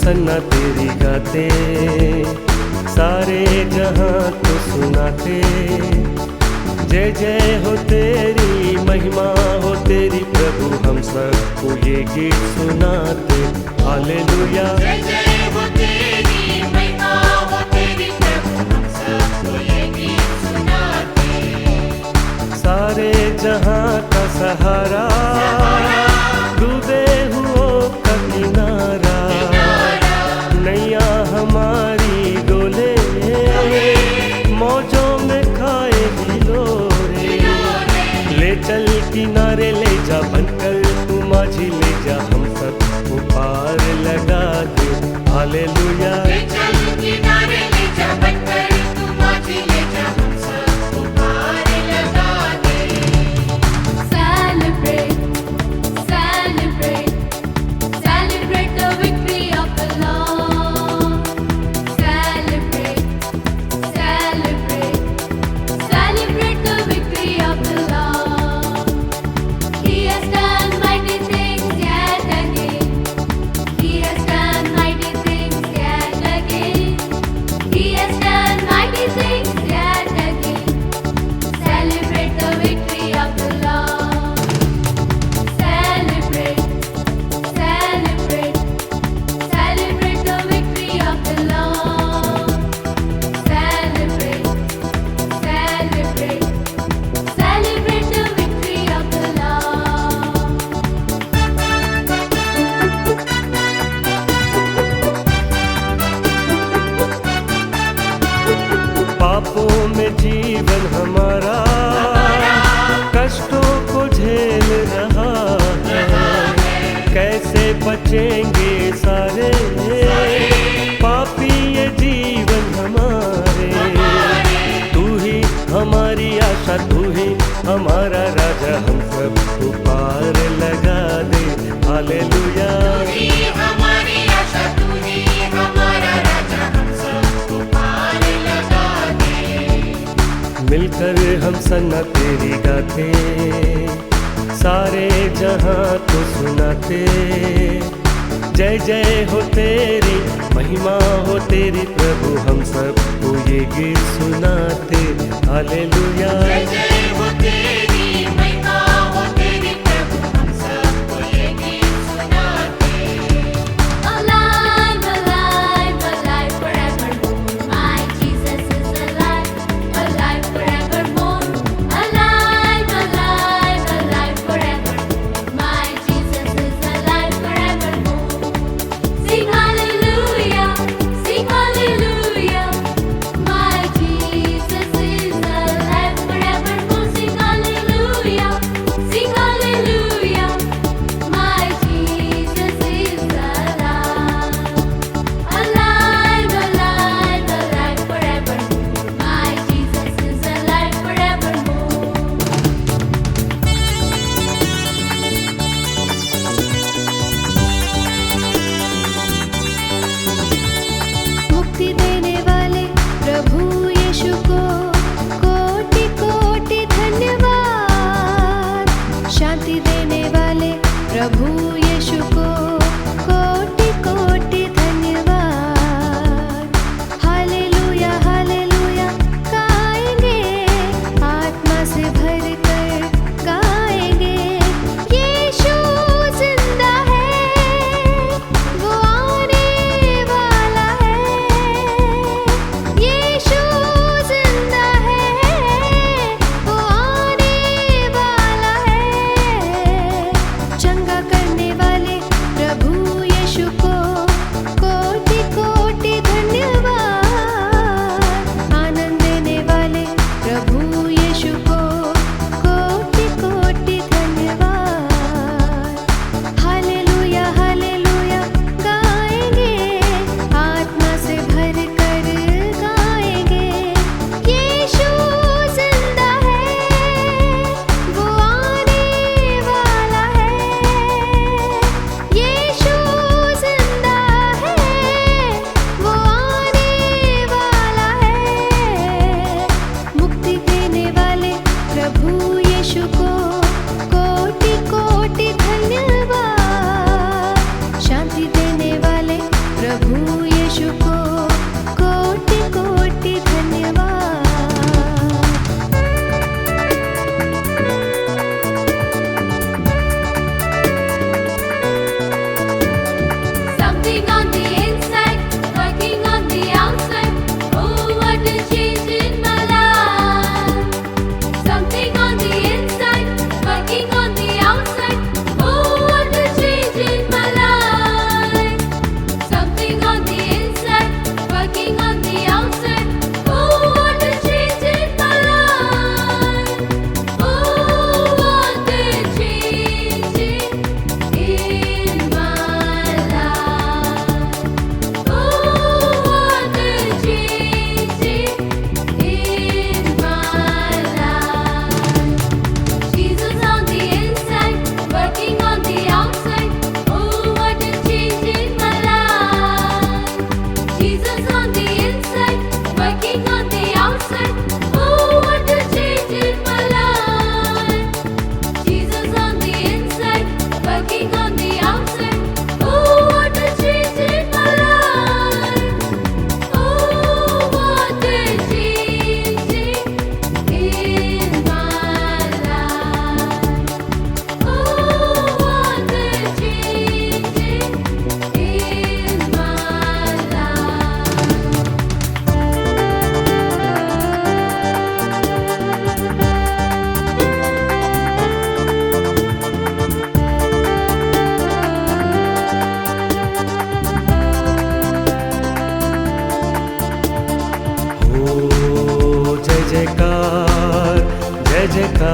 सन्ना तेरी गाते, सारे जहां को सुनाते। जय जय हो तेरी, महिमा हो तेरी प्रभु, हम सबको ये गीत सुनाते। हालेलुया। जय जय हो तेरी, महिमा हो तेरी प्रभु, हम सबको ये गीत सुनाते। सारे जहां का सहारा, डूबे हुओं का किनारा, नैया हमारी डोले, मौजों में खाए हिलोरे। ले चल किनारे ले जा, बनकर तू माझी ले जा, हम सबको पार लगा दे। हालेलुया। ले चल किनारे ले जा, बनकर तू माझी ले जा, हम सबको पार लगा दे। Celebrate, celebrate, celebrate the victory of the Lord. Celebrate, celebrate, celebrate the victory of the Lord. He has done mighty things yet again. He has done mighty things yet again. He has done mighty things yet again. Celebrate the victory of the Lord. Celebrate, celebrate, celebrate the victory of the Lord. Celebrate, celebrate, celebrate the victory of the Lord. पापों में जीवन हमारा, कष्टों को झेल रहा है। कैसे बचेंगे सारे पापी ये जीवन हमारे। तू ही हमारी आशा, तू ही हमारा राजा, हम सबको पार लगा दे। हालेलुया। तू ही हमारी आशा, तू ही हमारा राजा, हम सबको पार लगा दे। मिलकर हम सन्ना तेरी गाते, सारे जहां को सुनाते। जय जय हो तेरी, महिमा हो तेरी प्रभु, हम सबको ये गीत सुनाते। हालेलुया। जय जय हो तेरी, महिमा हो तेरी प्रभु, हम सबको ये गीत सुनाते। Alive, alive, alive forevermore. My Jesus is alive, alive forevermore. Alive, alive, alive forevermore. My Jesus is alive forevermore. Sing hallelujah, sing hallelujah. My Jesus is alive forevermore. Sing hallelujah.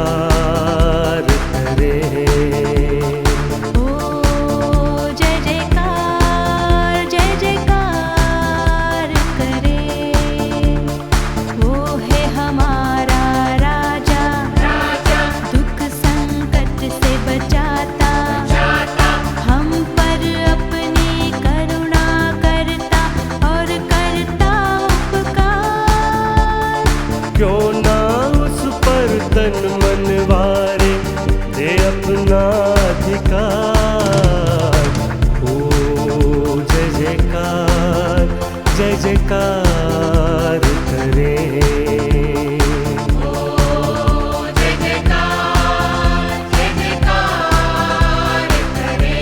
जयकार करे। ओ जय जयकार करे। वो है हमारा राजा, राजा दुख संकट से बचाता, जाता हम पर अपनी करुणा करता और करता उपकार। क्यों ना उस पर तन मन वारे दे अपना अधिकार। ओ जय जयकार करे। ओ जय जयकार करे।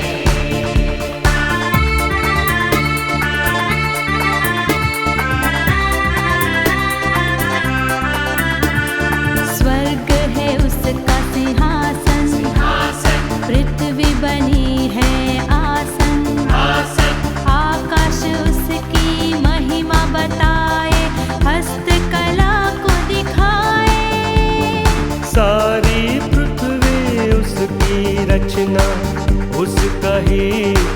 स्वर्ग है उसका सिंहासन, सिंहासन पृथ्वी बनी है आसन, आसन आकाश उसकी महिमा बताए, हस्तकला को दिखाए। सारी पृथ्वी उसकी रचना, उसका ही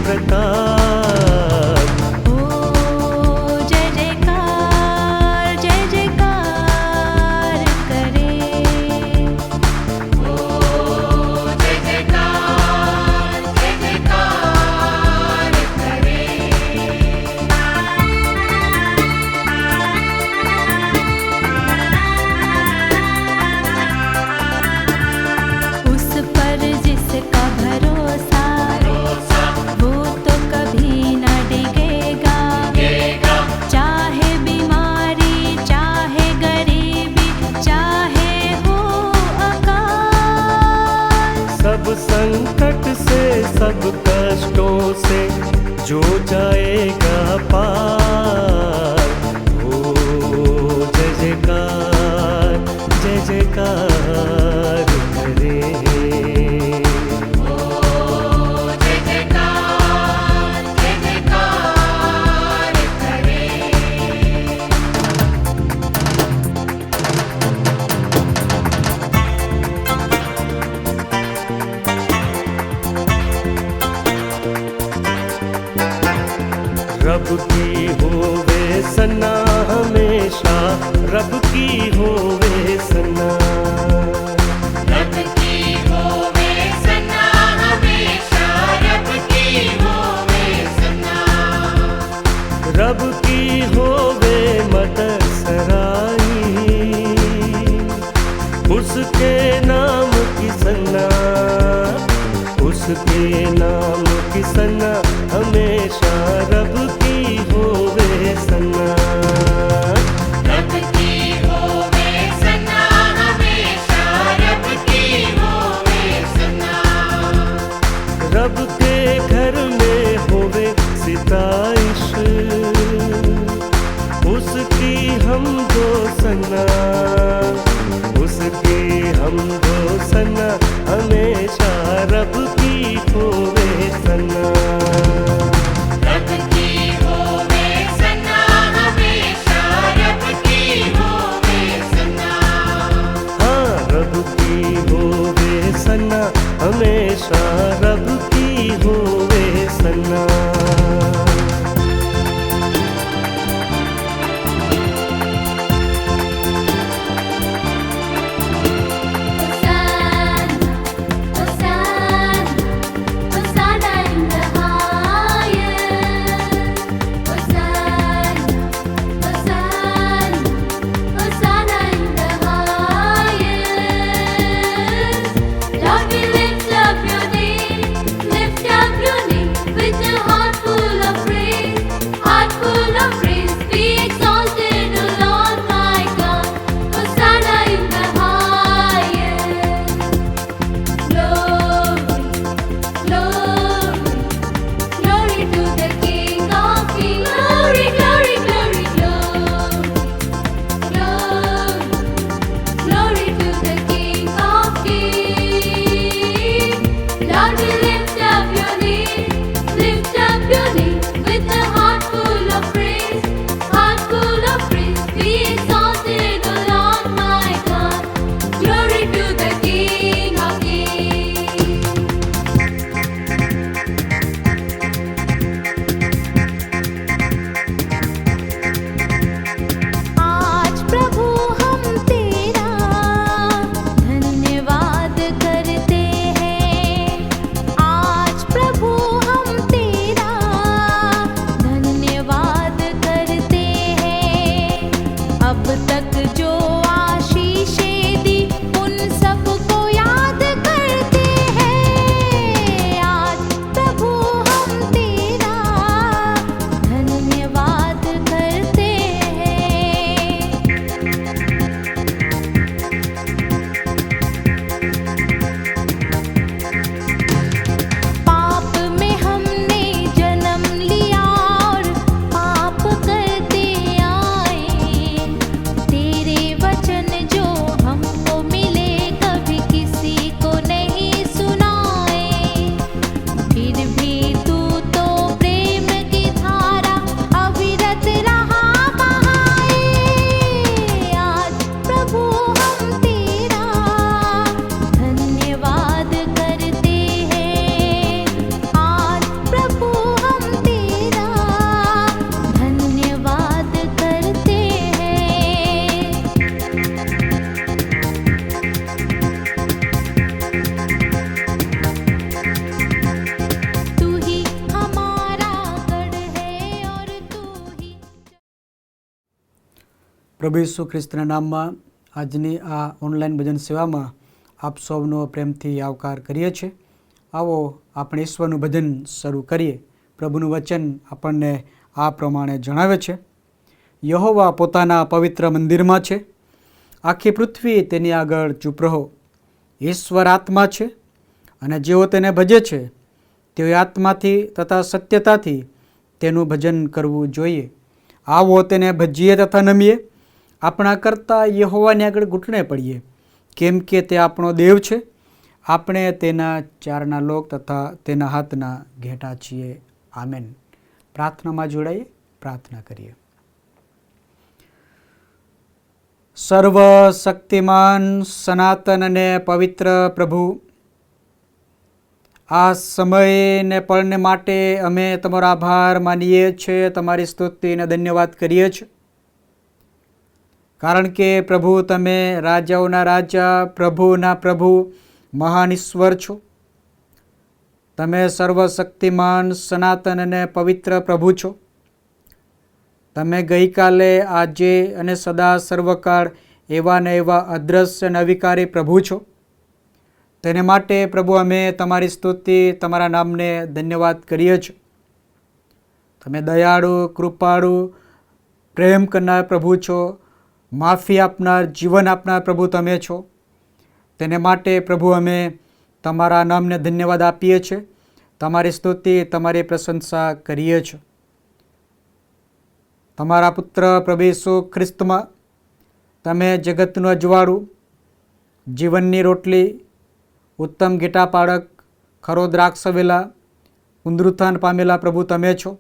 प्रताप। ओ जय जयकार करे। ओ जय जयकार करे। उस पर जिसका भरोसा, भरोसा वो तो कभी न डिगेगा। देगा चाहे बीमारी, चाहे गरीबी, चाहे हो अकाल। सब संकट से, सब कष्टों से जो जाएगा पार। ओ जय जयकार करे। ओ जय जयकार करे। रब की होवे सना हमेशा, रब की होवे सना। रब की होवे सना हमेशा, रब की होवे सना। रब की होवे मदद सराई, उसके नाम की सना, उसके नाम की सना हमेशा। रब की होवे सना। रब की होवे सना हमेशा, रब की होवे सना। रब के घर में होवे सिताइश, उसकी हम दो सना, उसकी हम दो सना हमेशा। रब की होवे सना। रब की होवे सना हमेशा, रब की होवे सना। हाँ रब की होवे सना हमेशा, रब की होवे सना। Hosanna in the highest. Hosanna in the highest. Lord, we lift up your name. પ્રભુ ઈસુ ખ્રિસ્તના નામમાં આજની આ ઓનલાઈન ભજન સેવામાં આપ સૌનો પ્રેમથી આવકાર કરીએ છીએ. આવો આપણે ઈશ્વરનું ભજન શરૂ કરીએ. પ્રભુનું વચન આપણને આ પ્રમાણે જણાવે છે, યહોવા પોતાના પવિત્ર મંદિરમાં છે, આખી પૃથ્વી તેની આગળ ચૂપ રહો. ઈશ્વર આત્મા છે અને જેઓ તેને ભજે છે તેઓ આત્માથી તથા સત્યતાથી તેનું ભજન કરવું જોઈએ. આવો તેને ભજીએ તથા નમીએ, આપણા કરતાં યહોવાની આગળ ઘૂંટણે પડીએ, કેમ કે તે આપણો દેવ છે, આપણે તેના ચારના લોક તથા તેના હાથના ઘેટા છીએ. આમેન. પ્રાર્થનામાં જોડાઈએ, પ્રાર્થના કરીએ. સર્વશક્તિમાન સનાતન અને પવિત્ર પ્રભુ, આ સમય ને પળને માટે અમે તમારો આભાર માનીએ છીએ, તમારી સ્તુતિ અને ધન્યવાદ કરીએ છીએ. કારણ કે પ્રભુ તમે રાજાઓના રાજા, પ્રભુના પ્રભુ, મહાન ઈશ્વર છો. તમે સર્વશક્તિમાન સનાતન અને પવિત્ર પ્રભુ છો. તમે ગઈકાલે, આજે અને સદા સર્વકાળ એવા ને એવા અદ્રશ્ય અને અવિકારી પ્રભુ છો. તેને માટે પ્રભુ અમે તમારી સ્તુતિ, તમારા નામને ધન્યવાદ કરીએ છીએ. તમે દયાળુ, કૃપાળુ, પ્રેમ કરનાર પ્રભુ છો, માફી આપનાર, જીવન આપનાર પ્રભુ તમે છો. તેને માટે પ્રભુ અમે તમારા નામને ધન્યવાદ આપીએ છીએ, તમારી સ્તુતિ, તમારી પ્રશંસા કરીએ છીએ. તમારા પુત્ર પ્રભુ ઈસુ ખ્રિસ્તમાં તમે જગતનું અજવાળું, જીવનની રોટલી, ઉત્તમ ઘેટા પાળક, ખરો દ્રાક્ષવેલા, પુનરુત્થાન પામેલા પ્રભુ તમે છો.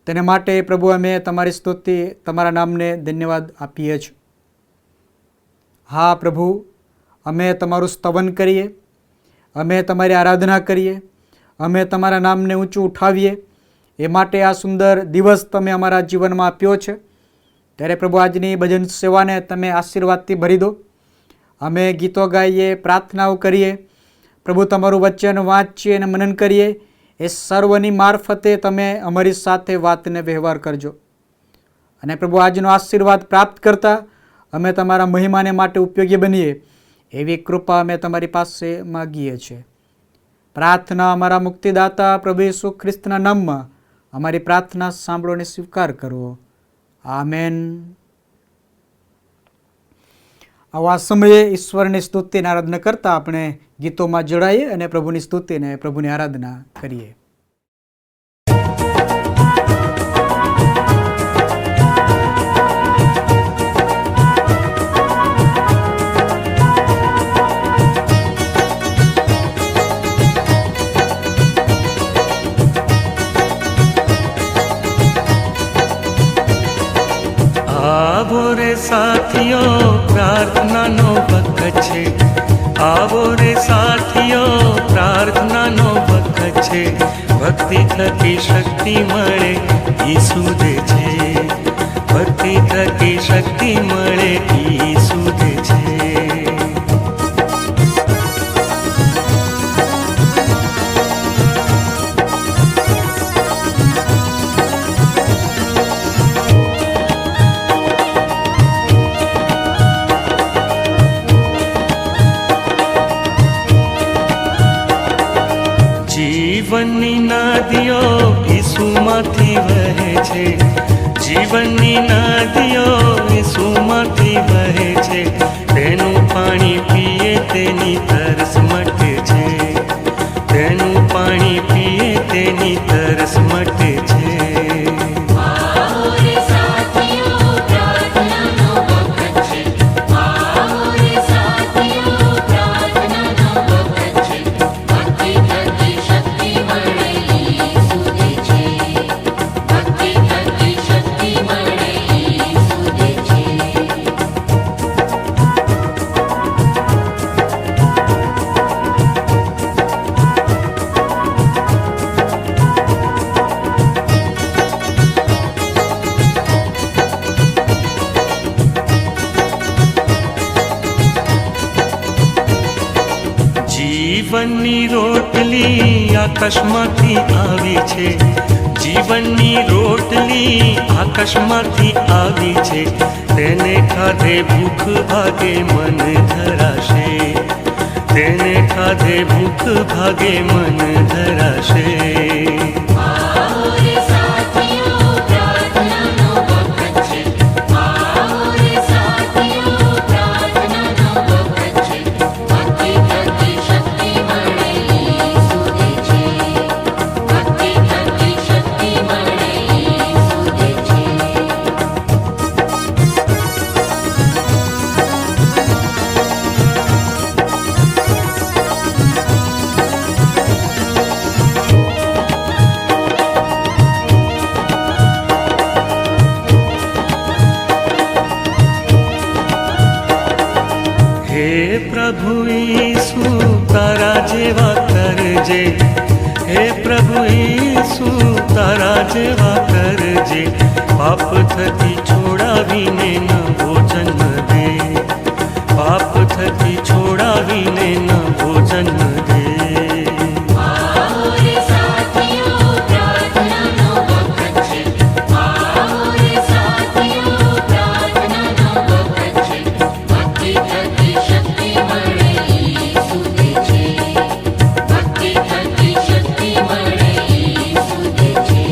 તેને માટે પ્રભુ અમે તમારી સ્તુતિ, તમારા નામને ધન્યવાદ આપીએ છીએ. હા પ્રભુ, અમે તમારું સ્તવન કરીએ, અમે તમારી આરાધના કરીએ, અમે તમારા નામને ઊંચું ઉઠાવીએ. એ માટે આ સુંદર દિવસ તમે અમારા જીવનમાં આપ્યો છે. ત્યારે પ્રભુ આજની ભજન સેવાને તમે આશીર્વાદથી ભરી દો. અમે ગીતો ગાઈએ, પ્રાર્થનાઓ કરીએ, પ્રભુ તમારું વચન વાંચીએ અને મનન કરીએ. એ સર્વની મારફતે તમે અમારી સાથે વાતને વ્યવહાર કરજો. અને પ્રભુ આજનો આશીર્વાદ પ્રાપ્ત કરતા અમે તમારા મહિમાને માટે ઉપયોગી બનીએ, એવી કૃપા અમે તમારી પાસે માગીએ છીએ. પ્રાર્થના અમારા મુક્તિદાતા પ્રભુ ઈસુ ખ્રિસ્તના નામમાં અમારી પ્રાર્થના સાંભળો અને સ્વીકાર કરો. આમેન. આવા સમયે ઈશ્વરની સ્તુતિને આરાધના કરતા આપણે ગીતોમાં જોડાઈએ અને પ્રભુની સ્તુતિને, પ્રભુની આરાધના કરીએ. આવો રે સાથીઓ, પ્રાર્થનાનો વખત છે. આવો રે સાથીઓ, પ્રાર્થનાનો વખત છે. ભક્તિ થકી શક્તિ મળે, ઈસુ દે છે. ભક્તિ થકી શક્તિ મળે, ઈસુ દે છે. જીવનની નદીઓ ઈસુમાંથી વહે છે. જીવનની નદીઓ ઈસુમાંથી વહે છે. તેનું પાણી પીએ તેની તરસ મટે છે. તેનું પાણી પીએ તેની તરસ મટે છે. જીવનની રોટલી આકાશમાંથી આવી છે. જીવનની રોટલી આકાશમાંથી આવી છે, તેને ખાધે ભૂખ ભાગે મન ધરાશે, તેને ખાધે ભૂખ ભાગે મન ધરાશે. आओ रे साथियों प्रार्थनाનો વખત છે, आओ રે સાથીઓ પ્રાર્થનાનો વખત છે, ભક્તિ થકી શક્તિ મળે ઈસુ દે છે, ભક્તિ થકી શક્તિ મળે ઈસુ દે છે. હે પ્રભુ ઈસુ તારા જેવા કરજે, હે પ્રભુ ઈસુ તારા જેવા કરજે, પાપ થકી છોડાવીને નવો જન્મ દે, પાપ થકી છોડાવીને નવો જન્મ દે. आओ रे સાથીઓ પ્રાર્થનાનો વખત છે, आओ રે સાથીઓ પ્રાર્થનાનો વખત છે, ભક્તિ થકી શક્તિ મળે ઈસુ દે છે, ભક્તિ થકી શક્તિ મળે ઈસુ દે છે.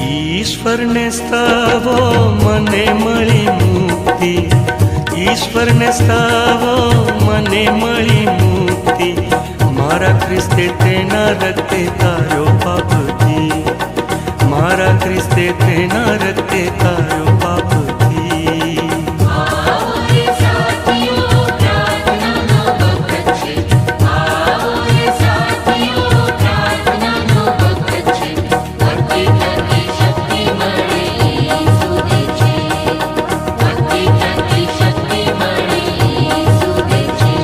ઈશ્વરને સ્તવો મને મળી મુક્તિ, ઈશ્વરને સ્તવો મને મળી મુક્તિ, મારા ખ્રિસ્તે તેના રક્તે તારો પાપથી, મારા ખ્રિસ્તે તેના રક્તે તારો પાપથી. आओ रे સાથીઓ પ્રાર્થનાનો વખત છે, आओ રે સાથીઓ પ્રાર્થનાનો વખત છે, ભક્તિ થકી શક્તિ મળે ઈસુ દે છે, ભક્તિ થકી શક્તિ મળે ઈસુ દે છે.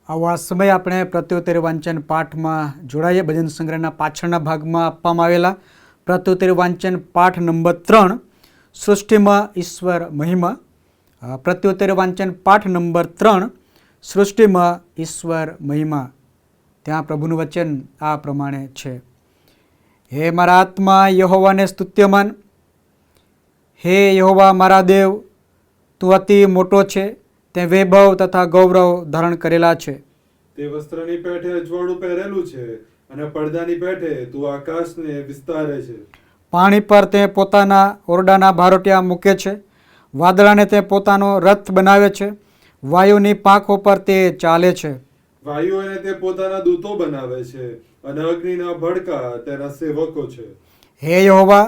આવો આ સમય આપણે પ્રત્યુત્તરી વાંચન પાઠમાં જોડાઈએ. ભજન સંગ્રહના પાછળના ભાગમાં આપવામાં આવેલા પ્રત્યુત્તરી વાંચન પાઠ નંબર 3, સૃષ્ટિમાં ઈશ્વર મહિમા. પ્રત્યુત્તરી વાંચન પાઠ નંબર 3, સૃષ્ટિમાં ઈશ્વર મહિમા. ત્યાં પ્રભુનું વચન આ પ્રમાણે છે: હે મારા આત્મા યહોવાને સ્તુત્યમાન, હે યહોવા મારા દેવ, તું અતિ મોટો છે, તે વૈભવ તથા ગૌરવ ધારણ કરેલા છે. તે વસ્ત્રની પેઠે અજવાળું પહેરેલું છે અને પડદાની પેઠે તું આકાશને વિસ્તારે છે. પાણી પર તે પોતાના ઓરડાના ભારોટિયા મૂકે છે, વાદળાને તે પોતાનો રથ બનાવે છે, વાયુની પાંખો પર તે ચાલે છે. વાયુઓને તે પોતાના દૂતો બનાવે છે અને અગ્નિના ભડકા તેના સેવકો છે. હે યહોવા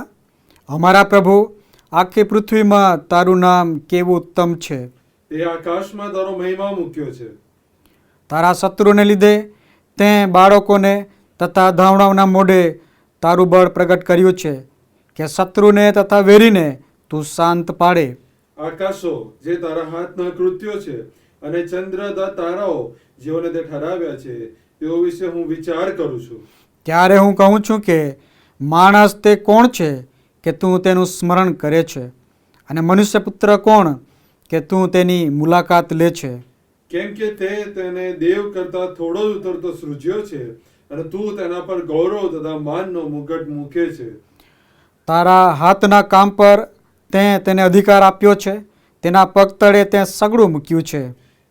અમારા પ્રભુ, આખી પૃથ્વીમાં તારું નામ કેવું ઉત્તમ છે. તે આકાશમાં તારો મહિમા મૂક્યો છે. તારા શત્રુને લીધે તે બાળકોને તથા ધાવણાઓના મોઢે તારું બળ પ્રગટ કર્યું છે, કે શત્રુને તથા વેરીને તું શાંત પાડે. આકાશો જે તારા હાથના કૃત્યો છે અને ચંદ્ર તથા તારાઓ જેઓને તે ઠરાવ્યા છે, તેઓ વિશે હું વિચાર કરું છું. ત્યારે હું કહું છું કે માણસ તે કોણ છે કે તું તેનું સ્મરણ કરે છે, અને મનુષ્યપુત્ર કોણ કે તું તેની મુલાકાત લે છે. કેમ કે તે તેને દેવ કરતા થોડો જ ઉતરતો સૃજ્યો છે અને તું તેના પર ગૌરવ તથા માનનો મુગટ મૂકે છે. તારા હાથના કામ પર તે તેને અધિકાર આપ્યો છે, તેના પગ તળે તે સગડું મૂક્યું છે.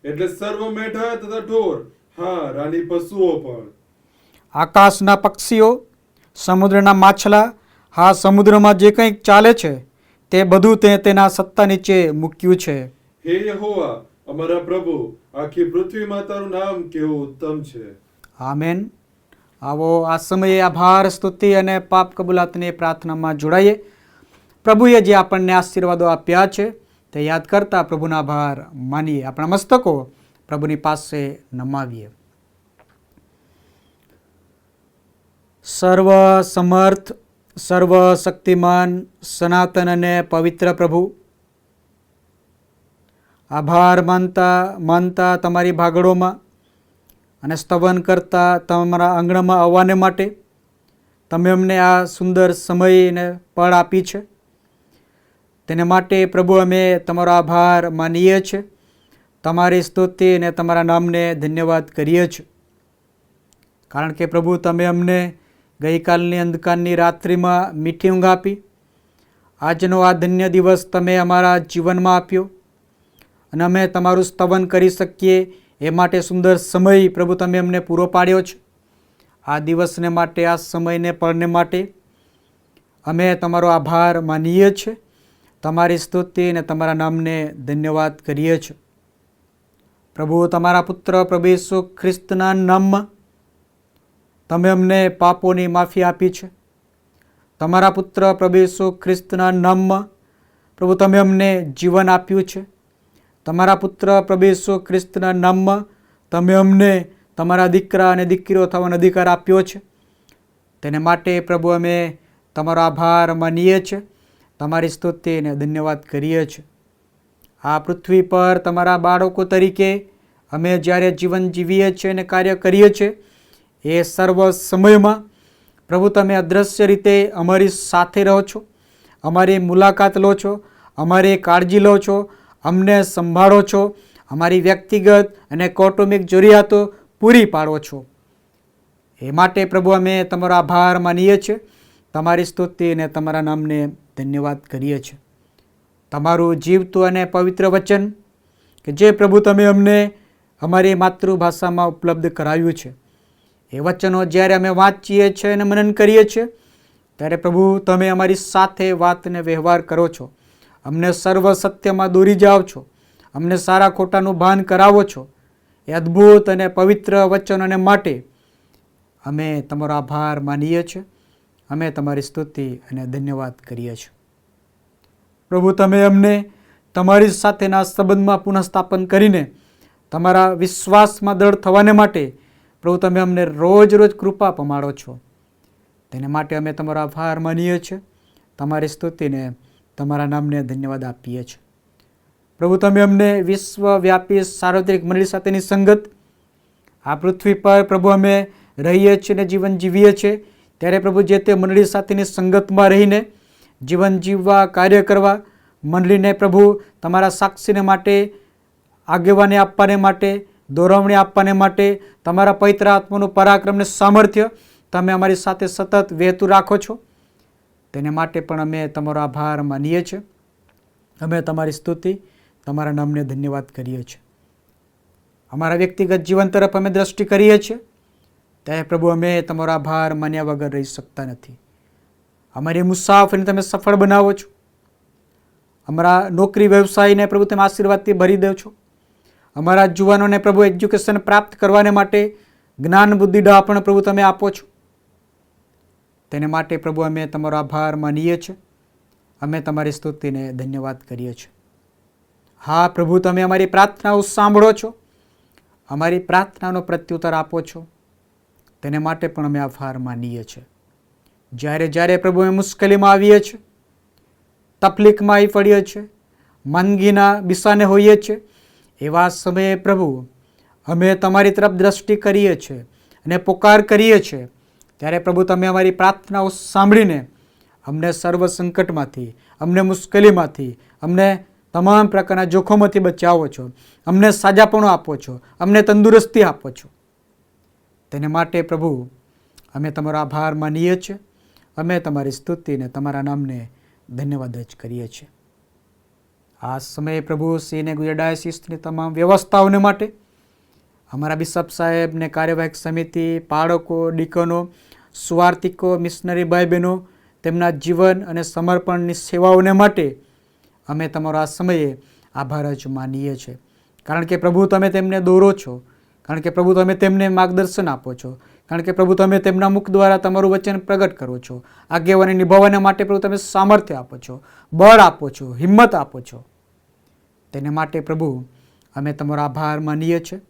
એટલે સર્વ મેઢા તથા ઢોર, હા રાની પશુઓ પણ. આકાશના પક્ષીઓ, સમુદ્રના માછલા, હા સમુદ્રમાં જે કંઈક ચાલે છે તે બધું તે તેના સત્તા નીચે મૂક્યું છે. હે યહોવા અમારા પ્રભુ, આખી પૃથ્વીમાં તારું નામ કેવું ઉત્તમ છે. આમેન. આવો આ સમયે આભાર, સ્તુતિ અને પાપ કબૂલાતની પ્રાર્થનામાં જોડાઈએ. પ્રભુએ જે આપણને આશીર્વાદો આપ્યા છે તે યાદ કરતા પ્રભુના આભાર માનીએ. આપણા મસ્તકો પ્રભુની પાસે નમાવીએ. સર્વ સમર્થ સર્વશક્તિમાન સનાતન અને પવિત્ર પ્રભુ, આભાર માનતા તમારી ભાગડોમાં અને સ્તવન કરતા તમારા આંગણામાં આવવાને માટે તમે અમને આ સુંદર સમય અને પળ આપી છે. તેને માટે પ્રભુ અમે તમારો આભાર માનીએ છીએ, તમારી સ્તુતિ અને તમારા નામને ધન્યવાદ કરીએ છીએ. કારણ કે પ્રભુ તમે અમને ગઈકાલની અંધકારની રાત્રિમાં મીઠી ઊંઘ આપી, આજનો આ ધન્ય દિવસ તમે અમારા જીવનમાં આપ્યો અને અમે તમારું સ્તવન કરી શકીએ એ માટે સુંદર સમય પ્રભુ તમે અમને પૂરો પાડ્યો છે. આ દિવસને માટે, આ સમયને પળને માટે અમે તમારો આભાર માનીએ છીએ, તમારી સ્તુતિ અને તમારા નામને ધન્યવાદ કરીએ છીએ. પ્રભુ તમારા પુત્ર પ્રભુ ઈસુ ખ્રિસ્તના નામમાં તમે અમને પાપોની માફી આપી છે. તમારા પુત્ર પ્રભુ ઈસુ ખ્રિસ્તના નામમાં પ્રભુ તમે અમને જીવન આપ્યું છે. તમારા પુત્ર પ્રભુ ઈસુ ખ્રિસ્તના નામમાં તમે અમને તમારા દીકરા અને દીકરીઓ થવાનો અધિકાર આપ્યો છે. તેને માટે પ્રભુ અમે તમારો આભાર માનીએ છીએ, તમારી સ્તુતિ અને ધન્યવાદ કરીએ છીએ. આ પૃથ્વી પર તમારા બાળકો તરીકે અમે જ્યારે જીવન જીવીએ છીએ અને કાર્ય કરીએ છીએ એ સર્વ સમયમાં પ્રભુ તમે અદૃશ્ય રીતે અમારી સાથે રહો છો, અમારી મુલાકાત લો છો, અમારી કાળજી લો છો, અમને સંભાળો છો, અમારી વ્યક્તિગત અને કૌટુંબિક જરૂરિયાતો પૂરી પાડો છો. એ માટે પ્રભુ અમે તમારો આભાર માનીએ છીએ, તમારી સ્તુતિ અને તમારા નામને ધન્યવાદ કરીએ છીએ. તમારું જીવતું અને પવિત્ર વચન કે જે પ્રભુ તમે અમને અમારી માતૃભાષામાં ઉપલબ્ધ કરાવ્યું છે, એ વચનો જ્યારે અમે વાંચીએ છીએ અને મનન કરીએ છીએ ત્યારે પ્રભુ તમે અમારી સાથે વાત અને વ્યવહાર કરો છો, અમને સર્વ સત્યમાં દોરી જાઓ છો, અમને સારા ખોટાનું ભાન કરાવો છો. એ અદ્ભુત અને પવિત્ર વચનોને માટે અમે તમારો આભાર માનીએ છીએ, અમે તમારી સ્તુતિ અને ધન્યવાદ કરીએ છીએ. પ્રભુ તમે અમને તમારી સાથેના સંબંધમાં પુનઃસ્થાપન કરીને તમારા વિશ્વાસમાં દૃઢ થવાને માટે પ્રભુ તમે અમને રોજ કૃપા પમાડો છો. તેને માટે અમે તમારો આભાર માનીએ છીએ, તમારી સ્તુતિને તમારા નામને ધન્યવાદ આપીએ છીએ. પ્રભુ તમે અમને વિશ્વવ્યાપી સાર્વત્રિક મંડળી સાથેની સંગત આ પૃથ્વી પર પ્રભુ અમે રહીએ છીએ અને જીવન જીવીએ છીએ ત્યારે પ્રભુ જે તે મંડળી સાથેની સંગતમાં રહીને જીવન જીવવા, કાર્ય કરવા, મંડળીને પ્રભુ તમારા સાક્ષીને માટે, આગેવાની આપવાને માટે, દોરવણી આપવાને માટે તમારા પવિત્ર આત્માનું પરાક્રમને સામર્થ્ય તમે અમારી સાથે સતત વહેતું રાખો છો. તેને માટે પણ અમે તમારો આભાર માનીએ છીએ, અમે તમારી સ્તુતિ, તમારા નામને ધન્યવાદ કરીએ છીએ. અમારા વ્યક્તિગત જીવન તરફ અમે દ્રષ્ટિ કરીએ છીએ ત્યારે પ્રભુ અમે તમારો આભાર માન્યા વગર રહી શકતા નથી. અમારી મુસાફરીને તમે સફળ બનાવો છો, અમારા નોકરી વ્યવસાયને પ્રભુ તમે આશીર્વાદથી ભરી દો છો, અમારા જુવાનોને પ્રભુ એજ્યુકેશન પ્રાપ્ત કરવાને માટે જ્ઞાન બુદ્ધિ પણ પ્રભુ તમે આપો છો. તેને માટે પ્રભુ અમે તમારો આભાર માનીએ છીએ, અમે તમારી સ્તુતિને ધન્યવાદ કરીએ છીએ. હા પ્રભુ તમે અમારી પ્રાર્થનાઓ સાંભળો છો, અમારી પ્રાર્થનાનો પ્રત્યુત્તર આપો છો. તેને માટે પણ અમે આભાર માનીએ છીએ. જ્યારે પ્રભુ અમે મુશ્કેલીમાં આવીએ છીએ, તકલીફમાં આવી પડીએ છીએ, માંદગીના બિસાને હોઈએ છીએ, એવા સમયે પ્રભુ અમે તમારી તરફ દ્રષ્ટિ કરીએ છીએ અને પુકાર કરીએ છીએ ત્યારે પ્રભુ તમે અમારી પ્રાર્થનાઓ સાંભળીને અમને સર્વ સંકટમાંથી, અમને મુશ્કેલીમાંથી, અમને તમામ પ્રકારના જોખમોથી બચાવો છો, અમને સાજાપણું આપો છો, અમને તંદુરસ્તી આપો છો. તેને માટે પ્રભુ અમે તમારો આભાર માનીએ છીએ, અમે તમારી સ્તુતિને તમારા નામને ધન્યવાદ જ કરીએ છીએ. આ સમયે પ્રભુ સિંહને ગુજરાત ડાયોસિસની તમામ વ્યવસ્થાઓને માટે અમારા બિશપ સાહેબને, કાર્યવાહક સમિતિ, પાળકો, ડીકનો, સુવાર્તિકો, મિશનરી ભાઈ બહેનો, તેમના જીવન અને સમર્પણની સેવાઓને માટે અમે તમારો આ સમયે આભાર જ માનીએ છીએ. કારણ કે પ્રભુ તમે તેમને દોરો છો, કારણ કે પ્રભુ તમે તેમને માર્ગદર્શન આપો છો, કારણ કે પ્રભુ તમે તેમના મુખ દ્વારા તમારું વચન પ્રગટ કરો છો, આગેવાની નિભાવવાના માટે પ્રભુ તમે સામર્થ્ય આપો છો, બળ આપો છો, હિંમત આપો છો. તેને માટે પ્રભુ અમે તમારો આભાર માનીએ છીએ,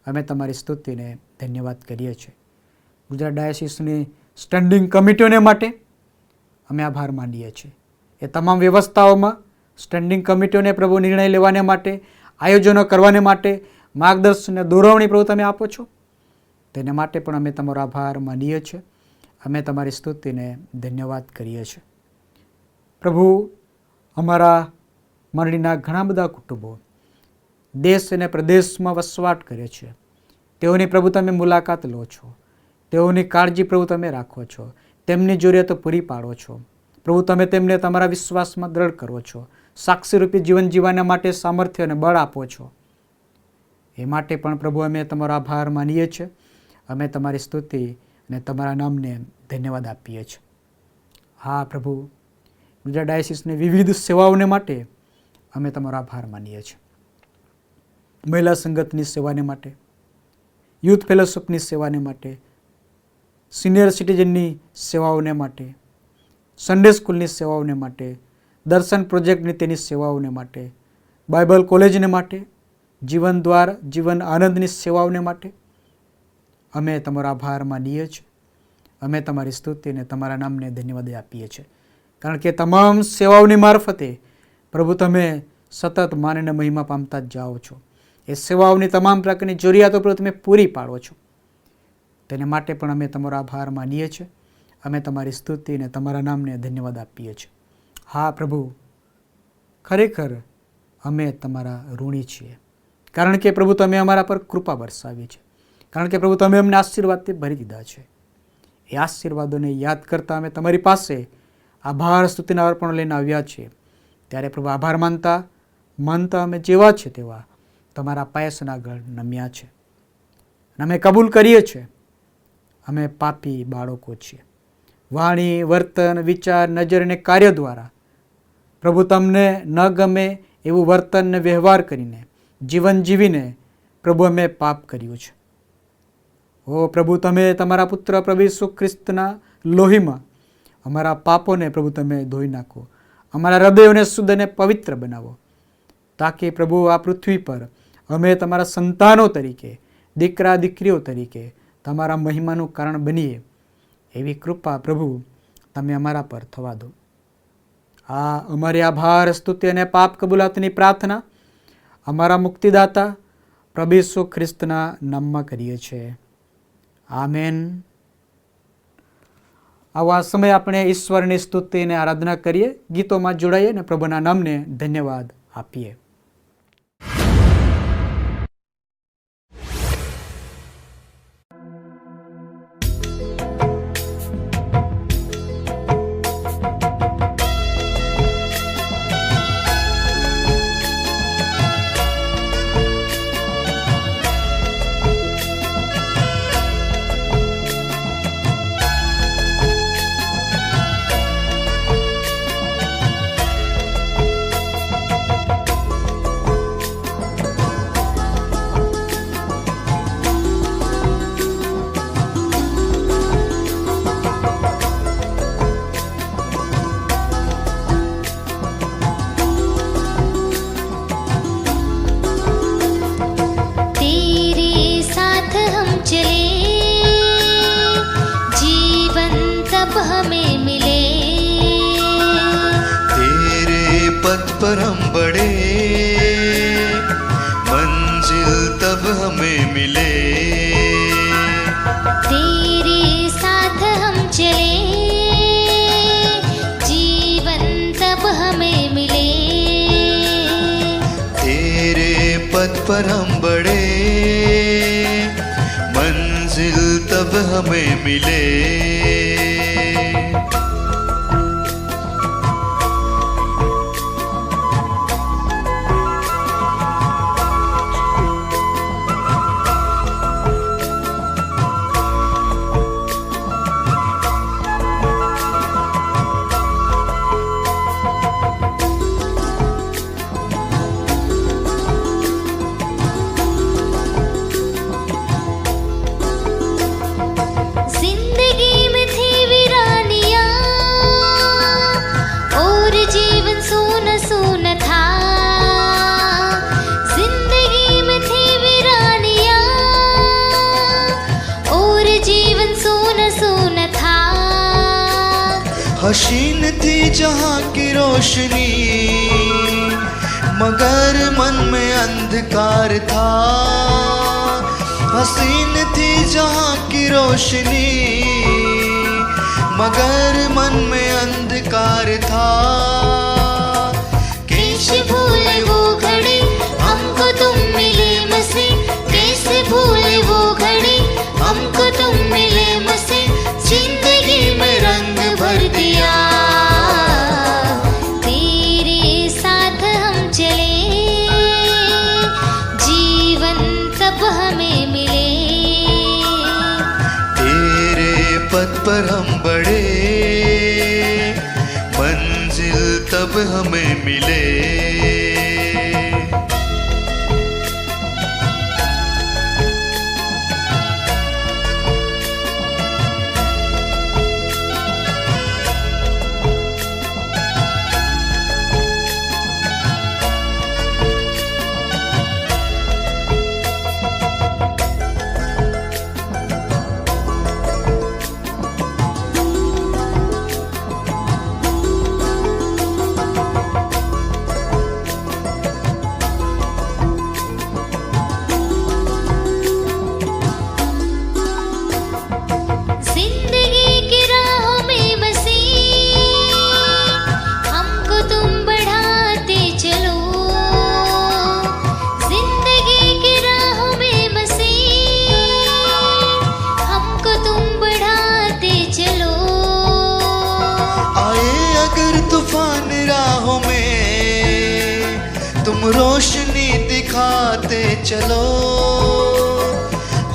અમે તમારી સ્તુતિને ધન્યવાદ કરીએ છીએ. ગુજરાત ડાયોસિસની સ્ટેન્ડિંગ કમિટીઓને માટે અમે આભાર માનીએ છીએ. એ તમામ વ્યવસ્થાઓમાં સ્ટેન્ડિંગ કમિટીઓને પ્રભુ નિર્ણય લેવાને માટે, આયોજનો કરવાને માટે માર્ગદર્શન અને દોરવણી પ્રભુ તમે આપો છો. તેને માટે પણ અમે તમારો આભાર માનીએ છીએ. અમે તમારી સ્તુતિને ધન્યવાદ કરીએ છીએ. પ્રભુ, અમારા મંડળીના ઘણા બધા કુટુંબો દેશ અને પ્રદેશમાં વસવાટ કરે છે. તેઓની પ્રભુ તમે મુલાકાત લો છો. તેઓની કાળજી પ્રભુ તમે રાખો છો. તેમની જરૂરિયાતો પૂરી પાડો છો. પ્રભુ, તમે તેમને તમારા વિશ્વાસમાં દ્રઢ કરો છો. સાક્ષીરૂપી જીવન જીવવાના માટે સામર્થ્ય અને બળ આપો છો. એ માટે પણ પ્રભુ અમે તમારો આભાર માનીએ છીએ. અમે તમારી સ્તુતિ અને તમારા નામને ધન્યવાદ આપીએ છીએ. હા પ્રભુ, ગુજરાત ડાયસિસની વિવિધ સેવાઓને માટે અમે તમારો આભાર માનીએ છીએ. મહિલા સંગતની સેવાને માટે, યુથ ફેલોશિપની સેવાને માટે, સિનિયર સિટીઝનની સેવાઓને માટે, સન્ડે સ્કૂલની સેવાઓને માટે, દર્શન પ્રોજેક્ટની તેની સેવાઓને માટે, બાઇબલ કોલેજને માટે, જીવન દ્વાર જીવન આનંદની સેવાઓને માટે અમે તમારો આભાર માનીએ છીએ. અમે તમારી સ્તુતિ અને તમારા નામને ધન્યવાદ આપીએ છીએ. કારણ કે તમામ સેવાઓની મારફતે પ્રભુ તમે સતત માન અને મહિમા પામતા જ જાઓ છો. એ સેવાઓની તમામ પ્રકારની જરૂરિયાતો પ્રભુ તમે પૂરી પાડો છો. તેને માટે પણ અમે તમારો આભાર માનીએ છીએ. અમે તમારી સ્તુતિ અને તમારા નામને ધન્યવાદ આપીએ છીએ. હા પ્રભુ, ખરેખર અમે તમારા ઋણી છીએ. કારણ કે પ્રભુ તમે અમારા પર કૃપા વરસાવી છે. કારણ કે પ્રભુ તમે અમને આશીર્વાદથી ભરી દીધા છે. એ આશીર્વાદોને યાદ કરતાં અમે તમારી પાસે આભાર સ્તુતિના અર્પણો લઈને આવ્યા છીએ. ત્યારે પ્રભુ આભાર માનતા અમે જેવા છે તેવા તમારા પાયસના આગળ નમ્યા છે. અને અમે કબૂલ કરીએ છીએ અમે પાપી બાળકો છીએ. વાણી, વર્તન, વિચાર, નજર અને કાર્ય દ્વારા પ્રભુ તમને ન ગમે એવું વર્તન ને વ્યવહાર કરીને, જીવન જીવીને પ્રભુ અમે પાપ કર્યું છે. ઓ પ્રભુ, તમે તમારા પુત્ર પ્રભુ ઈસુ ખ્રિસ્તના લોહીમાં અમારા પાપોને પ્રભુ તમે ધોઈ નાખો. અમારા હૃદયોને શુદ્ધ અને પવિત્ર બનાવો, તાકી પ્રભુ આ પૃથ્વી પર અમે તમારા સંતાનો તરીકે, દીકરા દીકરીઓ તરીકે તમારા મહિમાનું કારણ બનીએ. એવી કૃપા પ્રભુ તમે અમારા પર થવા દો. આ અમારી આભાર સ્તુતિ અને પાપ કબૂલાતની પ્રાર્થના અમારા મુક્તિદાતા પ્રભુ ઈસુ ખ્રિસ્તના નામમાં કરીએ છીએ. આમેન. આવા સમય આપણે ઈશ્વરની સ્તુતિ અને આરાધના કરીએ, ગીતોમાં જોડાઈએ અને પ્રભુના નામને ધન્યવાદ આપીએ. पर हम बढ़े, मंजिल तब हमें मिले। तेरे साथ हम चले, जीवन तब हमें मिले। तेरे पथ पर हम बढ़े, मंजिल तब हमें मिले। जिंदगी में थे हसीन थी जहाँ की रोशनी, मगर मन में अंधकार था। हसीन थी जहाँ की रोशनी, मगर मन में अंधकार था। कैसे भूले वो घड़ी हमको तुम मिले मसी, कैसे भूले वो घड़ी हमको तुम मिले मसी, जिंदगी में रंग भर दिया। तेरे साथ हम चले, जीवन तब हमें मिले। तेरे पथ पर हम बढ़े, मंजिल तब हमें मिले। जिंदगी की राहों में बसी, हमको तुम बढ़ाते चलो। जिंदगी की राहों में बसी, हमको तुम बढ़ाते चलो। आए अगर तूफान राहों में, तुम रोशनी दिखाते चलो।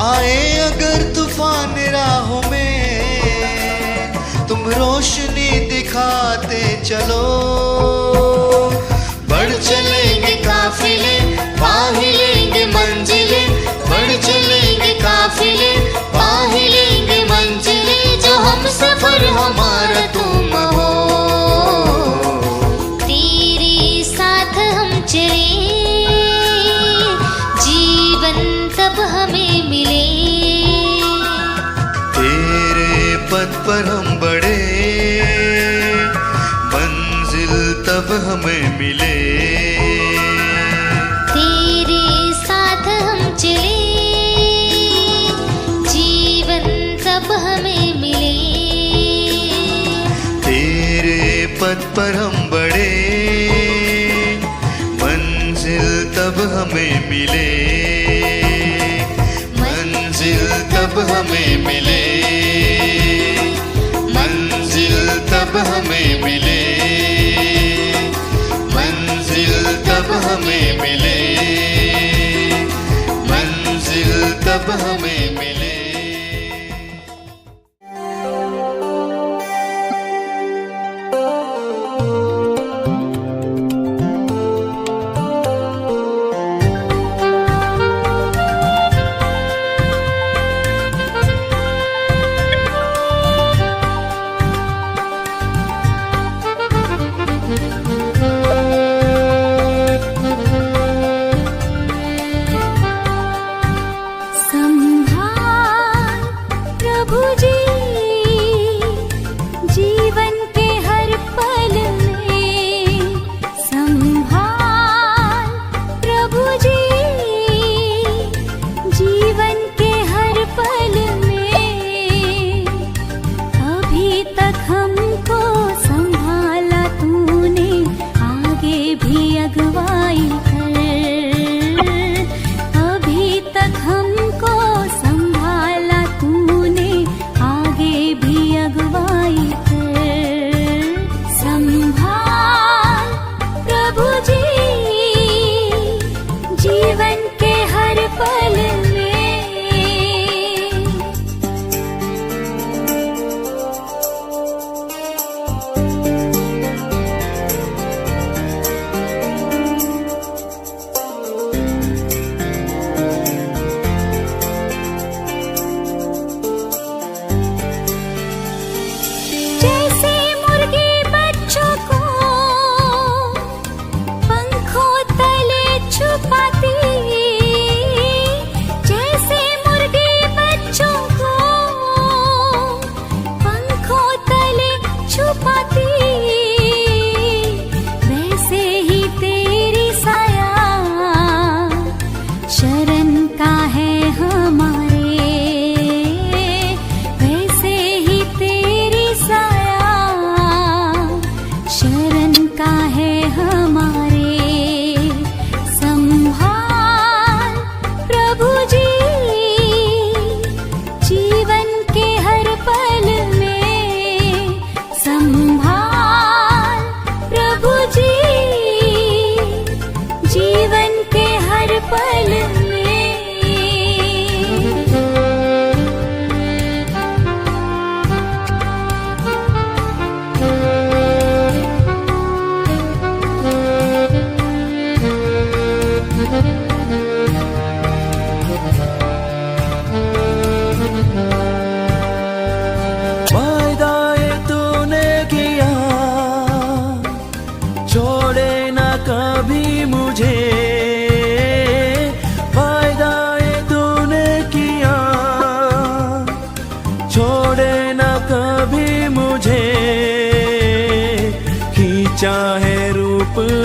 आए अगर तूफान राहों में, तुम रोशनी दिखाते चलो। बढ़ चलेंगे काफिले, पा ही लेंगे मंजिलें। बढ़ चलेंगे काफिले, पा ही लेंगे मंजिलें। जो हम सफर हमारा तुम हो, तेरे साथ हम चले, जीवन तब हमें मिले। तेरे पथ पर हम बढ़े, मंजिल तब हमें मिले। तेरे साथ हम चले, जीवन तब हमें मिले। तेरे पथ पर हम बढ़े, मंजिल तब हमें मिले। मंजिल तब हमें मिले, मंजिल तब हमें मिले, मंजिल तब हमें मिले, मंजिल तब हमें मिले। संभाल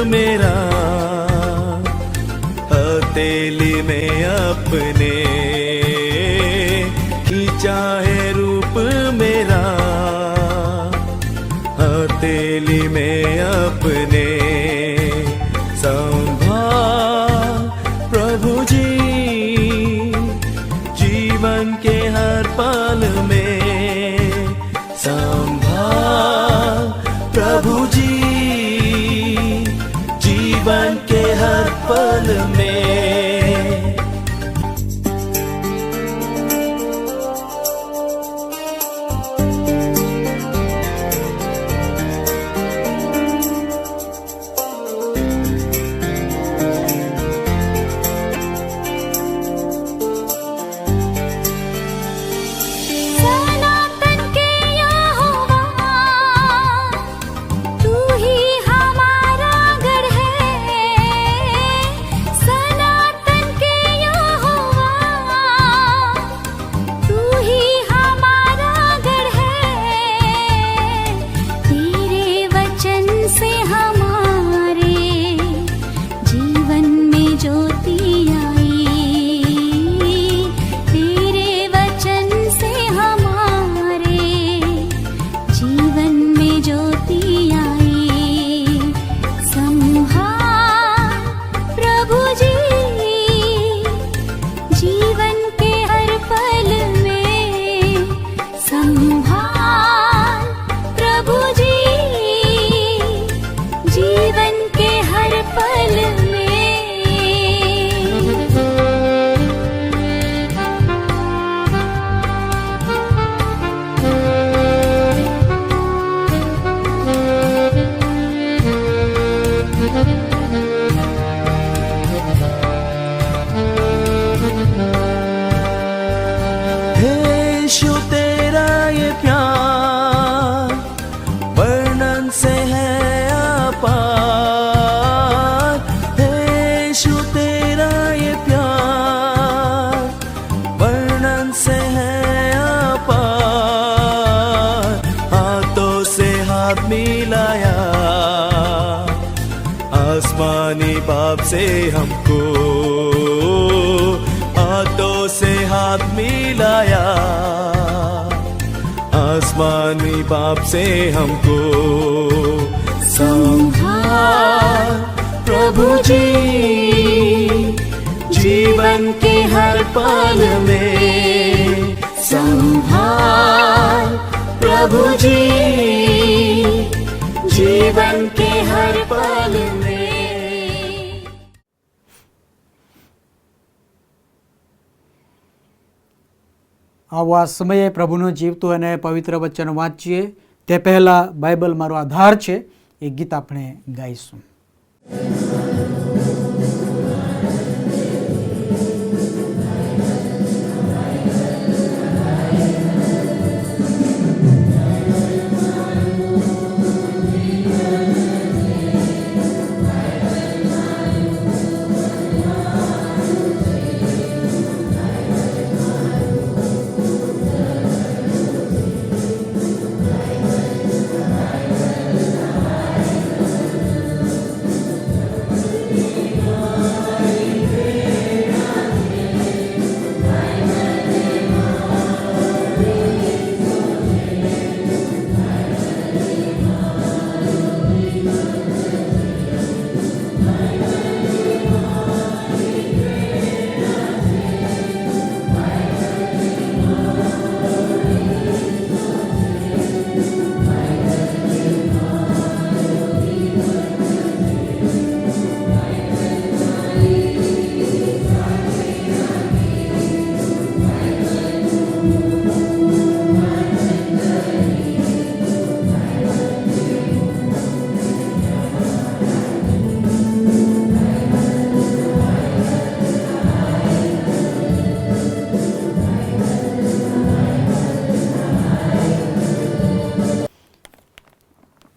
मेरा हथेली में अपने खींचा है रूप मेरा हथेली में अपने संभाल प्रभु जी जीवन के हर पल में संभाल प्रभु जी जीवन के हर पल में सनातन के यहोवा तू ही हमारा गढ़ है। सनातन के यहोवा तू ही हमारा गढ़ है। तेरे वचन से हमारे जीवन में ज्योति आई। तेरे वचन से हमारे जीवन में ज्योति आई। संभाल प्रभु जी जीवन के हर पल में। संभाल प्रभु जी जीवन के हर पल में। यीशु तेरा ये प्यार वर्णन से है अपार। यीशु तेरा ये प्यार वर्णन से है अपार। हाथों से हाथ मिलाया आसमानी बाप से हमको हाथों से हाथ मिलाया आसमानी बाप से हमको। संभाल प्रभु जी जीवन के हर पल में। संभाल प्रभु जी जीवन के हर पल में। આવા સમયે પ્રભુનું જીવતું અને પવિત્ર વચન વાંચીએ તે પહેલાં બાઇબલ મારો આધાર છે એ ગીત આપણે ગાઈશું.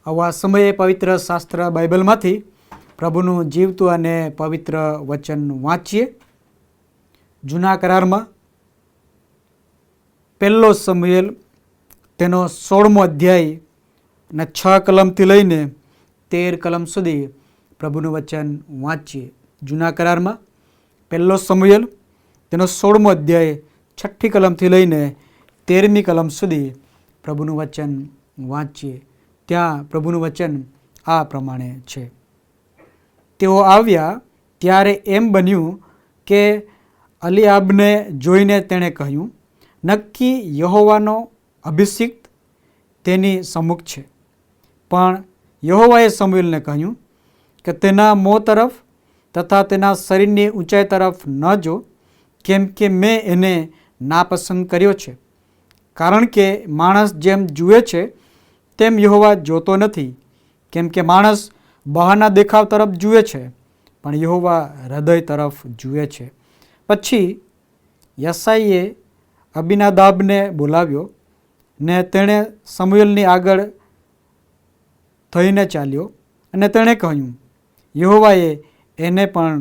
આવા સમયે પવિત્ર શાસ્ત્ર બાઇબલમાંથી પ્રભુનું જીવતું અને પવિત્ર વચન વાંચીએ. જૂના કરારમાં પહેલો સમુએલ તેનો 16મો અધ્યાય અને 6 કલમથી લઈને 13 કલમ સુધી પ્રભુનું વચન વાંચીએ. જૂના કરારમાં 1 સમુએલ તેનો 16મો અધ્યાય 6ઠ્ઠી કલમથી લઈને 13મી કલમ સુધી પ્રભુનું વચન વાંચીએ. ત્યાં પ્રભુનું વચન આ પ્રમાણે છે. તેઓ આવ્યા ત્યારે એમ બન્યું કે અલિઆબને જોઈને તેણે કહ્યું, નક્કી યહોવાનો અભિષિક્ત તેની સમ્મુખ છે. પણ યહોવાએ સમુએલને કહ્યું કે તેના મોં તરફ તથા તેના શરીરની ઊંચાઈ તરફ ન જો, કેમ કે મેં એને નાપસંદ કર્યો છે. કારણ કે માણસ જેમ જુએ છે તેમ યહોવા જોતો નથી, કેમ કે માણસ બહારના દેખાવ તરફ જુએ છે, પણ યહોવા હૃદય તરફ જુએ છે. પછી યસાઈએ અબીનાદાબને બોલાવ્યો ને તેણે સમુએલની આગળ થઈને ચાલ્યો અને તેણે કહ્યું, યહોવાએ એને પણ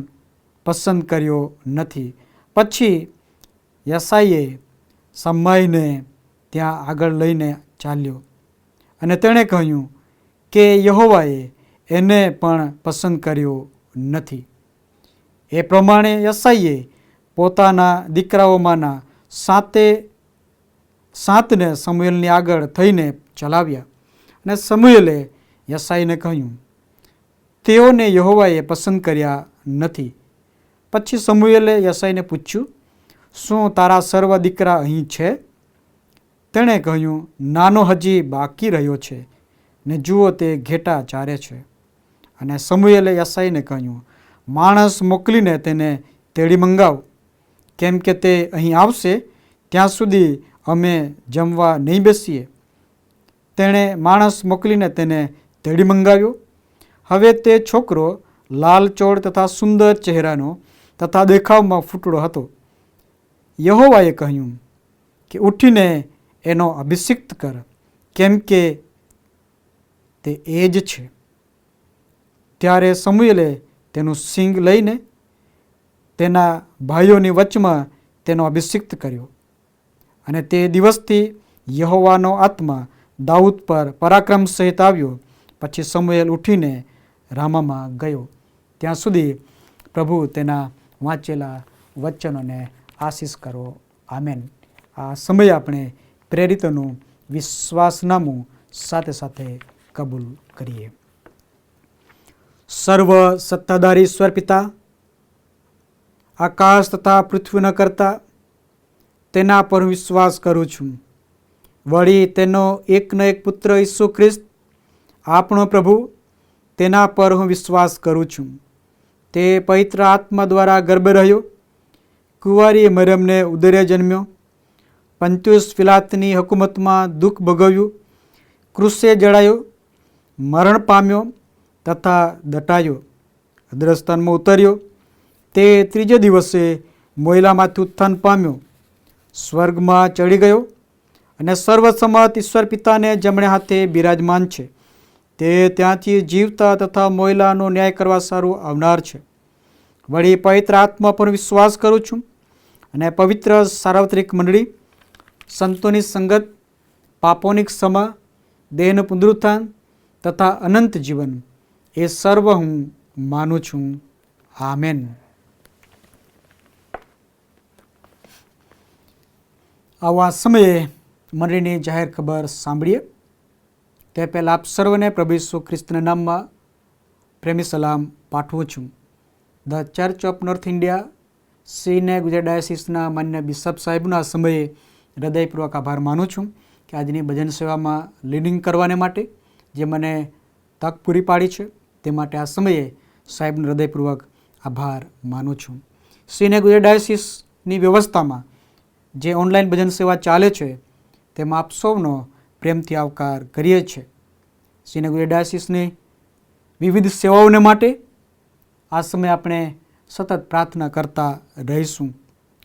પસંદ કર્યો નથી. પછી યસાઈએ શમ્માઈને ત્યાં આગળ લઈને ચાલ્યો અને તેણે કહ્યું કે યહોવાએ એને પણ પસંદ કર્યો નથી. એ પ્રમાણે યસાઈએ પોતાના દીકરાઓમાંના 7ને સમુએલની આગળ થઈને ચલાવ્યા અને સમુએલે યસાઈને કહ્યું, તેઓને યહોવાએ પસંદ કર્યા નથી. પછી સમુએલે યસાઈને પૂછ્યું, શું તારા સર્વ દીકરા અહીં છે? તેણે કહ્યું, નાનો હજી બાકી રહ્યો છે ને જુઓ તે ઘેટા ચારે છે. અને સમુએલે યસાઈને કહ્યું, માણસ મોકલીને તેને તેડી મંગાવ, કેમ કે તે અહીં આવશે ત્યાં સુધી અમે જમવા નહીં બેસીએ. તેણે માણસ મોકલીને તેને તેડી મંગાવ્યો. હવે તે છોકરો લાલચોળ તથા સુંદર ચહેરાનો તથા દેખાવમાં ફૂટડો હતો. યહોવાએ કહ્યું કે ઉઠીને એનો અભિષિક્ત કર, કેમ કે તે એ જ છે. ત્યારે સમુએલે તેનું સિંગ લઈને તેના ભાઈઓની વચમાં તેનો અભિષિક્ત કર્યો. અને તે દિવસથી યહોવાનો આત્મા દાઉદ પર પરાક્રમ સહિત આવ્યો. પછી સમુએલ ઉઠીને રામામાં ગયો. ત્યાં સુધી પ્રભુ તેના વાંચેલા વચનોને આશીષ કરો. આમેન. આ સમયે આપણે પ્રેરિતોનું વિશ્વાસનામું સાથે સાથે કબૂલ કરીએ. સર્વ સત્તાધારી ઈશ્વર પિતા, આકાશ તથા પૃથ્વીના કરતા તેના પર વિશ્વાસ કરું છું. વળી તેનો એકનો એક પુત્ર ઈસુ ખ્રિસ્ત આપણો પ્રભુ, તેના પર હું વિશ્વાસ કરું છું. તે પવિત્ર આત્મા દ્વારા ગર્ભ રહ્યો, કુંવારી મરિયમને ઉદરે જન્મ્યો, પંત્યુસ પિલાતની હુકુમતમાં દુઃખ ભોગવ્યું, ક્રૂસે જડાયો, મરણ પામ્યો તથા દટાયો, અદ્રસ્થાનમાં ઉતર્યો, તે ત્રીજે દિવસે મોયલામાંથી ઉત્થાન પામ્યો, સ્વર્ગમાં ચડી ગયો અને સર્વસમત ઈશ્વર પિતાને જમણે હાથે બિરાજમાન છે. તે ત્યાંથી જીવતા તથા મોયલાનો ન્યાય કરવા સારું આવનાર છે. વળી પવિત્ર આત્મા પર વિશ્વાસ કરું છું અને પવિત્ર સાર્વત્રિક મંડળી, સંતોની સંગત, પાપોની ક્ષમા, દેહનું પુનરુત્થાન તથા અનંત જીવન, એ સર્વ હું માનું છું. આમેન. આવા સમયે મંડળીની જાહેર ખબર સાંભળીએ તે પહેલાં આપ સર્વને પ્રભુ ઈસુ ખ્રિસ્તના નામમાં પ્રેમી સલામ પાઠવું છું. The church of North India સીને ગુજરાત ડાયસિસના માન્ય બિશપ સાહેબના સમયે હૃદયપૂર્વક આભાર માનું છું કે આજની ભજન સેવામાં લીડિંગ કરવાને માટે જે મને તક પૂરી પાડી છે તે માટે આ સમયે સાહેબનો હૃદયપૂર્વક આભાર માનું છું. સીને ગુજરાત ડાયસિસની વ્યવસ્થામાં જે ઓનલાઈન ભજન સેવા ચાલે છે તેમાં આપ સૌનો પ્રેમથી આવકાર કરીએ છીએ. સીને ગુજરાત ડાયસિસની વિવિધ સેવાઓને માટે આ સમયે આપણે સતત પ્રાર્થના કરતા રહીશું,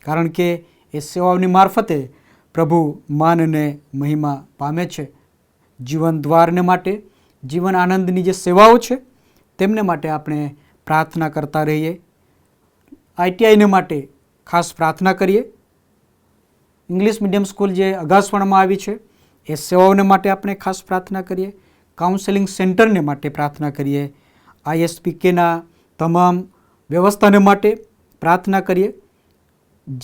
કારણ કે એ સેવાઓની મારફતે પ્રભુ માન અને મહિમા પામે છે. જીવન દ્વારને માટે, જીવન આનંદની જે સેવાઓ છે તેમને માટે આપણે પ્રાર્થના કરતા રહીએ. ITIને માટે ખાસ પ્રાર્થના કરીએ. ઇંગ્લિશ મીડિયમ સ્કૂલ જે અગાસવાડામાં આવી છે એ સેવાઓને માટે આપણે ખાસ પ્રાર્થના કરીએ. કાઉન્સેલિંગ સેન્ટરને માટે પ્રાર્થના કરીએ. ISPKના તમામ વ્યવસ્થાને માટે પ્રાર્થના કરીએ.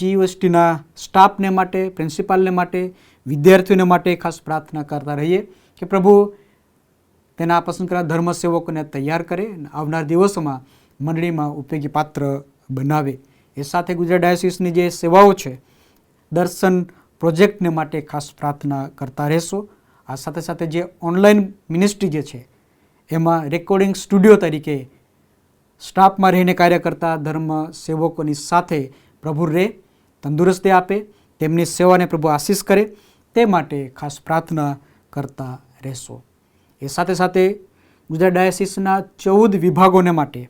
GUSTના સ્ટાફને માટે, પ્રિન્સિપાલને માટે, વિદ્યાર્થીઓને માટે ખાસ પ્રાર્થના કરતા રહીએ કે પ્રભુ તેના પસંદ કરેલા ધર્મસેવકોને તૈયાર કરે અને આવનાર દિવસોમાં મંડળીમાં ઉપયોગી પાત્ર બનાવે. એ સાથે ગુજરાત ડાયોસિસની જે સેવાઓ છે, દર્શન પ્રોજેક્ટને માટે ખાસ પ્રાર્થના કરતા રહેશો. આ સાથે સાથે જે ઓનલાઈન મિનિસ્ટ્રી જે છે એમાં રેકોર્ડિંગ સ્ટુડિયો તરીકે સ્ટાફમાં રહીને કાર્ય કરતા ધર્મ સેવકોની સાથે પ્રભુ રહે, તંદુરસ્તી આપે, તેમની સેવાને પ્રભુ આશીષ કરે, તે માટે ખાસ પ્રાર્થના કરતા રહેશો. એ સાથે સાથે ગુજરાત ડાયોસિસના 14 વિભાગોને માટે,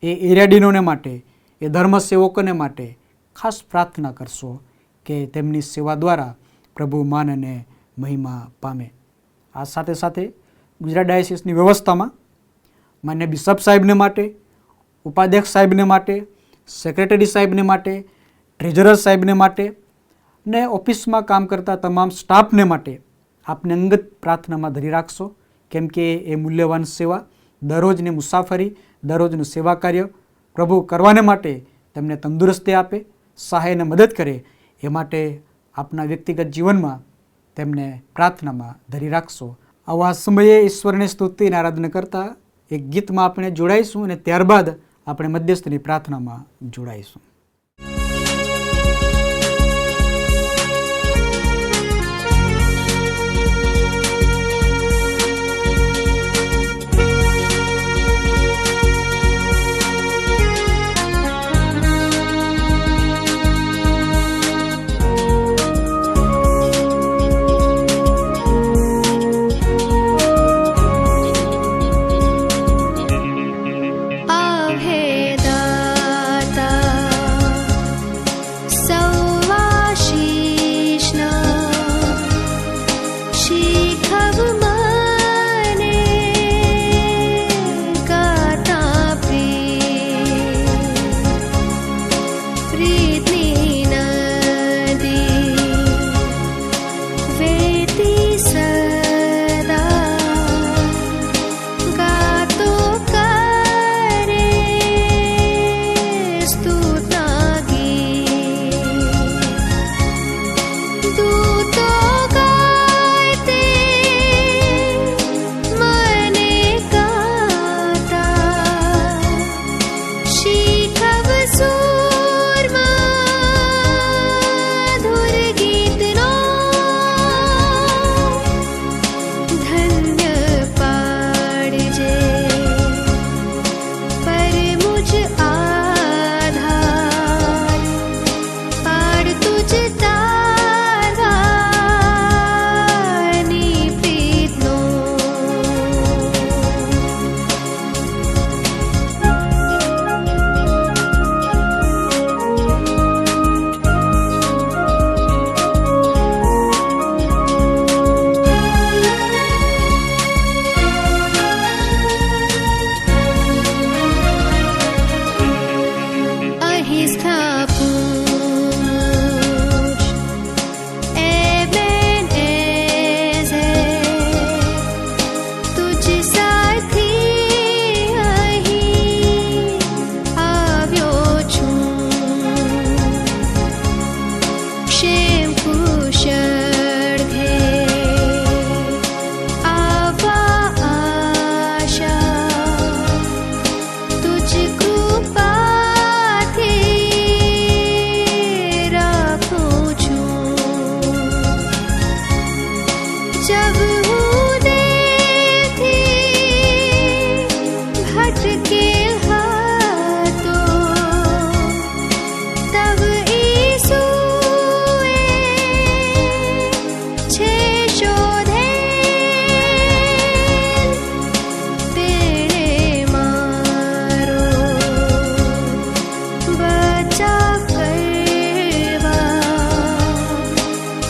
એ એરિયાડીનોને માટે, એ ધર્મ સેવકોને માટે ખાસ પ્રાર્થના કરશો કે તેમની સેવા દ્વારા પ્રભુ માન અને મહિમા પામે. આ સાથે સાથે ગુજરાત ડાયોસિસની વ્યવસ્થામાં માન્ય બિશપ સાહેબને માટે, ઉપાધ્યક્ષ સાહેબને માટે, સેક્રેટરી સાહેબને માટે, ટ્રેઝરર સાહેબને માટે ને ઓફિસમાં કામ કરતા તમામ સ્ટાફને માટે આપને અંગત પ્રાર્થનામાં ધરી રાખશો. કેમ કે એ મૂલ્યવાન સેવા, દરરોજની મુસાફરી, દરરોજનું સેવા કાર્ય પ્રભુ કરવાને માટે તેમને તંદુરસ્તી આપે, સહાય અને મદદ કરે. એ માટે આપના વ્યક્તિગત જીવનમાં તેમને પ્રાર્થનામાં ધરી રાખશો. આવા સમયે ઈશ્વરની સ્તુતિ અને આરાધના કરતા એક ગીતમાં આપણે જોડાઈશું અને ત્યારબાદ આપણે મધ્યસ્થની પ્રાર્થનામાં જોડાઈશું.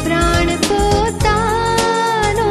પ્રાણ પોતાનો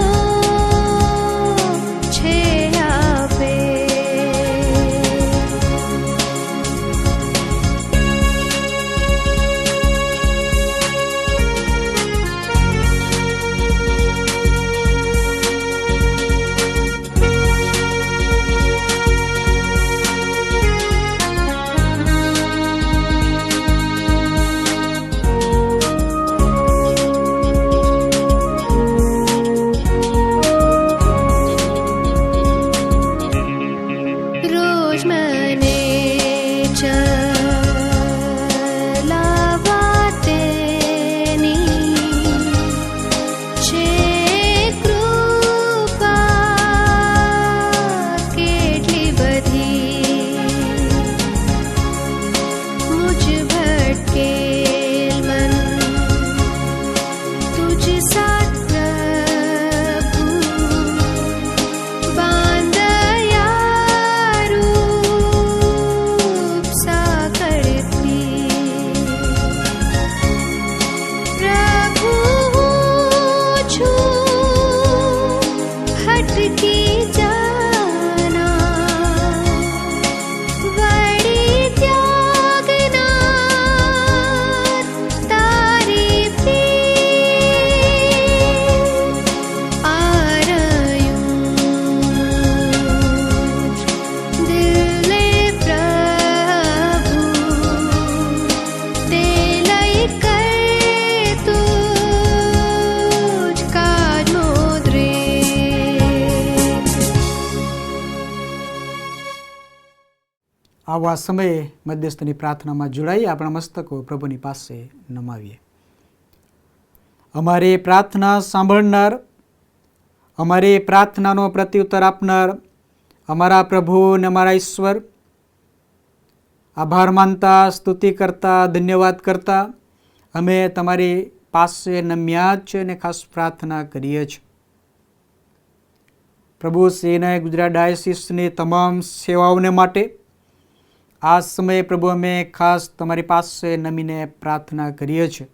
આવા સમયે મધ્યસ્થની પ્રાર્થનામાં જોડાઈ આપણા મસ્તકો પ્રભુની પાસે નમાવીએ. અમારી પ્રાર્થના સાંભળનાર, અમારી પ્રાર્થનાનો પ્રત્યુત્તર આપનાર અમારા પ્રભુ અને અમારા ઈશ્વર, આભાર માનતા, સ્તુતિ કરતા, ધન્યવાદ કરતા અમે તમારી પાસે નમ્યા છે અને ખાસ પ્રાર્થના કરીએ છીએ. પ્રભુ શ્રીને ગુજરાત ડાયસિસની તમામ સેવાઓને માટે આ સમયે પ્રભુ અમે ખાસ તમારી પાસે નમીને પ્રાર્થના કરીએ છીએ.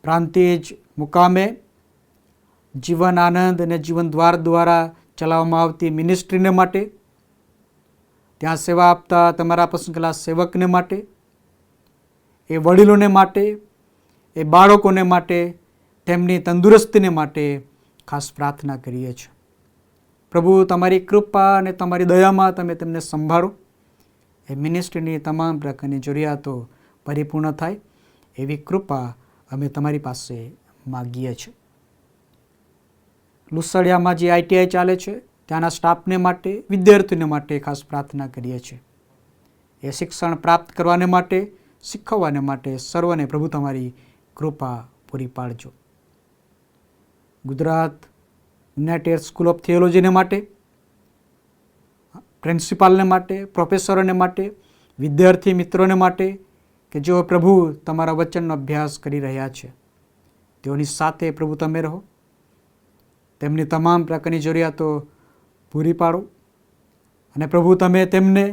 પ્રાંતિજ મુકામે જીવન આનંદ અને જીવન દ્વાર દ્વારા ચલાવવામાં આવતી મિનિસ્ટ્રીને માટે, ત્યાં સેવા આપતા તમારા પસંદ કરેલા સેવકને માટે, એ વડીલોને માટે, એ બાળકોને માટે, તેમની તંદુરસ્તીને માટે ખાસ પ્રાર્થના કરીએ છીએ. પ્રભુ તમારી કૃપા અને તમારી દયામાં તમે તેમને સંભાળો. એ મિનિસ્ટ્રીની તમામ પ્રકારની જરૂરિયાતો પરિપૂર્ણ થાય એવી કૃપા અમે તમારી પાસે માગીએ છીએ. લુસડિયામાં જે ITI ચાલે છે ત્યાંના સ્ટાફને માટે, વિદ્યાર્થીઓને માટે ખાસ પ્રાર્થના કરીએ છીએ. એ શિક્ષણ પ્રાપ્ત કરવાને માટે, શીખવવાને માટે સર્વને પ્રભુ તમારી કૃપા પૂરી પાડજો. ગુજરાત યુનાઇટેડ સ્કૂલ ઓફ થિયોલોજીને માટે, પ્રિન્સિપાલને માટે, પ્રોફેસરોને માટે, વિદ્યાર્થી મિત્રોને માટે કે જેઓ પ્રભુ તમારા વચનનો અભ્યાસ કરી રહ્યા છે, તેઓની સાથે પ્રભુ તમે રહો. તેમની તમામ પ્રકારની જરૂરિયાતો પૂરી પાડો અને પ્રભુ તમે તેમને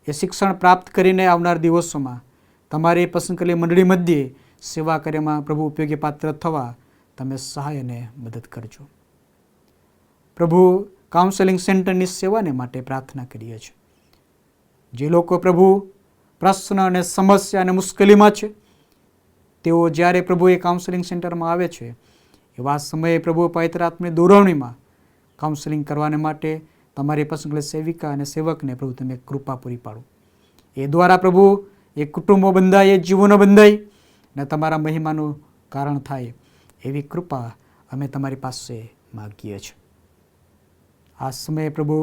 એ શિક્ષણ પ્રાપ્ત કરીને આવનાર દિવસોમાં તમારી પસંદ કરેલી મંડળી મધ્યે સેવા કાર્યમાં પ્રભુ ઉપયોગી પાત્ર થવા તમે સહાય અને મદદ કરજો. પ્રભુ કાઉન્સેલિંગ સેન્ટરની સેવાને માટે પ્રાર્થના કરીએ છીએ. જે લોકો પ્રભુ પ્રશ્ન અને સમસ્યા અને મુશ્કેલીમાં છે, તેઓ જ્યારે પ્રભુ એ કાઉન્સેલિંગ સેન્ટરમાં આવે છે એવા સમયે પ્રભુ પવિત્ર આત્માની દોરવણીમાં કાઉન્સેલિંગ કરવાને માટે તમારી પસંદ કરેલી સેવિકા અને સેવકને પ્રભુ તમે કૃપા પૂરી પાડો. એ દ્વારા પ્રભુ એ કુટુંબો બંધાય, એ જીવનો બંધાય અને તમારા મહિમાનું કારણ થાય એવી કૃપા અમે તમારી પાસે માગીએ છીએ. આ સમયે પ્રભુ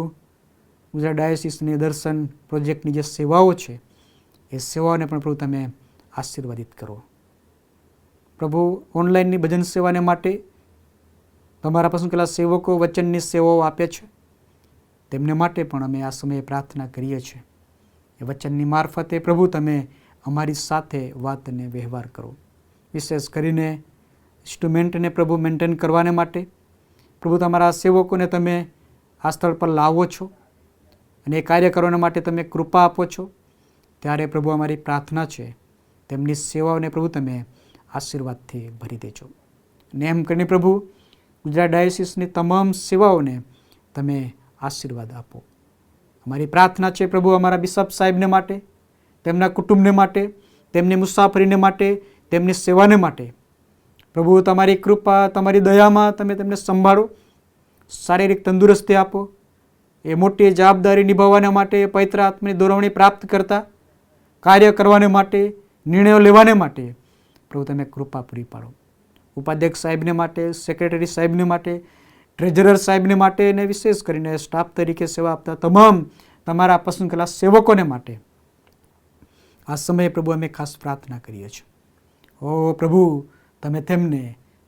ગુજરાત ડાયોસિસની દર્શન પ્રોજેક્ટની જે સેવાઓ છે એ સેવાઓને પણ પ્રભુ તમે આશીર્વાદિત કરો. પ્રભુ ઓનલાઈનની ભજન સેવાને માટે તમારા પસંદ કરેલા સેવકો વચનની સેવાઓ આપે છે, તેમને માટે પણ અમે આ સમયે પ્રાર્થના કરીએ છીએ. એ વચનની મારફતે પ્રભુ તમે અમારી સાથે વાત અને વ્યવહાર કરો. વિશેષ કરીને ઇન્સ્ટ્રુમેન્ટને પ્રભુ મેન્ટેન કરવાને માટે પ્રભુ તમારા સેવકોને તમે આ સ્થળ પર લાવો છો અને એ કાર્ય કરવાના માટે તમે કૃપા આપો છો. ત્યારે પ્રભુ અમારી પ્રાર્થના છે તેમની સેવાઓને પ્રભુ તમે આશીર્વાદથી ભરી દેજો. અને એમ કરીને પ્રભુ ગુજરાત ડાયોસિસની તમામ સેવાઓને તમે આશીર્વાદ આપો. અમારી પ્રાર્થના છે પ્રભુ અમારા બિશપ સાહેબને માટે, તેમના કુટુંબને માટે, તેમની મુસાફરીને માટે, તેમની સેવાને માટે પ્રભુ તમારી કૃપા, તમારી દયામાં તમે તેમને સંભાળો, શારીરિક તંદુરસ્તી આપો. એ મોટી જવાબદારી નિભાવવાને માટે, પવિત્ર આત્માની દોરવણી પ્રાપ્ત કરતા કાર્ય કરવાને માટે, નિર્ણયો લેવાને માટે પ્રભુ તમે કૃપા પૂરી પાડો. ઉપાધ્યક્ષ સાહેબને માટે, સેક્રેટરી સાહેબને માટે, ટ્રેઝરર સાહેબને માટે અને વિશેષ કરીને સ્ટાફ તરીકે સેવા આપતા તમામ તમારા પસંદ કરેલા સેવકોને માટે આ સમયે પ્રભુ અમે ખાસ પ્રાર્થના કરીએ છીએ. ઓ પ્રભુ, તમે તેમને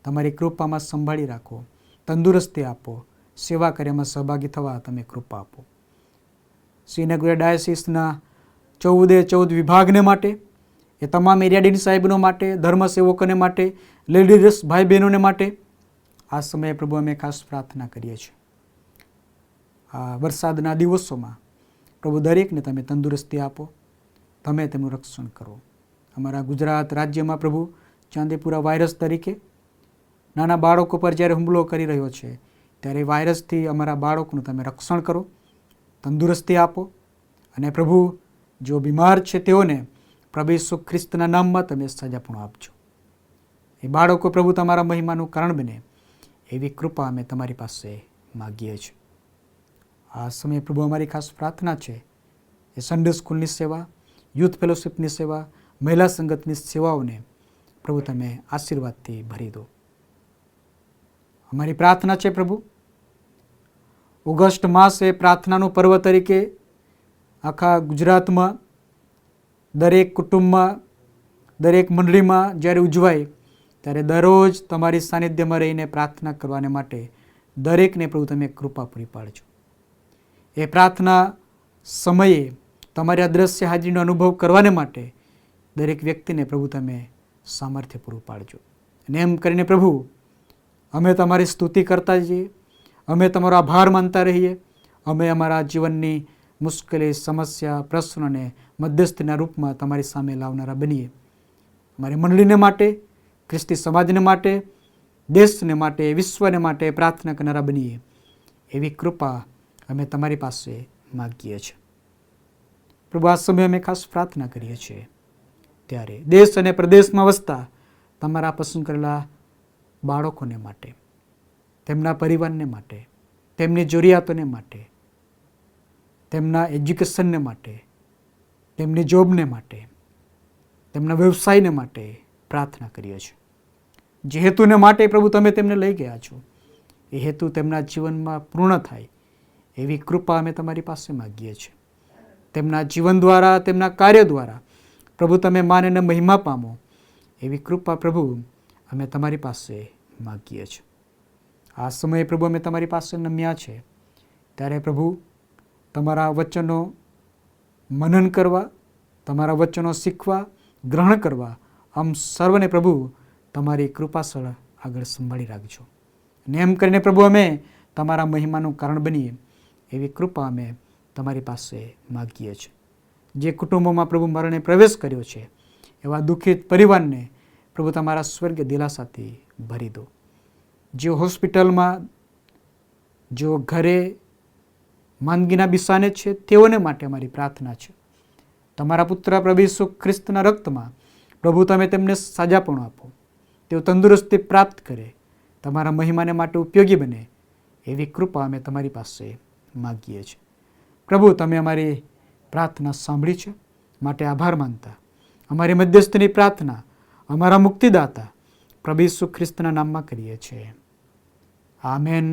તમારી કૃપામાં સંભાળી રાખો, તંદુરસ્તી આપો, સેવા કાર્યમાં સહભાગી થવા તમે કૃપા આપો. શ્રીનગર ડાયોસિસના 14 વિભાગને માટે, એ તમામ એરિયાડીન સાહેબનો માટે, ધર્મ સેવકોને માટે, લેડીઝ ભાઈ બહેનોને માટે આ સમયે પ્રભુ અમે ખાસ પ્રાર્થના કરીએ છીએ. આ વરસાદના દિવસોમાં પ્રભુ દરેકને તમે તંદુરસ્તી આપો, તમે તેમનું રક્ષણ કરો. અમારા ગુજરાત રાજ્યમાં પ્રભુ ચાંદીપુરા વાયરસ તરીકે નાના બાળકો પર જ્યારે હુમલો કરી રહ્યો છે, ત્યારે વાયરસથી અમારા બાળકોનું તમે રક્ષણ કરો, તંદુરસ્તી આપો. અને પ્રભુ જો બીમાર છે તેઓને પ્રભુ ઈસુ ખ્રિસ્તના નામમાં તમે સજાપણું આપજો. એ બાળકો પ્રભુ તમારા મહિમાનું કારણ બને એવી કૃપા અમે તમારી પાસે માગીએ છીએ. આ સમયે પ્રભુ અમારી ખાસ પ્રાર્થના છે એ સન્ડે સ્કૂલની સેવા, યુથ ફેલોશિપની સેવા, મહિલા સંગતની સેવાઓને પ્રભુ તમે આશીર્વાદથી ભરી દો. અમારી પ્રાર્થના છે પ્રભુ, ઓગસ્ટ માસ એ પ્રાર્થનાનું પર્વ તરીકે આખા ગુજરાતમાં દરેક કુટુંબમાં, દરેક મંડળીમાં જ્યારે ઉજવાય ત્યારે દરરોજ તમારી સાનિધ્યમાં રહીને પ્રાર્થના કરવાને માટે દરેકને પ્રભુ તમે કૃપા પૂરી પાડજો. એ પ્રાર્થના સમયે તમારી અદ્રશ્ય હાજરીનો અનુભવ કરવાને માટે દરેક વ્યક્તિને પ્રભુ તમે સામર્થ્ય પૂરું પાડજો. અને એમ કરીને પ્રભુ અમે તમારી સ્તુતિ કરતા જઈએ, અમે તમારો આભાર માનતા રહીએ, અમે અમારા જીવનની મુશ્કેલી, સમસ્યા, પ્રશ્નોને મધ્યસ્થના રૂપમાં તમારી સામે લાવનારા બનીએ. અમારી મંડળીને માટે, ખ્રિસ્તી સમાજને માટે, દેશને માટે, વિશ્વને માટે પ્રાર્થના કરનારા બનીએ. એવી કૃપા અમે તમારી પાસે માગીએ છીએ. પ્રભુ, આ સમયે અમે ખાસ પ્રાર્થના કરીએ છીએ ત્યારે દેશ અને પ્રદેશમાં વસતા તમારા પસંદ કરેલા બાળકોને માટે, તેમના પરિવારને માટે, તેમની જરૂરિયાતોને માટે, તેમના એજ્યુકેશનને માટે, તેમની જોબને માટે, તેમના વ્યવસાયને માટે પ્રાર્થના કરીએ છીએ. જે હેતુને માટે પ્રભુ તમે તેમને લઈ ગયા છો એ હેતુ તેમના જીવનમાં પૂર્ણ થાય એવી કૃપા અમે તમારી પાસે માગીએ છીએ. તેમના જીવન દ્વારા, તેમના કાર્ય દ્વારા પ્રભુ તમે માન અને મહિમા પામો એવી કૃપા પ્રભુ અમે તમારી પાસે માગીએ છીએ. આ સમયે પ્રભુ અમે તમારી પાસે નમ્યા છે ત્યારે પ્રભુ તમારા વચનો મનન કરવા, તમારા વચનો શીખવા, ગ્રહણ કરવા આમ સર્વને પ્રભુ તમારી કૃપાસળ આગળ સંભાળી રાખજો. અને એમ કરીને પ્રભુ અમે તમારા મહિમાનું કારણ બનીએ એવી કૃપા અમે તમારી પાસે માગીએ છીએ. જે કુટુંબોમાં પ્રભુ મરણે પ્રવેશ કર્યો છે એવા દુઃખિત પરિવારને પ્રભુ તમારા સ્વર્ગીય દિલાસાથી ભરી દો. જે હોસ્પિટલમાં, જો ઘરે માંદગીના બિસાને છે તેઓને માટે અમારી પ્રાર્થના છે. તમારા પુત્ર પ્રભુ ઈસુ ખ્રિસ્તના રક્તમાં પ્રભુ તમે તેમને સાજાપણું આપો, તેઓ તંદુરસ્તી પ્રાપ્ત કરે, તમારા મહિમાને માટે ઉપયોગી બને એવી કૃપા અમે તમારી પાસે માગીએ છીએ. પ્રભુ તમે અમારી પ્રાર્થના સાંભળી છે માટે આભાર માનતા અમારી મધ્યસ્થની પ્રાર્થના અમારા મુક્તિદાતા પ્રભુ ઈસુ ખ્રિસ્તના નામમાં કરીએ છીએ. આમેન.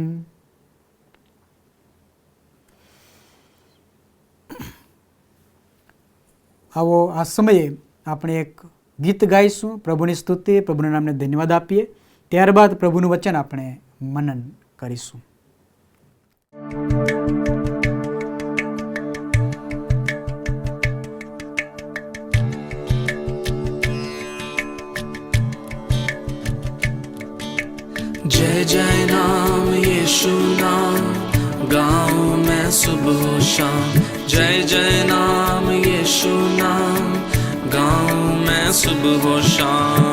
આવો આ સમયે આપણે એક ગીત ગાઈશું, પ્રભુની સ્તુતિ, પ્રભુના નામને ધન્યવાદ આપીએ. ત્યારબાદ પ્રભુનું વચન આપણે મનન કરીશું. जय जय नाम यीशु नाम गाऊं मैं सुबह शाम. जय जय नाम यीशु नाम गाऊं मैं सुबह शाम.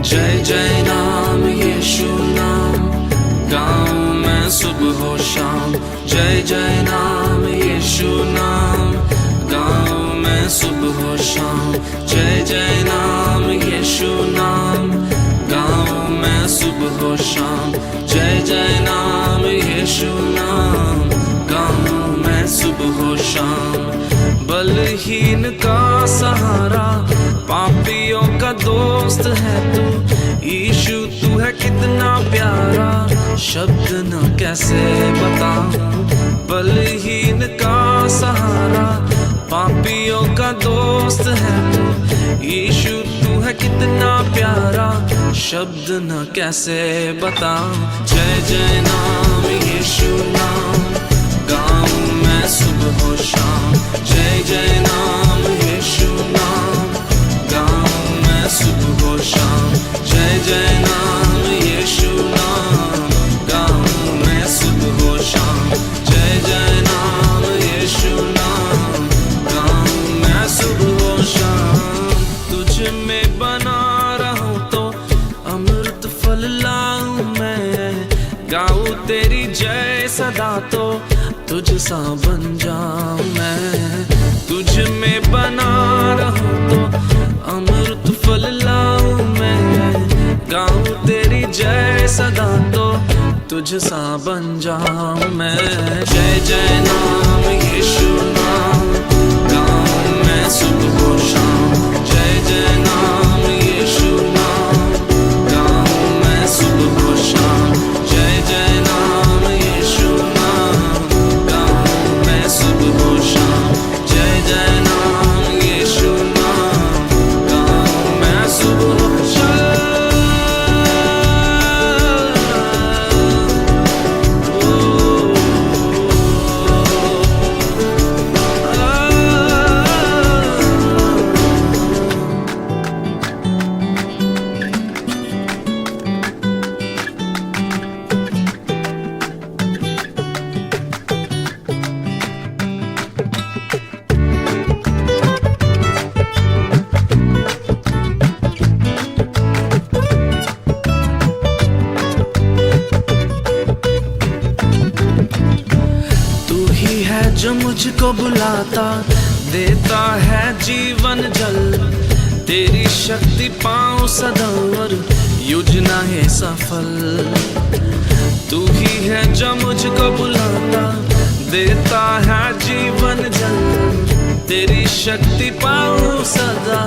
जय जय नाम यीशु नाम गाऊं मैं सुबह शाम. जय जय नाम यीशु नाम गाऊं मैं सुबह शाम. जय जय नाम यीशु नाम गाऊं मैं सुबह शाम. जय जय नाम यीशु नाम गाऊं मैं सुबह शाम. बलहीन का सहारा, पापियों का दोस्त है तू यीशु, तू है कितना प्यारा, शब्द न कैसे बताऊं. बलहीन का सहारा, पापियों का दोस्त है तू यीशु, तू है कितना प्यारा, शब्द न कैसे बताऊं. जय जय नाम यीशु नाम गाऊं मैं सुबह शाम. जय जय नाम यीशु नाम गाऊं मैं सुबह शाम. जय जय नाम यीशु नाम गाऊं मैं सुबह शाम. जय जय नाम यीशु नाम गाऊं मैं सुबह शाम. तुझ में बना रहूं तो अमृत फल लाऊं मैं, गाऊं तेरी जय सदा तो तुझ सा बन जाऊं मैं. तुझ में बना रहूं तो अमृत फल लाऊं मैं, गाऊं तेरी जय सदा तो तुझ सा बन जाऊं मैं. जय जय नाम यीशु नाम गाऊं मैं सुबह शाम. जय जय है जो मुझको बुलाता, देता है जीवन जल। तेरी शक्ति पाऊं सदा और योजना है सफल। तू ही है जो मुझको बुलाता, देता है जीवन जल। तेरी शक्ति पाऊं सदा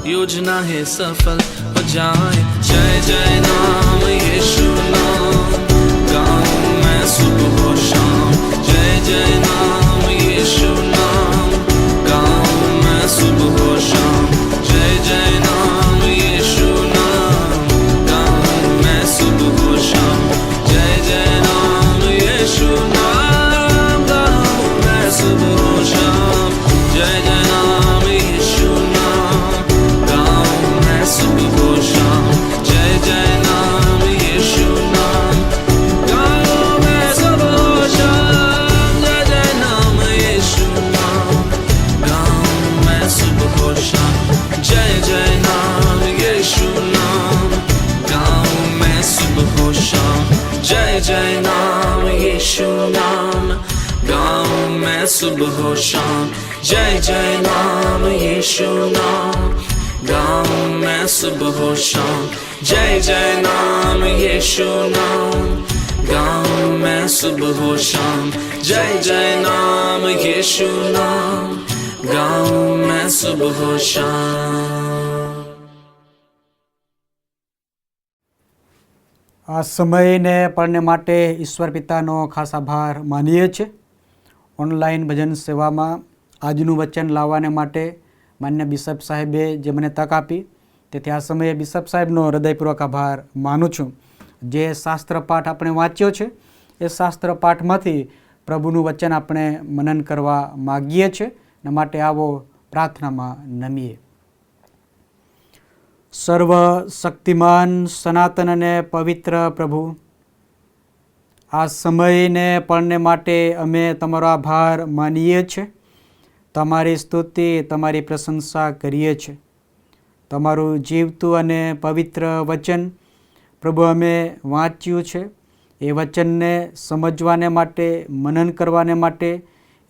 योजना है सफल हो जाए। जय जय नाम यीशु नाम, गाऊं मैं सुबह और शाम। जय जय नाम यीशु नाम, गाऊं मैं सुबह और शाम। जय जय नाम यीशु नाम, गाऊं मैं सुबह और शाम। जय जय नाम यीशु नाम, गाऊं मैं सुबह और शाम। जय जय नाम यीशु नाम, गाऊं मैं सुबह और शाम। जय जय नाम यीशु नाम, गाऊं मैं सुबह और शाम। जय जय नाम यीशु नाम, गाऊं मैं सुबह और शाम। जय जय नाम यीशु नाम, गाऊं मैं सुबह और शाम। जय जय नाम यीशु नाम, गाऊं मैं सुबह और शाम। जय जय नाम यीशु नाम, गाऊं मैं सुबह और शाम। जय जय नाम यीशु नाम, गाऊं मैं सुबह और शाम। जय जय नाम यीशु नाम, गाऊं मैं सुबह और शाम। આ સમયને પળને માટે ઈશ્વર પિતાનો ખાસ આભાર માનીએ છીએ. ઓનલાઈન ભજન સેવામાં આજનું વચન લાવવાને માટે માન્ય બિશપ સાહેબે જે મને તક આપી, તેથી આ સમયે બિશપ સાહેબનો હૃદયપૂર્વક આભાર માનું છું. જે શાસ્ત્ર પાઠ આપણે વાંચ્યો છે એ શાસ્ત્ર પાઠમાંથી પ્રભુનું વચન આપણે મનન કરવા માગીએ છીએ, ને માટે આવો પ્રાર્થનામાં નમીએ. સર્વ શક્તિમાન સનાતન અને પવિત્ર પ્રભુ, આ સમયને પળને માટે અમે તમારો આભાર માનીએ છીએ. તમારી સ્તુતિ, તમારી પ્રશંસા કરીએ છીએ. તમારું જીવતું અને પવિત્ર વચન પ્રભુ અમે વાંચ્યું છે, એ વચનને સમજવાને માટે, મનન કરવાને માટે,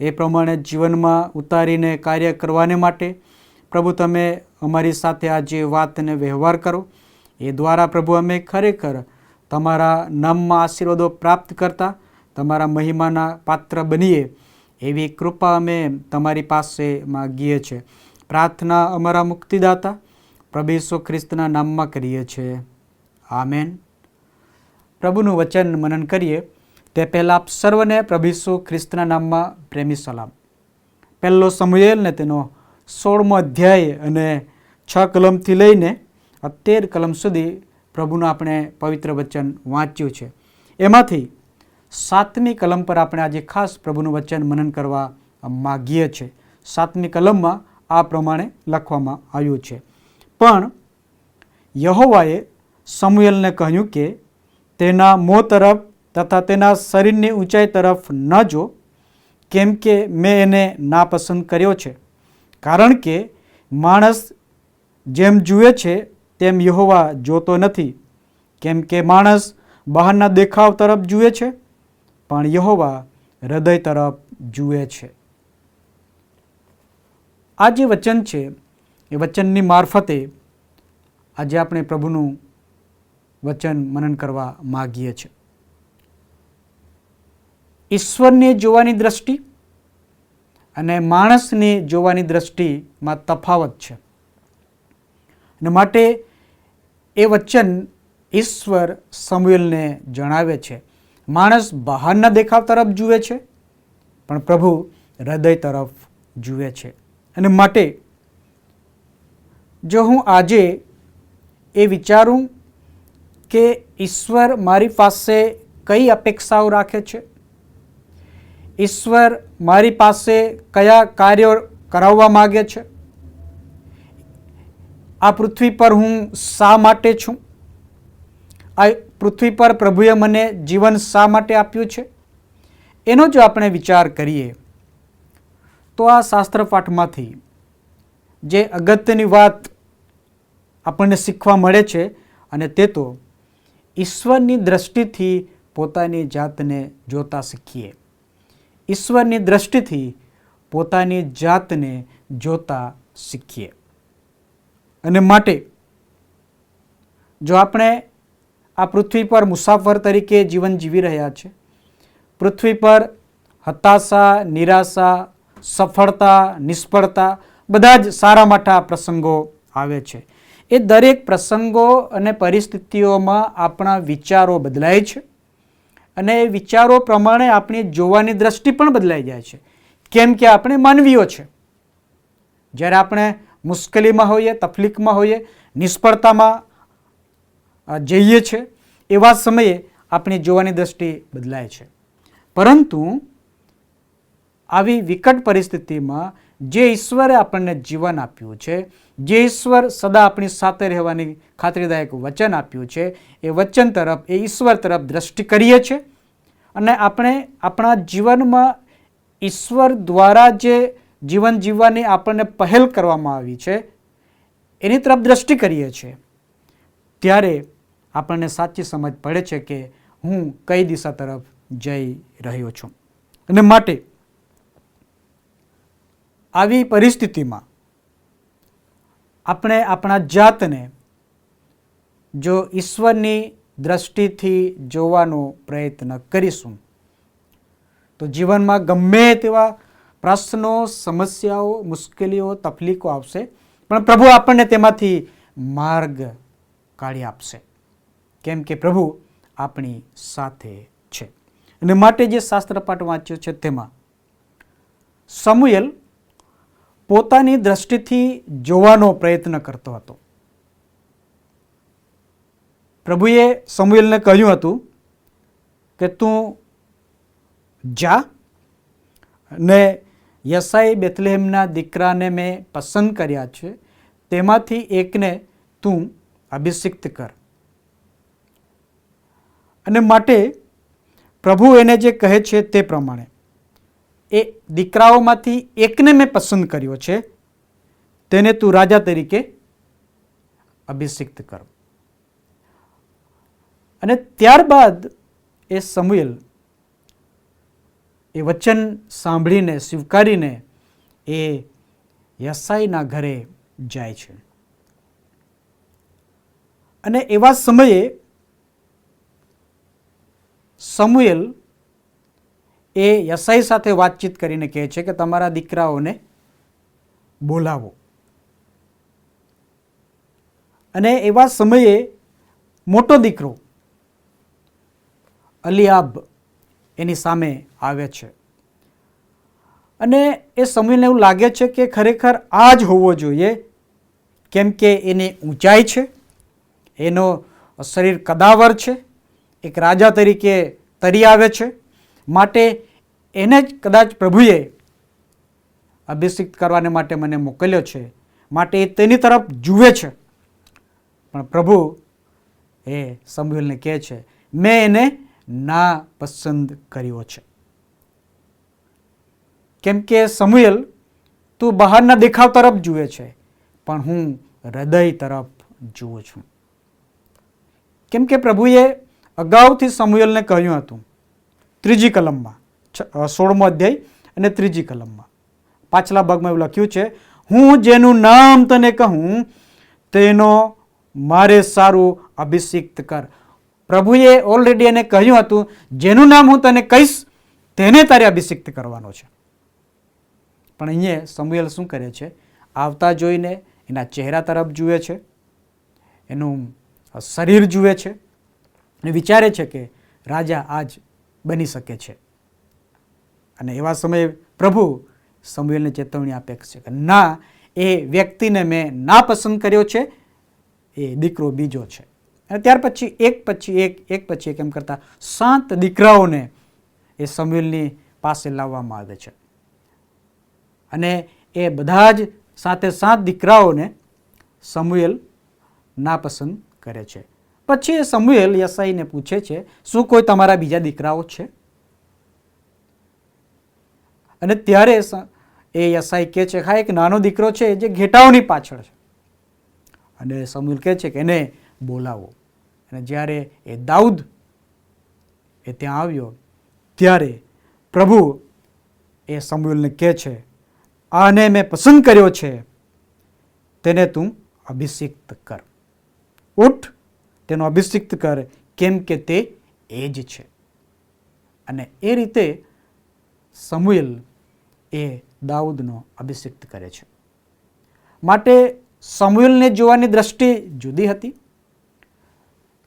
એ પ્રમાણે જીવનમાં ઉતારીને કાર્ય કરવાને માટે પ્રભુ તમે અમારી સાથે આજે વાતને વ્યવહાર કરો. એ દ્વારા પ્રભુ અમે ખરેખર તમારા નામમાં આશીર્વાદો પ્રાપ્ત કરતા, તમારા મહિમાના પાત્ર બનીએ એવી કૃપા અમે તમારી પાસે માગીએ છીએ. પ્રાર્થના અમારા મુક્તિદાતા પ્રભુ ઈસુ ખ્રિસ્તના નામમાં કરીએ છીએ. આમેન. પ્રભુનું વચન મનન કરીએ તે પહેલાં આપ સર્વને પ્રભુ ઈસુ ખ્રિસ્તના નામમાં પ્રેમી સલામ. પહેલો સમુએલ ને તેનો 16મો અધ્યાય અને 6 કલમથી લઈને 13 કલમ સુધી પ્રભુનું આપણે પવિત્ર વચન વાંચ્યું છે. એમાંથી 7મી કલમ પર આપણે આજે ખાસ પ્રભુનું વચન મનન કરવા માગીએ છીએ. 7મી કલમમાં આ પ્રમાણે લખવામાં આવ્યું છે, પણ યહોવાએ સમુએલને કહ્યું કે તેના મોં તરફ તથા તેના શરીરની ઊંચાઈ તરફ ન જો, કેમ કે મેં એને નાપસંદ કર્યો છે. કારણ કે માણસ જેમ જુએ છે તેમ યહોવા જોતો નથી. કેમ કે માણસ બહારના દેખાવ તરફ જુએ છે, પણ યહોવા હૃદય તરફ જુએ છે. આ જે વચન છે એ વચનની મારફતે આજે આપણે પ્રભુનું વચન મનન કરવા માગીએ છીએ. ઈશ્વરને જોવાની દ્રષ્ટિ અને માણસની જોવાની દ્રષ્ટિમાં તફાવત છે, અને માટે એ વચન ઈશ્વર સમુએલને જણાવે છે. માણસ બહારના દેખાવ તરફ જુએ છે, પણ પ્રભુ હૃદય તરફ જુએ છે. અને માટે જો હું આજે એ વિચારું કે ઈશ્વર મારી પાસે કઈ અપેક્ષાઓ રાખે છે, ઈશ્વર મારી પાસે કયા કાર્યો કરાવવા માગે છે, આ પૃથ્વી પર હું શા માટે છું, આ પૃથ્વી પર પ્રભુએ મને જીવન શા માટે આપ્યું છે, એનો જો આપણે વિચાર કરીએ તો આ શાસ્ત્ર પાઠમાંથી જે અગત્યની વાત આપણને શીખવા મળે છે, અને તે તો ઈશ્વરની દ્રષ્ટિથી પોતાની જાતને જોતા શીખીએ. ઈશ્વરની દ્રષ્ટિથી પોતાની જાતને જોતા શીખીએ. અને માટે જો આપણે આ પૃથ્વી પર મુસાફર તરીકે જીવન જીવી રહ્યા છે, પૃથ્વી પર હતાશા, નિરાશા, સફળતા, નિષ્ફળતા બધા જ સારા માઠા પ્રસંગો આવે છે. એ દરેક પ્રસંગો અને પરિસ્થિતિઓમાં આપણા વિચારો બદલાય છે અને એ વિચારો પ્રમાણે આપણી જોવાની દ્રષ્ટિ પણ બદલાઈ જાય છે. કેમ કે આપણે માનવીઓ છે. જ્યારે આપણે મુશ્કેલીમાં હોઈએ, તકલીફમાં હોઈએ, નિષ્ફળતામાં જઈએ છીએ, એવા સમયે આપણી જોવાની દ્રષ્ટિ બદલાય છે. પરંતુ આવી વિકટ પરિસ્થિતિમાં જે ઈશ્વરે આપણને જીવન આપ્યું છે, જે ઈશ્વર સદા આપણી સાથે રહેવાની ખાતરીદાયક વચન આપ્યું છે, એ વચન તરફ, એ ઈશ્વર તરફ દ્રષ્ટિ કરીએ છીએ અને આપણે આપણા જીવનમાં ઈશ્વર દ્વારા જે જીવન જીવવાની આપણને પહેલ કરવામાં આવી છે એની તરફ દ્રષ્ટિ કરીએ છીએ, ત્યારે આપણને સાચી સમજ પડે છે કે હું કઈ દિશા તરફ જઈ રહ્યો છું. અને માટે આવી પરિસ્થિતિમાં આપણે આપણા જાતને જો ઈશ્વરની દ્રષ્ટિથી જોવાનો પ્રયત્ન કરીશું તો જીવનમાં ગમે તેવા પ્રશ્નો, સમસ્યાઓ, મુશ્કેલીઓ, તકલીફો આવશે, પણ પ્રભુ આપણને તેમાંથી માર્ગ કાઢી આપશે. કેમ કે પ્રભુ આપણી સાથે છે. અને માટે જે શાસ્ત્ર પાઠ વાંચ્યો છે તેમાં સમુએલ પોતાની દ્રષ્ટિથી જોવાનો પ્રયત્ન કરતો હતો. પ્રભુએ સમુએલને કહ્યું હતું કે તું જા ને યસાઈ બેથલેહેમના દીકરાને મેં પસંદ કર્યા છે, તેમાંથી એકને તું અભિષિક્ત કર. અને માટે પ્રભુ એને જે કહે છે તે પ્રમાણે એ દીકરાઓમાંથી એકને મેં પસંદ કર્યો છે, તેને તું રાજા તરીકે અભિષિક્ત કર. અને ત્યારબાદ એ સમુએલ એ વચન સાંભળીને, સ્વીકારીને એ યસાઈના ઘરે જાય છે. અને એવા સમયે સમુએલ એ યસાઈ સાથે વાતચીત કરીને કહે છે કે તમારા દીકરાઓને બોલાવો. અને એવા સમયે મોટો દીકરો અલિયાબ એની સામે આવે છે અને એ સમુએલને એવું લાગે છે કે ખરેખર આ જ હોવો જોઈએ, કેમ કે એની ઊંચાઈ છે, એનો શરીર કદાવર છે, એક રાજા તરીકે તરી આવે છે, માટે એને જ કદાચ પ્રભુએ અભિષિક્ત કરવાને માટે મને મોકલ્યો છે, માટે એ તેની તરફ જુએ છે. પણ પ્રભુ એ સમુએલને કહે છે મેં એને ના પસંદ કર્યો છે. કેમ કે સમુએલ તું બહારના દેખાવ તરફ જુએ છે, પણ હું હૃદય તરફ જુઓ છું. કેમ કે પ્રભુએ અગાઉથી સમુએલને કહ્યું હતું, 3જી કલમમાં 16મો અધ્યાય અને 3જી કલમમાં પાછલા ભાગમાં એવું લખ્યું છે, હું જેનું નામ તને કહું તેનો મારે સારું અભિષિક્ત કર. પ્રભુએ ઓલરેડી એને કહ્યું હતું જેનું નામ હું તને કહીશ તેને તારે અભિષિક્ત કરવાનો છે. પણ અહીંયા સમુએલ શું કરે છે, આવતા જોઈને એના ચહેરા તરફ જુએ છે, એનું શરીર જુએ છે અને વિચારે છે કે રાજા આજ બની શકે છે. અને એવા સમયે પ્રભુ સમુએલને ચેતવણી આપે છે કે ના, એ વ્યક્તિને મેં ના પસંદ કર્યો છે, એ દીકરો બીજો છે. અને ત્યાર પછી એક પછી એક એમ કરતા 7 દીકરાઓને એ સમુએલની પાસે લાવવામાં આવે છે. અને એ બધા જ 7 દીકરાઓને સમુએલ નાપસંદ કરે છે. પછી એ સમુએલ યસાઈને પૂછે છે, શું કોઈ તમારા બીજા દીકરાઓ છે? અને ત્યારે એ યસાઈ કહે છે, હા, એક નાનો દીકરો છે જે ઘેટાઓની પાછળ છે. અને સમુએલ કહે છે કે એને બોલાવો. અને જ્યારે એ દાઉદ એ ત્યાં આવ્યો ત્યારે પ્રભુ એ સમુએલને કહે છે, આને મેં પસંદ કર્યો છે, તેને તું અભિષિક્ત કર. ઉઠ, તેનો અભિષિક્ત કર, કેમ કે તે એ જ છે. અને એ રીતે સમુએલ એ દાઉદનો અભિષિક્ત કરે છે. માટે સમુએલને જોવાની દ્રષ્ટિ જુદી હતી,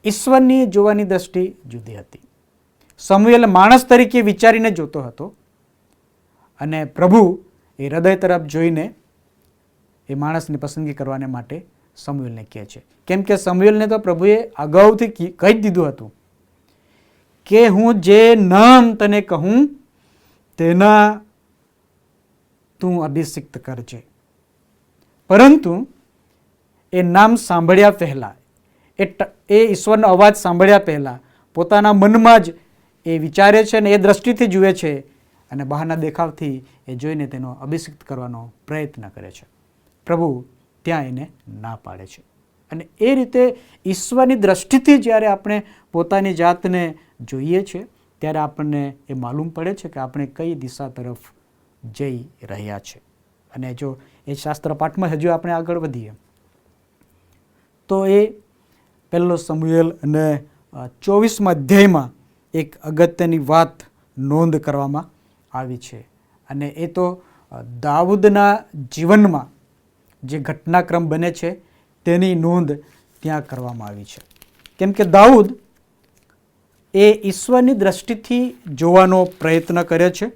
ઈશ્વરની જોવાની દ્રષ્ટિ જુદી હતી. સમુએલ માણસ તરીકે વિચારીને જોતો હતો અને પ્રભુ એ હૃદય તરફ જોઈને એ માણસની પસંદગી કરવાને માટે સમુએલને કહે છે. કેમ કે સમુએલને તો પ્રભુએ અગાઉથી કહી જ દીધું હતું કે હું જે નામ તને કહું તેના તું અભિષિક્ત કરજે. પરંતુ એ નામ સાંભળ્યા પહેલાં, એ ઈશ્વરનો અવાજ સાંભળ્યા પહેલાં પોતાના મનમાં જ એ વિચારે છે અને એ દ્રષ્ટિથી જુએ છે અને બહારના દેખાવથી એ જોઈને તેનો અભિષિક્ત કરવાનો પ્રયત્ન કરે છે. પ્રભુ ત્યાં એને ના પાડે છે. અને એ રીતે ઈશ્વરની દ્રષ્ટિથી જ્યારે આપણે પોતાની જાતને જોઈએ છે ત્યારે આપણને એ માલુમ પડે છે કે આપણે કઈ દિશા તરફ જઈ રહ્યા છે. અને જો એ શાસ્ત્ર પાઠમાં હજુ આપણે આગળ વધીએ તો એ પહેલો સમુએલ અને 24મા અધ્યાયમાં એક અગત્યની વાત નોંધ કરવામાં આવી છે. અને એ તો દાઉદના જીવનમાં જે ઘટનાક્રમ બને છે તેની નોંધ ત્યાં કરવામાં આવી છે. કેમ કે દાઉદ એ ઈશ્વરની દ્રષ્ટિથી જોવાનો પ્રયત્ન કરે છે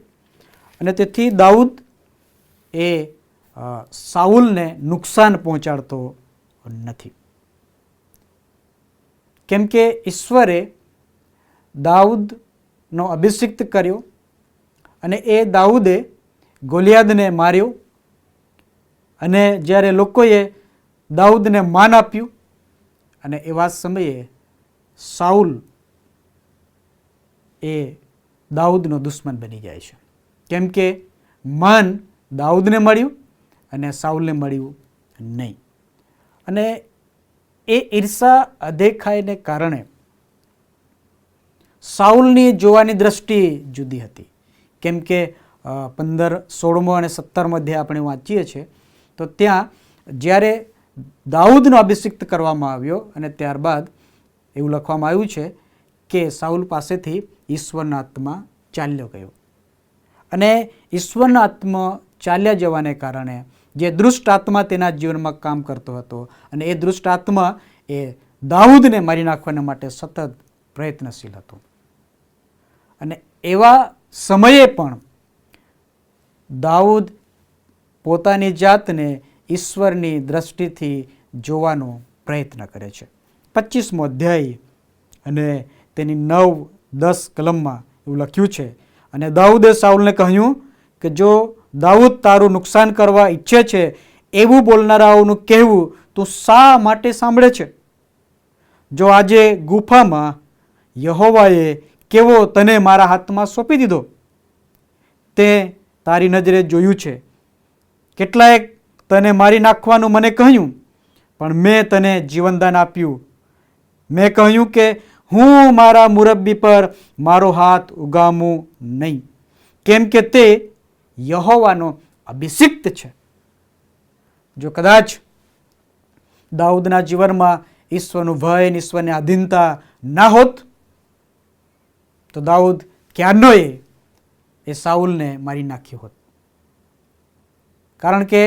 અને તેથી દાઉદ એ સાઉલને નુકસાન પહોંચાડતો નથી. કેમ કે ઈશ્વરે દાઉદનો અભિષિક્ત કર્યો અને એ દાઉદે ગોલિયાદને માર્યો. અને જ્યારે લોકોએ દાઉદને માન આપ્યું અને એવા સમયે સાઉલ એ દાઉદનો દુશ્મન બની જાય છે. કેમ કે માન દાઉદને મળ્યું અને સાઉલને મળ્યું નહીં. અને એ ઈર્ષા અદેખાઈને કારણે સાઉલની જોવાની દ્રષ્ટિ જુદી હતી. કેમ કે 15, 16 અને 17 અધ્યાય આપણે વાંચીએ છીએ તો ત્યાં જ્યારે દાઉદનો અભિષિક્ત કરવામાં આવ્યો અને ત્યારબાદ એવું લખવામાં આવ્યું છે કે સાઉલ પાસેથી ઈશ્વરનો આત્મા ચાલ્યો ગયો. અને ઈશ્વરનો આત્મા ચાલ્યા જવાને કારણે જે દુષ્ટ આત્મા તેના જીવનમાં કામ કરતો હતો અને એ દુષ્ટ આત્મા એ દાઉદને મારી નાખવાના માટે સતત પ્રયત્નશીલ હતો. અને એવા સમયે પણ દાઉદ પોતાની જાતને ઈશ્વરની દ્રષ્ટિથી જોવાનો પ્રયત્ન કરે છે. 25મો અધ્યાય અને તેની 9-10 કલમમાં એવું લખ્યું છે, અને દાઉદે સાઉલને કહ્યું કે જો દાઉદ તારું નુકસાન કરવા ઈચ્છે છે એવું બોલનારાઓનું કહેવું તું શા માટે સાંભળે છે? જો આજે ગુફામાં યહોવાએ કેવો તને મારા હાથમાં સોંપી દીધો, તે તારી નજરે જોયું છે. કેટલાએ તને મારી નાખવાનું મને કહ્યું, પણ મેં તને જીવનદાન આપ્યું. મેં કહ્યું કે હું મારા મુરબ્બી પર મારો હાથ ઉગામું નહીં, કેમ કે તે યહોવાનો અભિષિક્ત છે. જો કદાચ દાઉદના જીવનમાં ઈશ્વરનું ભય અને ઈશ્વરની આધીનતા ના હોત તો દાઉદ ક્યારનોય એ સાઉલને મારી નાખ્યો હોત. કારણ કે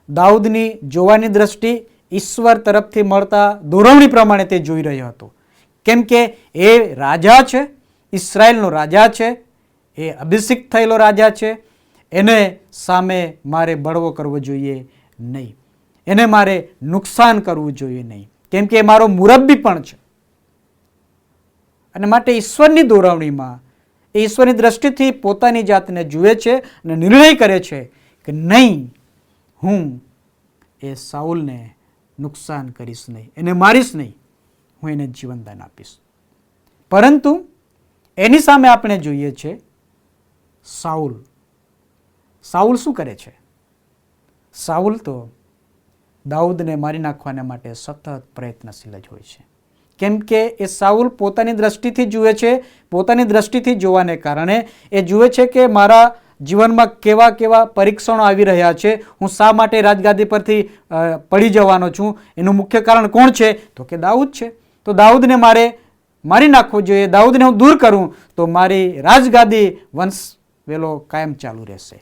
દાઉદની જોવાની દ્રષ્ટિ ઈશ્વર તરફથી મળતા દોરવણી પ્રમાણે તે જોઈ રહ્યો હતો. કેમ કે એ રાજા છે, ઇસ્રાયેલનો રાજા છે, એ અભિષિક્ત થયેલો રાજા છે. એને સામે મારે બળવો કરવો જોઈએ નહીં, એને મારે નુકસાન કરવું જોઈએ નહીં, કેમ કે એ મારો મુરબ્બી પણ છે. અને માટે ઈશ્વરની દોરવણીમાં એ ઈશ્વરની દ્રષ્ટિથી પોતાની જાતને જુએ છે અને નિર્ણય કરે છે કે નહીં, હું એ સાઉલને નુકસાન કરીશ નહીં, એને મારીશ નહીં, હું એને જીવનદાન આપીશ. પરંતુ એની સામે આપણે જોઈએ છે સાઉલ. સાઉલ શું કરે છે? સાઉલ તો દાઉદને મારી નાખવાને માટે સતત પ્રયત્નશીલ જ હોય છે. કેમ કે એ સાઉલ પોતાની દ્રષ્ટિથી જુએ છે. પોતાની દ્રષ્ટિથી જોવાને કારણે એ જુએ છે કે મારા જીવનમાં કેવા કેવા પરીક્ષણો આવી રહ્યા છે, હું શા માટે રાજગાદી પરથી પડી જવાનો છું, એનું મુખ્ય કારણ કોણ છે? તો કે દાઉદ છે. તો દાઉદને મારે મારી નાખવો જોઈએ, દાઉદને હું દૂર કરું તો મારી રાજગાદી વંશ વેલો કાયમ ચાલુ રહેશે.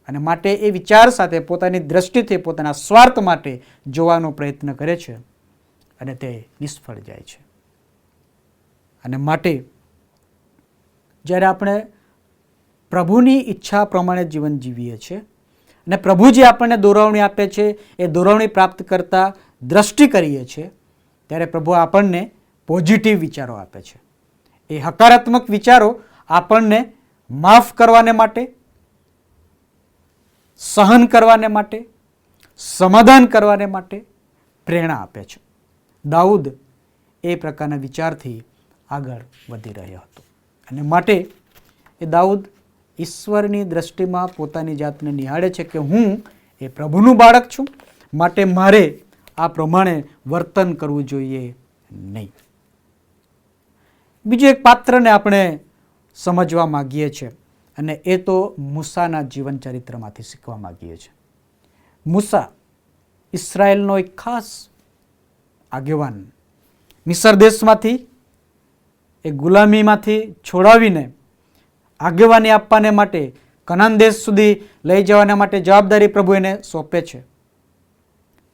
અને માટે એ વિચાર સાથે પોતાની દ્રષ્ટિથી પોતાના સ્વાર્થ માટે જોવાનો પ્રયત્ન કરે છે અને તે નિષ્ફળ જાય છે. અને માટે જ્યારે આપણે પ્રભુની ઈચ્છા પ્રમાણે જીવન જીવીએ છીએ અને પ્રભુ જે આપણને દોરવણી આપે છે એ દોરવણી પ્રાપ્ત કરતા દ્રષ્ટિ કરીએ છીએ, ત્યારે પ્રભુ આપણને પોઝિટિવ વિચારો આપે છે. એ હકારાત્મક વિચારો આપણને માફ કરવાને માટે, સહન કરવાને માટે, સમાધાન કરવાને માટે પ્રેરણા આપે છે. દાઉદ એ પ્રકારના વિચારથી આગળ વધી રહ્યો હતો અને માટે એ દાઉદ ઈશ્વરની દ્રષ્ટિમાં પોતાની જાતને નિહાળે છે કે હું એ પ્રભુનું બાળક છું, માટે મારે આ પ્રમાણે વર્તન કરવું જોઈએ નહીં. બીજું એક પાત્રને આપણે સમજવા માગીએ છીએ અને એ તો મૂસાના જીવન ચરિત્રમાંથી શીખવા માગીએ છીએ. મૂસા ઇસ્રાયેલનો એક ખાસ આગેવાન, મિસર દેશમાંથી એ ગુલામીમાંથી છોડાવીને આગેવાની આપવાને માટે કનાન દેશ સુધી લઈ જવાના માટે જવાબદારી પ્રભુ એને સોંપે છે.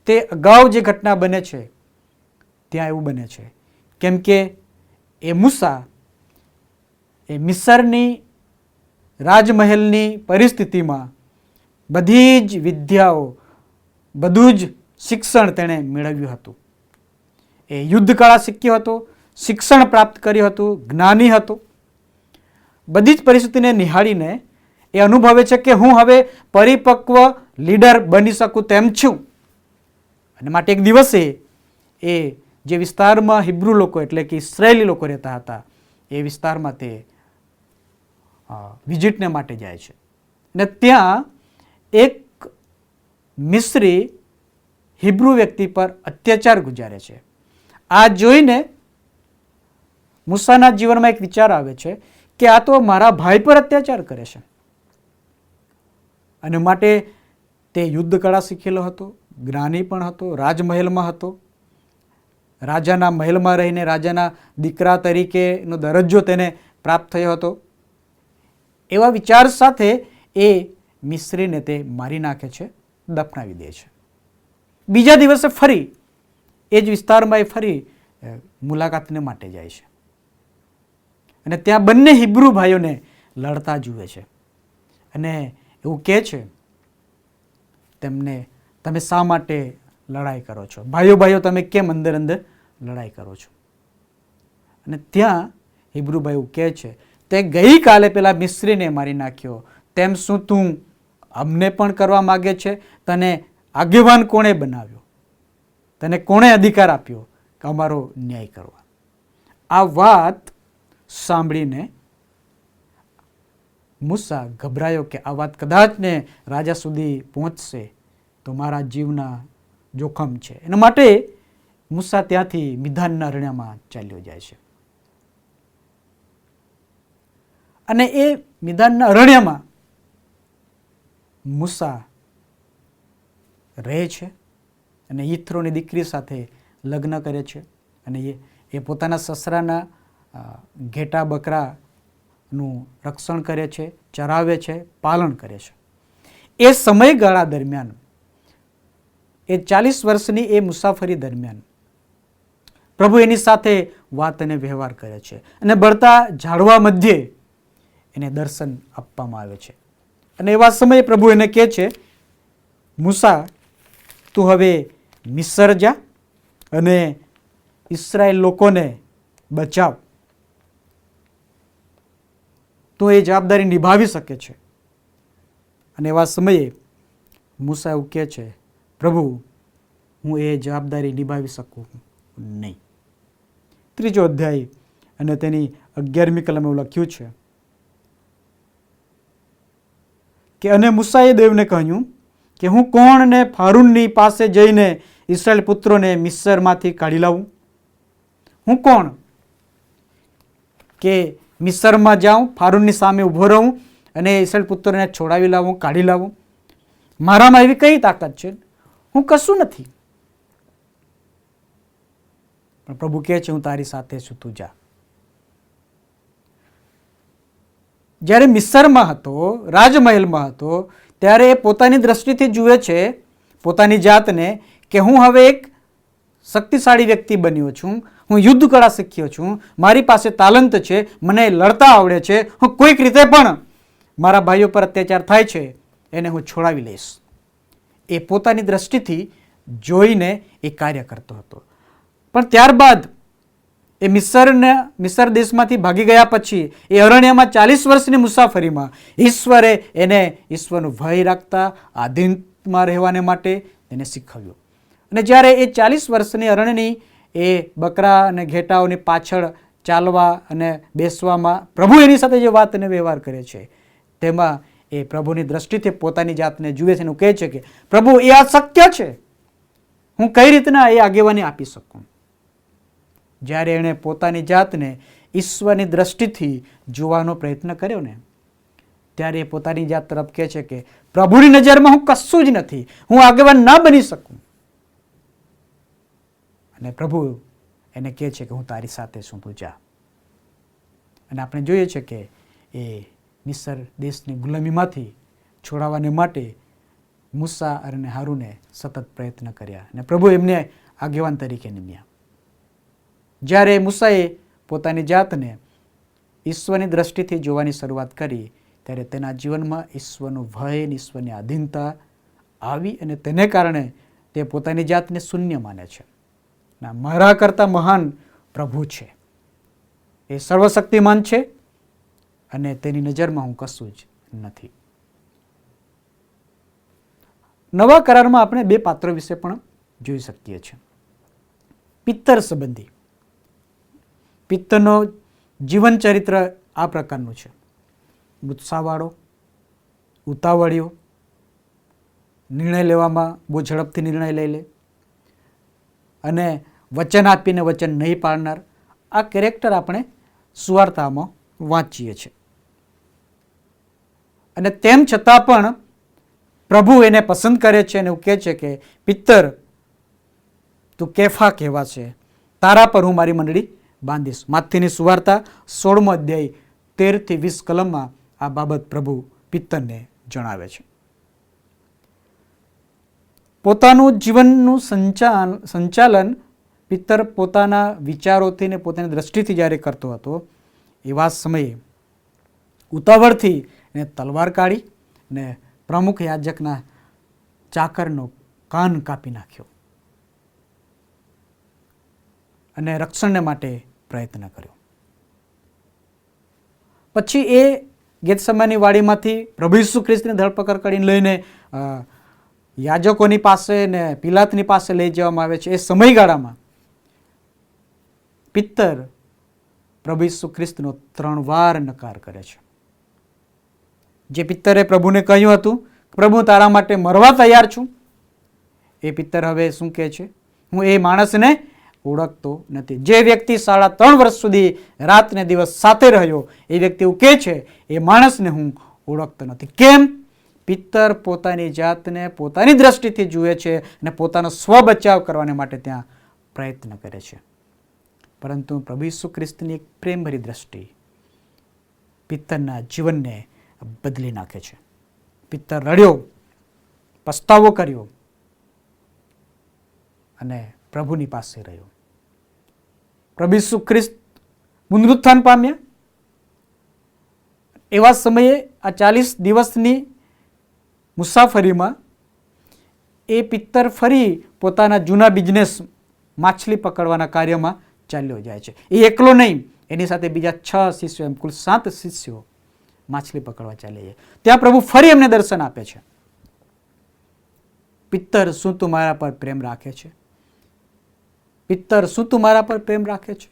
તે અગાઉ જે ઘટના બને છે ત્યાં એવું બને છે કેમ કે એ મૂસા એ મિસરની રાજમહેલની પરિસ્થિતિમાં બધી જ વિદ્યાઓ, બધું જ શિક્ષણ તેણે મેળવ્યું હતું. એ યુદ્ધ કળા શીખ્યો હતો, શિક્ષણ પ્રાપ્ત કર્યું હતું, જ્ઞાની હતો. બધી જ પરિસ્થિતિને નિહાળીને એ અનુભવે છે કે હું હવે પરિપક્વ લીડર બની શકું તેમ છું. અને માટે એક દિવસે એ જે વિસ્તારમાં હિબ્રુ લોકો એટલે કે ઇસ્રાયેલી લોકો રહેતા હતા એ વિસ્તારમાં તે વિઝિટને માટે જાય છે. ને ત્યાં એક મિસ્રી હિબ્રુ વ્યક્તિ પર અત્યાચાર ગુજારે છે. આ જોઈને મૂસાના જીવનમાં એક વિચાર આવે છે કે આ તો મારા ભાઈ પર અત્યાચાર કરે છે. અને માટે તે યુદ્ધ કળા શીખેલો હતો, જ્ઞાની પણ હતો, રાજમહેલમાં હતો, રાજાના મહેલમાં રહીને રાજાના દીકરા તરીકેનો દરજ્જો તેને પ્રાપ્ત થયો હતો. એવા વિચાર સાથે એ મિસ્રીને તે મારી નાખે છે, દફનાવી દે છે. બીજા દિવસે ફરી એ જ વિસ્તારમાં એ ફરી મુલાકાતને માટે જાય છે અને ત્યાં બંને હિબ્રુ ભાઈઓને લડતા જુએ છે અને એવું કહે છે તેમને, તમે શા માટે લડાઈ કરો છો? ભાઈઓ ભાઈઓ તમે કેમ અંદર અંદર લડાઈ કરો છો? અને ત્યાં હિબ્રુ ભાઈ એવું કહે છે, તે ગઈકાલે પેલા મિસ્રીને મારી નાખ્યો, તેમ શું તું અમને પણ કરવા માગે છે? તને આગેવાન કોણે બનાવ્યો? તને કોણે અધિકાર આપ્યો કે અમારો ન્યાય કરવા? આ વાત સાંભળીને મૂસા ગભરાયો કે આ વાત કદાચ ને રાજા સુધી પહોંચશે તો મારા જીવના જોખમ છે. એના માટે મૂસા ત્યાંથી મિધાનના અરણ્યમાં ચાલ્યો જાય છે અને એ મિધાનના અરણ્યમાં મૂસા રહે છે અને યિથ્રોની દીકરી સાથે લગ્ન કરે છે અને એ પોતાના સસરાના ઘેટા બકરાનું રક્ષણ કરે છે, ચરાવે છે, પાલન કરે છે. એ સમયગાળા દરમિયાન, એ 40 વર્ષની એ મુસાફરી દરમિયાન પ્રભુ એની સાથે વાત અને વ્યવહાર કરે છે અને બળતા ઝાડવા મધ્યે એને દર્શન આપવામાં આવે છે. અને એવા સમયે પ્રભુ એને કહે છે, મૂસા તું હવે મિસ્ર જા અને ઇસ્રાયેલ લોકોને બચાવ. તો એ જવાબદારી નિભાવી શકે છે. અને એવા સમયે મૂસા એવું કહે છે, પ્રભુ હું એ જવાબદારી નિભાવી શકું નહીં. 3 અધ્યાય અને તેની 11મી કલમ એવું લખ્યું છે કે અને મૂસાએ દેવને કહ્યું કે હું કોણ ને ફારૂનની પાસે જઈને ઇસ્રાયેલ પુત્રોને મિસ્રમાંથી કાઢી લાવું? હું કોણ કે મિસ્રમાં જાઉં, ફારૂનની સામે ઊભો રહું અને ઈસરાયેલ પુત્રોને છોડાવી લાવું, કાઢી લાવું? મારામાં એવી કઈ તાકાત છે? હું કશું નથી. પણ પ્રભુ કહે છે, હું તારી સાથે છું, તું જા. જ્યારે મિસરમાં હતો, રાજમહેલમાં હતો, ત્યારે એ પોતાની દ્રષ્ટિથી જુએ છે પોતાની જાતને કે હું હવે એક શક્તિશાળી વ્યક્તિ બન્યો છું, હું યુદ્ધ કળા શીખ્યો છું, મારી પાસે તાલંત છે, મને લડતા આવડે છે, હું કોઈક રીતે પણ મારા ભાઈઓ પર અત્યાચાર થાય છે એને હું છોડાવી લઈશ. એ પોતાની દ્રષ્ટિથી જોઈને એ કાર્ય કરતો હતો. પણ ત્યારબાદ એ મિસર દેશમાંથી ભાગી ગયા પછી એ અરણ્યમાં 40 વર્ષની મુસાફરીમાં ઈશ્વરે એને ઈશ્વરનો ભય રાખતા, આધીનમાં રહેવાને માટે એને શીખવ્યું. અને જ્યારે એ 40 વર્ષની અરણ્યની એ બકરા અને ઘેટાઓની પાછળ ચાલવા અને બેસવામાં પ્રભુ એની સાથે જે વાત અને વ્યવહાર કરે છે તેમાં એ પ્રભુની દ્રષ્ટિથી પોતાની જાતને જુએ છે અને કહે છે કે પ્રભુ, એ આ શક્ય છે, હું કઈ રીતના એ આગેવાની આપી શકું? જ્યારે એણે પોતાની જાતને ઈશ્વરની દ્રષ્ટિથી જોવાનો પ્રયત્ન કર્યો ને ત્યારે એ પોતાની જાત તરફ કહે છે કે પ્રભુની નજરમાં હું કશું જ નથી, હું આગેવાન ના બની શકું. અને પ્રભુ એને કહે છે કે હું તારી સાથે છું, તું જા. અને આપણે જોઈએ છે કે એ મિસર દેશની ગુલામીમાંથી છોડાવવાને માટે મૂસા અને હારૂને સતત પ્રયત્ન કર્યા અને પ્રભુ એમને આગેવાન તરીકે નિમ્યા. જ્યારે મૂસાએ પોતાની જાતને ઈશ્વરની દ્રષ્ટિથી જોવાની શરૂઆત કરી ત્યારે તેના જીવનમાં ઈશ્વરનો ભય, ઈશ્વરની આધીનતા આવી અને તેને કારણે તે પોતાની જાતને શૂન્ય માને છે. મારા કરતાં મહાન પ્રભુ છે, એ સર્વશક્તિમાન છે અને તેની નજરમાં હું કશું જ નથી. નવા કરારમાં આપણે 2 પાત્રો વિશે પણ જોઈ શકીએ છીએ. પિત્તર સંબંધી. પિત્તરનો જીવન ચરિત્ર આ પ્રકારનું છે: ઉત્સાહવાળો, ઉતાવળિયો, નિર્ણય લેવામાં બહુ ઝડપથી નિર્ણય લઈ લે અને વચન આપીને વચન નહીં પાળનાર. આ કેરેક્ટર આપણે સુવાર્તામાં વાંચીએ છીએ. અને તેમ છતાં પણ પ્રભુ એને પસંદ કરે છે અને એવું કહે છે કે પિત્તર, તું કેફા કહેવાશે, તારા પર હું મારી મંડળી બાંધીશ. માથીની સુવાર્તા 16મો અધ્યાય 13 થી 20 કલમમાં આ બાબત પ્રભુ પિત્તરને જણાવે છે. પોતાનું જીવનનું સંચાલન પિત્તર પોતાના વિચારોથી ને પોતાની દ્રષ્ટિથી જ્યારે કરતો હતો એવા સમયે ઉતાવળથી એને તલવાર કાઢી ને પ્રમુખ યાજકના ચાકરનો કાન કાપી નાખ્યો અને રક્ષણને માટે પ્રયત્ન કર્યો. પછી એ ગેતસેમાની વાડીમાંથી પ્રભુ ઈસુ ખ્રિસ્તની ધરપકડ કરીને લઈને યાજકોની પાસે ને પિલાતની પાસે લઈ જવામાં આવે છે. એ સમયગાળામાં પિત્તર પ્રભુ ઈસુ ખ્રિસ્તનો 3 વાર નકાર કરે છે. જે પિત્તરે પ્રભુને કહ્યું હતું પ્રભુ તારા માટે મરવા તૈયાર છું, એ પિત્તર હવે શું કહે છે? હું એ માણસને ઓળખતો નથી. જે વ્યક્તિ 3.5 વર્ષ સુધી રાત ને દિવસ સાથે રહ્યો એ વ્યક્તિ એવું કહે છે એ માણસને હું ઓળખતો નથી. કેમ? પિત્તર પોતાની જાતને પોતાની દ્રષ્ટિથી જુએ છે અને પોતાનો સ્વબચાવ કરવાને માટે ત્યાં પ્રયત્ન કરે છે. પરંતુ પ્રભુ ઈસુ ખ્રિસ્તની એક પ્રેમભરી દ્રષ્ટિ પિત્તરના જીવનને બદલી નાખે છે. પિત્તર રડ્યો, પસ્તાવો કર્યો અને પ્રભુની પાસે રહ્યો. પ્રભુ ઈસુ ખ્રિસ્ત પુનરુત્થાન પામ્યા. એવા સમયે આ 40 દિવસની મુસાફરીમાં એ પિત્તર ફરી પોતાના જૂના બિઝનેસ માછલી પકડવાના કાર્યમાં ચાલ્યો જાય છે. એ એકલો નહીં, એની સાથે બીજા 6 શિષ્યો, એમ કુલ 7 શિષ્યો માછલી પકડવા ચાલે છે. ત્યાં પ્રભુ ફરી એમને દર્શન આપે છે. પિત્તર, શું તું મારા પર પ્રેમ રાખે છે? પિત્તર, શું તું મારા પર પ્રેમ રાખે છે?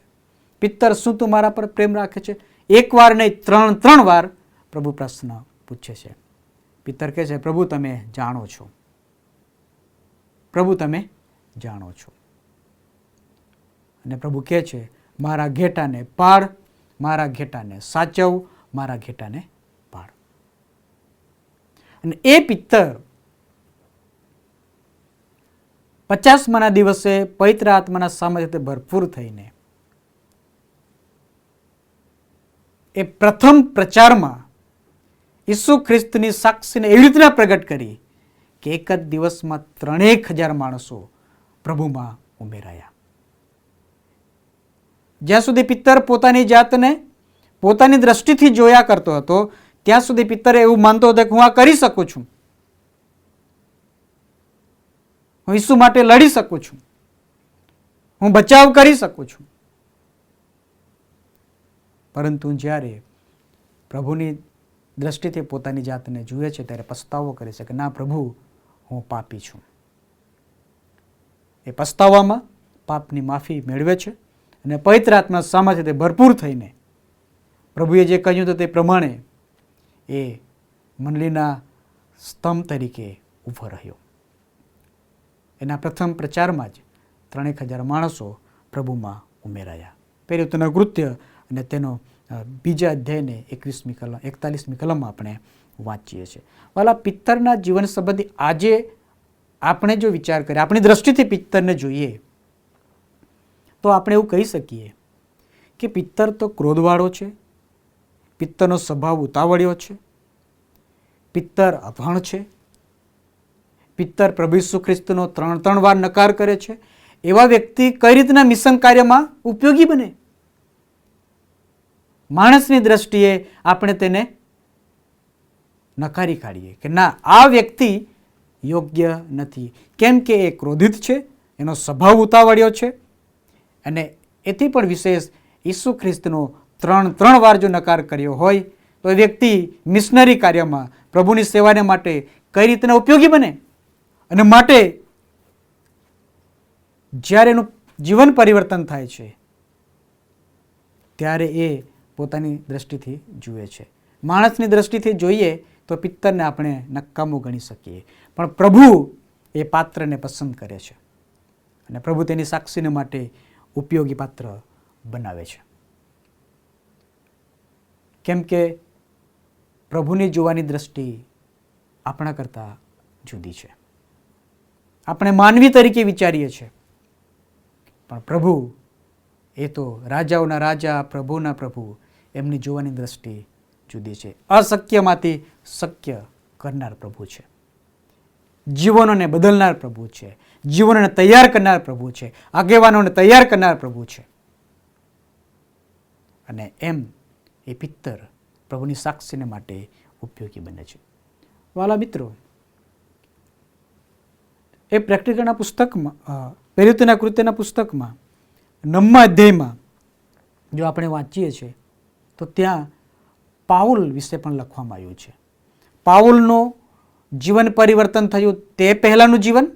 પિત્તર, શું તું મારા પર પ્રેમ રાખે છે? 1 વાર નહીં, 3 વાર પ્રભુ પ્રશ્ન પૂછે છે. પિત્તર કહે છે, પ્રભુ તમે જાણો છો, પ્રભુ તમે જાણો છો. અને પ્રભુ કહે છે, મારા ઘેટાને પાળ, મારા ઘેટાને સાચવ, મારા ઘેટાને પાળ. અને એ પિત્તર 50મા દિવસે પવિત્ર આત્માના સામર્થ્યથી ભરપૂર થઈને એ પ્રથમ પ્રચારમાં ઈસુ ખ્રિસ્તની સાક્ષીને એવી રીતના પ્રગટ કરી કે એક જ દિવસમાં 3000 માણસો પ્રભુમાં ઉમેરાયા. જ્યાં સુધી પિત્તર પોતાની જાતને પોતાની દ્રષ્ટિથી જોયા કરતો હતો, ત્યાં સુધી પિત્તર એવું માનતો હતો કે હું આ કરી શકું છું, હું ઈસુ માટે લડી શકું છું, હું બચાવ કરી શકું છું. પરંતુ જ્યારે પ્રભુની દ્રષ્ટિથી પોતાની જાતને જુએ છે ત્યારે પસ્તાવો કરે છે કે ના પ્રભુ, હું પાપી છું. એ પસ્તાવામાં પાપની માફી મેળવે છે અને પવિત્ર આત્મા સામર્થ્યથી ભરપૂર થઈને પ્રભુએ જે કહ્યું હતું તે પ્રમાણે એ મંડળીના સ્તંભ તરીકે ઊભો રહ્યો. એના પ્રથમ પ્રચારમાં જ 3000 માણસો પ્રભુમાં ઉમેરાયા. પહેલું તેનું કૃત્ય અને તેનો બીજા અધ્યાયને 41મી કલમમાં આપણે વાંચીએ છીએ. વાલા, પિત્તરના જીવન સંબંધી આજે આપણે જો વિચાર કરીએ, આપણી દ્રષ્ટિથી પિત્તરને જોઈએ તો આપણે એવું કહી શકીએ કે પિત્તર તો ક્રોધવાળો છે, પિત્તરનો સ્વભાવ ઉતાવળ્યો છે, પિત્તર અભણ છે, પિત્તર પ્રભુ ઈસુ ખ્રિસ્તનો 3 વાર નકાર કરે છે. એવા વ્યક્તિ કઈ રીતના મિશન કાર્યમાં ઉપયોગી બને? માણસની દ્રષ્ટિએ આપણે તેને નકારી કાઢીએ કે ના, આ વ્યક્તિ યોગ્ય નથી, કેમ કે એ ક્રોધિત છે, એનો સ્વભાવ ઉતાવળ્યો છે અને એથી પણ વિશેષ ઈસુ ખ્રિસ્તનો 3 વાર જો નકાર કર્યો હોય તો એ વ્યક્તિ મિશનરી કાર્યમાં પ્રભુની સેવાને માટે કઈ રીતના ઉપયોગી બને? અને માટે જ્યારે એનું જીવન પરિવર્તન થાય છે ત્યારે એ પોતાની દ્રષ્ટિથી જુએ છે. માણસની દ્રષ્ટિથી જોઈએ તો પિત્તરને આપણે નકામું ગણી શકીએ, પણ પ્રભુ એ પાત્રને પસંદ કરે છે અને પ્રભુ તેની સાક્ષીને માટે ઉપયોગી પાત્ર બનાવે છે. કેમ કે પ્રભુની જોવાની દ્રષ્ટિ આપણા કરતાં જુદી છે. આપણે માનવી તરીકે વિચારીએ છીએ, પણ પ્રભુ એ તો રાજાઓના રાજા, પ્રભુના પ્રભુ, એમની જોવાની દ્રષ્ટિ જુદી છે. અશક્યમાંથી શક્ય કરનાર પ્રભુ છે, જીવનોને બદલનાર પ્રભુ છે, જીવનોને તૈયાર કરનાર પ્રભુ છે, આગેવાનોને તૈયાર કરનાર પ્રભુ છે. અને એમ એ પિત્તર પ્રભુની સાક્ષીને માટે ઉપયોગી બને છે. વાલા મિત્રો, એ પ્રેક્ટિકલના પુસ્તકમાં, પેરિયોતના કૃત્યના પુસ્તકમાં 9મા અધ્યાયમાં જો આપણે વાંચીએ છીએ તો ત્યાં પાઉલ વિશે પણ લખવામાં આવ્યું છે. પાઉલનું જીવન પરિવર્તન થયું તે પહેલાંનું જીવન,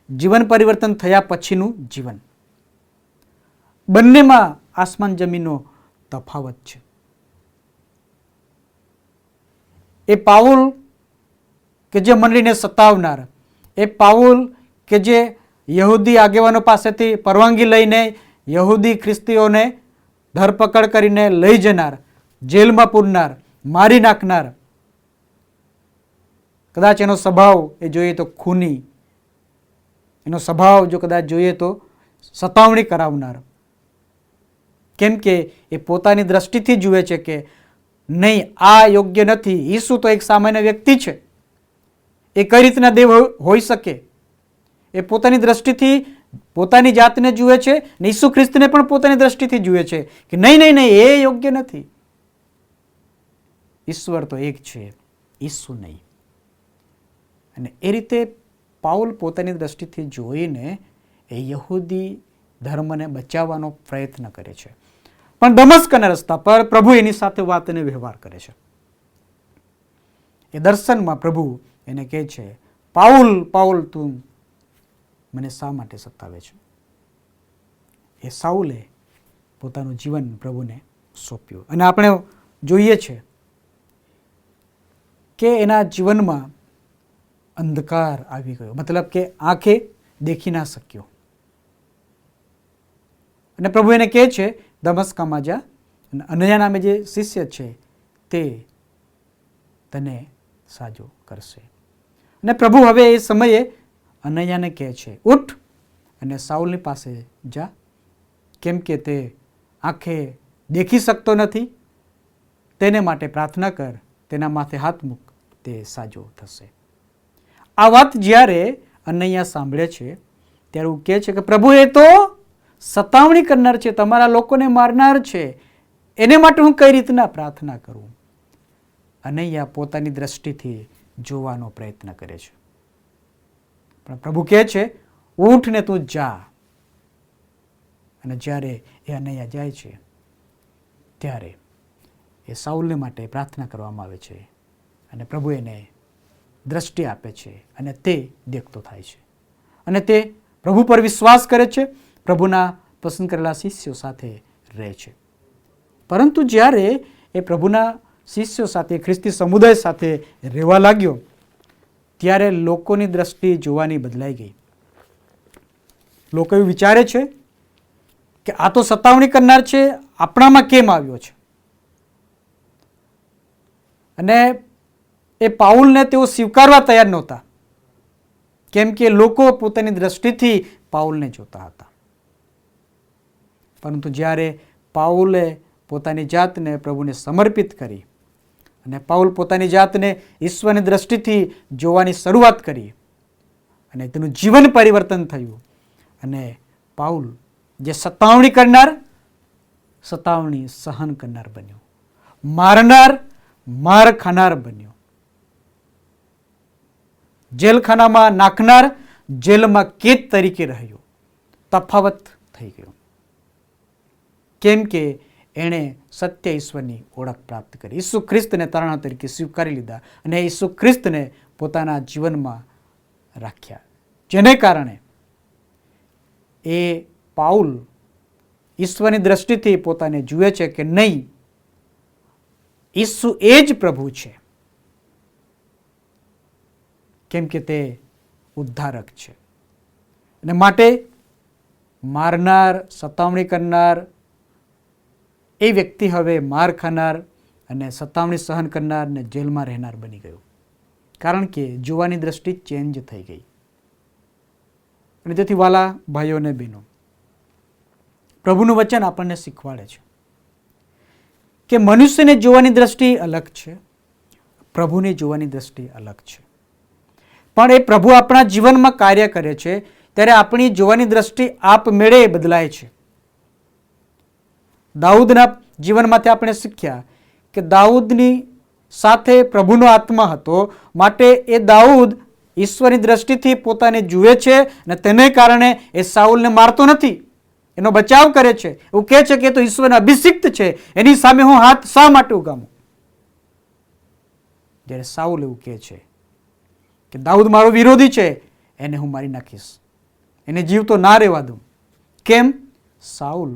જીવન પરિવર્તન થયા પછીનું જીવન, બંનેમાં આસમાન જમીનનો તફાવત છે. એ પાઉલ કે જે મંડળીને સતાવનાર, એ પાઉલ કે જે યહૂદી આગેવાનો પાસેથી પરવાનગી લઈને યહૂદી ખ્રિસ્તીઓને ધરપકડ કરીને લઈ જનાર, જેલમાં પૂરનાર, મારી નાખનાર, કદાચ એનો સ્વભાવ એ જોઈએ તો ખૂની, એનો સ્વભાવ જો કદાચ જોઈએ તો સતાવણી કરાવનાર, કેમ કે એ પોતાની દ્રષ્ટિથી જુએ છે કે નહીં, આ યોગ્ય નથી. ઈસુ તો એક સામાન્ય વ્યક્તિ છે, એ કઈ રીતના દેવ હોઈ શકે? એ પોતાની દ્રષ્ટિથી પોતાની જાતને જુએ છે ને ઈસુ ખ્રિસ્તને પણ પોતાની દ્રષ્ટિથી જુએ છે કે નહીં નહીં નહીં, એ યોગ્ય નથી. ઈશ્વર તો એક છે, ઈસુ નહીં. અને એ રીતે પાઉલ પોતાની દ્રષ્ટિથી જોઈને એ યહૂદી ધર્મને બચાવવાનો પ્રયત્ન કરે છે, પણ દમસ્કના રસ્તા પર પ્રભુ એની સાથે વાત અને વ્યવહાર કરે છે. એ દર્શનમાં પ્રભુ એને કહે છે, પાઉલ પાઉલ, તું મને શા માટે સતાવે છે? એ સાઉલે પોતાનું જીવન પ્રભુને સોંપ્યું અને આપણે જોઈએ છે કે એના જીવનમાં અંધકાર આવી ગયો, મતલબ કે આંખે દેખી ના શક્યો. અને પ્રભુ એને કહે છે, દમસ્કામાં જા અને અનયા નામે જે શિષ્ય છે તે તને સાજો કરશે. અને પ્રભુ હવે એ સમયે અનૈયાને કહે છે, ઉઠ અને સાઉલની પાસે જા, કેમ કે તે આંખે દેખી શકતો નથી, તેને માટે પ્રાર્થના કર, તેના માથે હાથ મૂક, તે સાજો થશે. આ વાત જ્યારે અનૈયા સાંભળે છે ત્યારે હું કહે છે કે પ્રભુ એ તો સતાવણી કરનાર છે, તમારા લોકોને મારનાર છે, એને માટે હું કઈ રીતના પ્રાર્થના કરું? અનૈયા પોતાની દ્રષ્ટિથી જોવાનો પ્રયત્ન કરે છે, પણ પ્રભુ કહે છે ઉઠ ને તું જા. અને જ્યારે એ અનૈયા જાય છે ત્યારે એ સાઉલને માટે પ્રાર્થના કરવામાં આવે છે અને પ્રભુ એને દ્રષ્ટિ આપે છે અને તે દેખતો થાય છે અને તે પ્રભુ પર વિશ્વાસ કરે છે, પ્રભુના પસંદ કરેલા શિષ્યો સાથે રહે છે. પરંતુ જ્યારે એ પ્રભુના શિષ્યો સાથે, ખ્રિસ્તી સમુદાય સાથે રહેવા લાગ્યો ત્યારે લોકોની દ્રષ્ટિ જોવાની બદલાઈ ગઈ. લોકો એવું વિચારે છે કે આ તો સતાવણી કરનાર છે, આપણામાં કેમ આવ્યો છે? અને એ પાઉલને તેઓ સ્વીકારવા તૈયાર નહોતા, કેમ કે લોકો પોતાની દ્રષ્ટિથી પાઉલને જોતા હતા. પરંતુ જ્યારે પાઉલે પોતાની જાતને પ્રભુને સમર્પિત કરી અને પાઉલ પોતાની જાતને ઈશ્વરની દ્રષ્ટિથી જોવાની શરૂઆત કરી અને તેનું જીવન પરિવર્તન થયું અને પાઉલ જે સતાવણી કરનાર, સતાવણી સહન કરનાર બન્યો, મારનાર માર ખાનાર બન્યો, જેલખાનામાં નાખનાર જેલમાં કેદ તરીકે રહ્યો. તફાવત થઈ ગયો, કેમ કે એણે સત્ય ઈશ્વરની ઓળખ પ્રાપ્ત કરી, ઈસુ ખ્રિસ્તને તારણા તરીકે સ્વીકારી લીધા અને ઈસુ ખ્રિસ્તને પોતાના જીવનમાં રાખ્યા. જેને કારણે એ પાઉલ ઈશ્વરની દ્રષ્ટિથી પોતાને જુએ છે કે નહીં, ઈસુ એ જ પ્રભુ છે, કેમ કે તે ઉદ્ધારક છે. અને માટે મારનાર, સતાવણી કરનાર એ વ્યક્તિ હવે માર ખાનાર અને સતાવણી સહન કરનાર ને જેલમાં રહેનાર બની ગયો, કારણ કે જોવાની દ્રષ્ટિ ચેન્જ થઈ ગઈ. અને તેથી વાલા ભાઈઓ અને બહેનો, પ્રભુનું વચન આપણને શીખવાડે છે કે મનુષ્યને જોવાની દ્રષ્ટિ અલગ છે, પ્રભુને જોવાની દ્રષ્ટિ અલગ છે. પણ એ પ્રભુ આપણા જીવનમાં કાર્ય કરે છે ત્યારે આપણી જોવાની દ્રષ્ટિ આપમેળે બદલાય છે. દાઉદના જીવનમાંથી આપણે શીખ્યા કે દાઉદની સાથે પ્રભુનો આત્મા હતો, માટે એ દાઉદ ઈશ્વરની દ્રષ્ટિથી પોતાને જુએ છે અને તેને કારણે એ સાઉલને મારતો નથી, એનો બચાવ કરે છે. એવું કહે છે કે તો ઈશ્વરનો અભિષિક્ત છે, એની સામે હું હાથ શા માટે ઉગામું? જ્યારે સાઉલ એવું કહે છે કે દાઉદ મારો વિરોધી છે, એને હું મારી નાખીશ, એને જીવતો ના રહેવા દઉં. કેમ? સાઉલ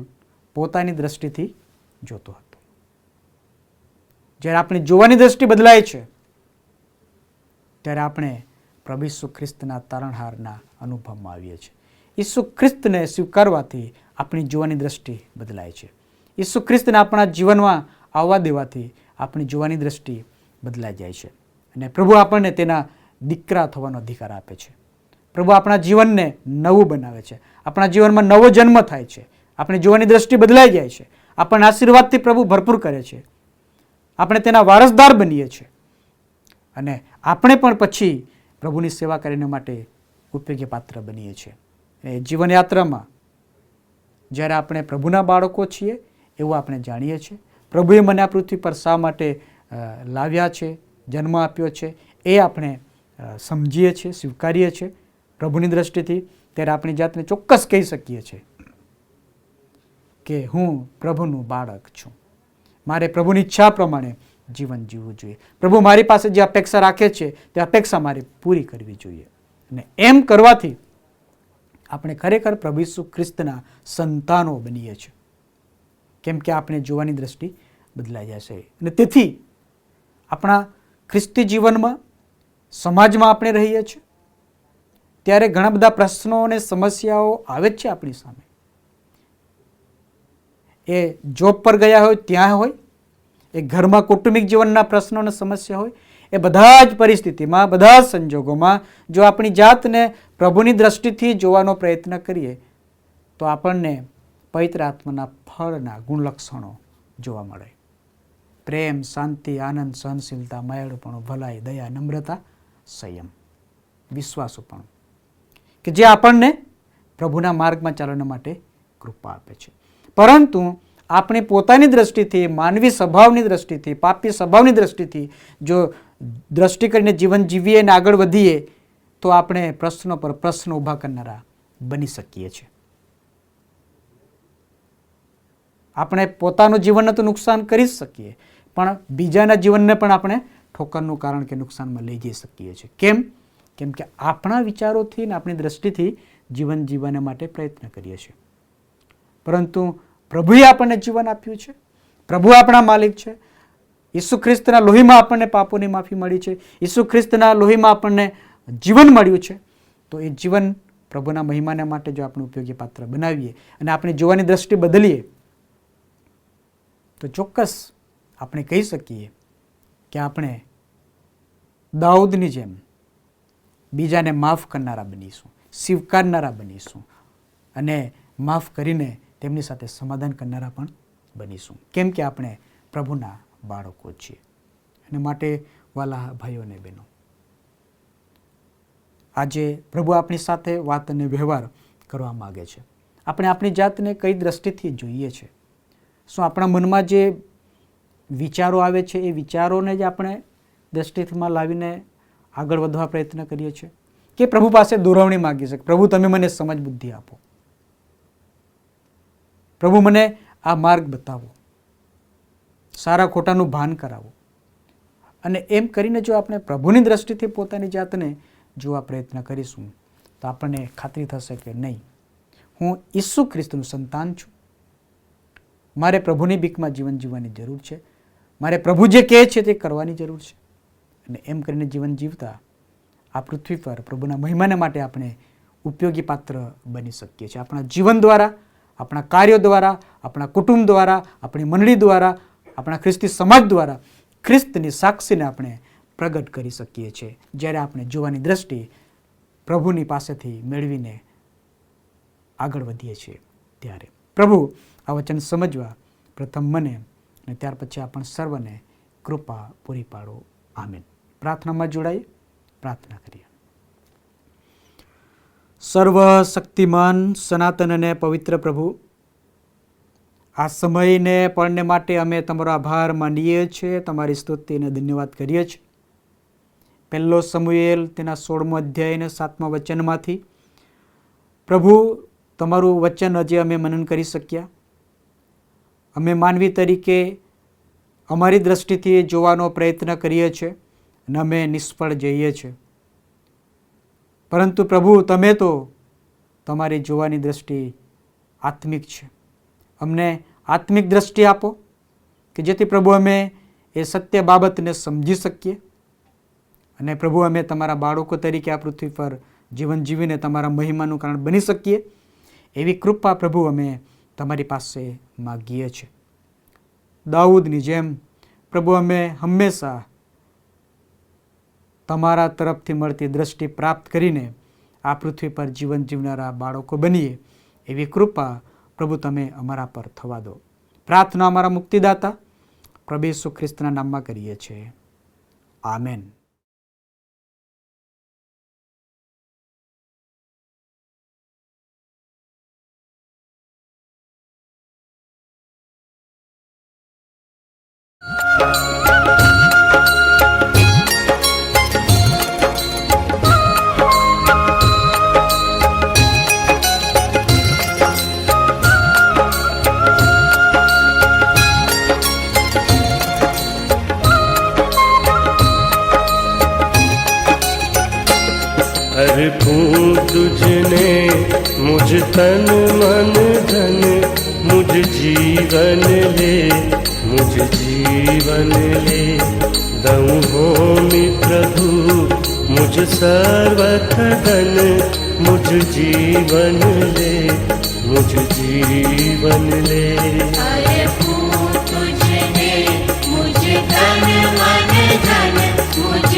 પોતાની દ્રષ્ટિથી જોતો હતો. જ્યારે આપણી જોવાની દ્રષ્ટિ બદલાય છે ત્યારે આપણે પ્રભુ ઈસુ ખ્રિસ્તના તારણહારના અનુભવમાં આવીએ છીએ. ઈસુ ખ્રિસ્તને સ્વીકારવાથી આપણી જોવાની દ્રષ્ટિ બદલાય છે. ઈસુ ખ્રિસ્તને આપણા જીવનમાં આવવા દેવાથી આપણી જોવાની દ્રષ્ટિ બદલાઈ જાય છે અને પ્રભુ આપણને તેના દીકરા થવાનો અધિકાર આપે છે. પ્રભુ આપણા જીવનને નવું બનાવે છે, આપણા જીવનમાં નવો જન્મ થાય છે, આપણી જોવાની દ્રષ્ટિ બદલાઈ જાય છે, આપણને આશીર્વાદથી પ્રભુ ભરપૂર કરે છે, આપણે તેના વારસદાર બનીએ છીએ અને આપણે પણ પછી પ્રભુની સેવા કરીને માટે ઉપયોગી પાત્ર બનીએ છીએ. એ જીવનયાત્રામાં જ્યારે આપણે પ્રભુના બાળકો છીએ એવું આપણે જાણીએ છીએ. પ્રભુએ મને આ પૃથ્વી પર શા માટે લાવ્યા છે, જન્મ આપ્યો છે, એ આપણે સમજીએ છીએ, સ્વીકારીએ છીએ પ્રભુની દ્રષ્ટિથી. ત્યારે આપણી જાતને ચોક્કસ કહી શકીએ છીએ કે હું પ્રભુનું બાળક છું, મારે પ્રભુની ઈચ્છા પ્રમાણે જીવન જીવવું જોઈએ, પ્રભુ મારી પાસે જે અપેક્ષા રાખે છે તે અપેક્ષા મારે પૂરી કરવી જોઈએ. અને એમ કરવાથી આપણે ખરેખર પ્રભુ ઈસુ ખ્રિસ્તના સંતાનો બનીએ છીએ, કેમ કે આપણે જોવાની દ્રષ્ટિ બદલાઈ જશે. અને તેથી આપણા ખ્રિસ્તી જીવનમાં, સમાજમાં આપણે રહીએ છીએ ત્યારે ઘણા બધા પ્રશ્નો અને સમસ્યાઓ આવે જ છે આપણી સામે. એ જોબ પર ગયા હોય ત્યાં હોય, એ ઘરમાં કૌટુંબિક જીવનના પ્રશ્નો અને સમસ્યા હોય, એ બધા જ પરિસ્થિતિમાં, બધા જ સંજોગોમાં જો આપણી જાતને પ્રભુની દ્રષ્ટિથી જોવાનો પ્રયત્ન કરીએ તો આપણને પવિત્ર આત્માના ફળના ગુણલક્ષણો જોવા મળે. પ્રેમ, શાંતિ, આનંદ, સહનશીલતા, માયાળુપણું, ભલાઈ, દયા, નમ્રતા, સંયમ, વિશ્વાસુપણું, કે જે આપણને પ્રભુના માર્ગમાં ચાલવા માટે કૃપા આપે છે. પરંતુ આપણે પોતાની દ્રષ્ટિથી, માનવી સ્વભાવની દ્રષ્ટિથી, પાપી સ્વભાવની દ્રષ્ટિથી જો દ્રષ્ટિ કરીને જીવન જીવીએ અને આગળ વધીએ તો આપણે પ્રશ્નો પર પ્રશ્ન ઊભા કરનારા બની શકીએ છીએ. આપણે પોતાનું જીવનને તો નુકસાન કરી જ શકીએ, પણ બીજાના જીવનને પણ આપણે ઠોકરનું કારણ કે નુકસાનમાં લઈ જઈ શકીએ છીએ. કેમ કે આપણા વિચારોથી અને આપણી દ્રષ્ટિથી જીવન જીવવા માટે પ્રયત્ન કરીએ છીએ. પરંતુ પ્રભુએ આપણને જીવન આપ્યું છે. પ્રભુ આપણા માલિક છે. ઈસુ ખ્રિસ્તના લોહીમાં આપણને પાપોની માફી મળી છે. ઈસુ ખ્રિસ્તના લોહીમાં આપણને જીવન મળ્યું છે. તો એ જીવન પ્રભુના મહિમાને માટે જો આપણે ઉપયોગી પાત્ર બનાવીએ અને આપણે જોવાની દ્રષ્ટિ બદલીએ તો ચોક્કસ આપણે કહી શકીએ કે આપણે દાઉદની જેમ બીજાને માફ કરનારા બનીશું, સ્વીકારનારા બનીશું અને માફ કરીને તેમની સાથે સમાધાન કરનારા પણ બનીશું. કેમ કે આપણે પ્રભુના બાળકો છીએ. અને માટે વાલા ભાઈઓ અને બહેનો, આજે પ્રભુ આપણી સાથે વાત અને વ્યવહાર કરવા માગે છે. આપણે આપણી જાતને કઈ દ્રષ્ટિથી જોઈએ છે? શું આપણા મનમાં જે વિચારો આવે છે એ વિચારોને જ આપણે દ્રષ્ટિમાં લાવીને આગળ વધવા પ્રયત્ન કરીએ છીએ કે પ્રભુ પાસે દોરવણી માગીએ છીએ, પ્રભુ તમે મને સમજ બુદ્ધિ આપો, પ્રભુ મને આ માર્ગ બતાવો, સારા ખોટાનું ભાન કરાવો. અને એમ કરીને જો આપણે પ્રભુની દ્રષ્ટિથી પોતાની જાતને જોવા પ્રયત્ન કરીશું તો આપણને ખાતરી થશે કે નહીં, હું ઈસુ ખ્રિસ્તનું સંતાન છું, મારે પ્રભુની બીકમાં જીવન જીવવાની જરૂર છે, મારે પ્રભુ જે કહે છે તે કરવાની જરૂર છે. અને એમ કરીને જીવન જીવતા આ પૃથ્વી પર પ્રભુના મહિમાને માટે આપણે ઉપયોગી પાત્ર બની શકીએ છીએ. આપણા જીવન દ્વારા, આપણા કાર્યો દ્વારા, આપણા કુટુંબ દ્વારા, આપણી મંડળી દ્વારા, આપણા ખ્રિસ્તી સમાજ દ્વારા ખ્રિસ્તની સાક્ષીને આપણે પ્રગટ કરી શકીએ છીએ. જ્યારે આપણે જોવાની દ્રષ્ટિ પ્રભુની પાસેથી મેળવીને આગળ વધીએ છીએ ત્યારે. પ્રભુ આ વચન સમજવા પ્રથમ મને અને ત્યાર પછી આપણ સર્વને કૃપા પૂરી પાડો. આમીન. પ્રાર્થનામાં જોડાઈ પ્રાર્થના કરીએ. સર્વશક્તિમાન, સનાતન અને પવિત્ર પ્રભુ, આ સમયને પળને માટે અમે તમારો આભાર માનીએ છીએ, તમારી સ્તુતિ અને ધન્યવાદ કરીએ છીએ. પહેલો સમુએલ તેના 16મો અધ્યાય અને 7મા વચનમાંથી પ્રભુ તમારું વચન હજી અમે મનન કરી શક્યા. અમે માનવી તરીકે અમારી દ્રષ્ટિથી જોવાનો પ્રયત્ન કરીએ છીએ અને અમે નિષ્ફળ જઈએ છીએ. પરંતુ પ્રભુ તમે તો તમારી જોવાની દ્રષ્ટિ આત્મિક છે. અમને આત્મિક દ્રષ્ટિ આપો કે જેથી પ્રભુ અમે એ સત્ય બાબતને સમજી શકીએ અને પ્રભુ અમે તમારા બાળકો તરીકે આ પૃથ્વી પર જીવન જીવીને તમારા મહિમાનું કારણ બની શકીએ. એવી કૃપા પ્રભુ અમે તમારી પાસે માગીએ છીએ. દાઉદની જેમ પ્રભુ અમે હંમેશા તમારા તરફથી મળતી દ્રષ્ટિ પ્રાપ્ત કરીને આ પૃથ્વી પર જીવન જીવનારા બાળકો બનીએ એવી કૃપા પ્રભુ તમે અમારા પર થવા દો. પ્રાર્થના અમારા મુક્તિદાતા પ્રભુ ઈસુ ખ્રિસ્તના નામમાં કરીએ છીએ. આમેન. अर्पूं तुझने मुझ तन मन धन, मुझ जीवन ले, मुझ जीवन ले. दऊं होमी प्रभु मुझ सर्वथ धन, मुझ जीवन ले, मुझ जीवन ले. अर्पूं तुझने मुझ तन मन धन, मुझ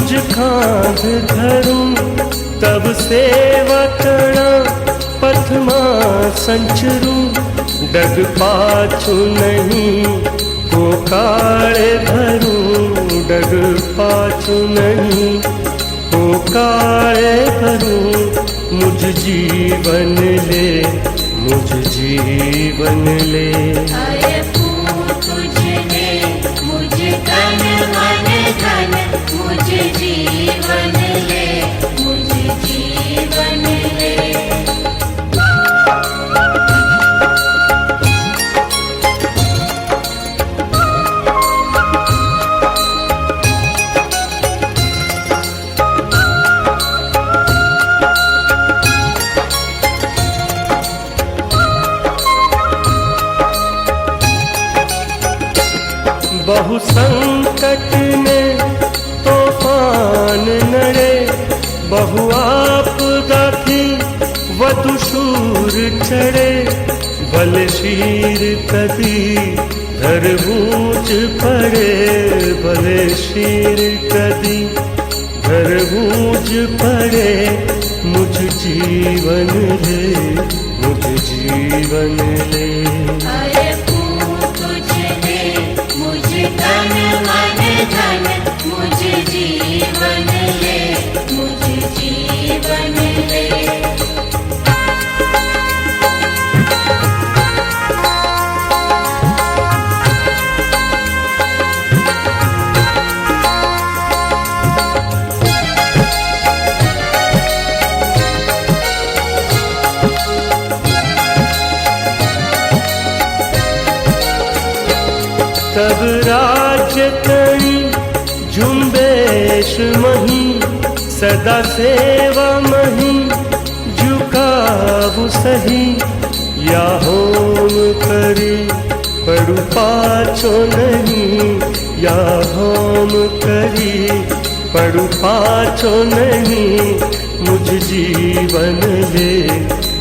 मुझ खांध धरूं तब सेवा करा पथमा संचरूं डग पाछू नहीं को काले भरूं डग पाछू नहीं को काले भरूं मुझ जीवन ले मुझ जीवन ले अरे तुझने मुझ तन मन धन मुझ जीवन ले मुझ जीवन ले बहु संकट ने तूफान नड़े बहु आपदा थी वधु शूर चढ़े बल शीर कदी धर ऊंच पड़े बल शीर कदी धर ऊंच पड़े मुझ जीवन ले मुझ जीवन ले अरे तुझने मुझ तन मन धन मुझ जीवन ले मुझ जीवन ले तब राज्य करी झुंबेश मही सदा सेवा मही झुकाव सही या होम करी पड़ु पाछो नहीं या होम करी पड़ु पाछो नहीं मुझ जीवन ले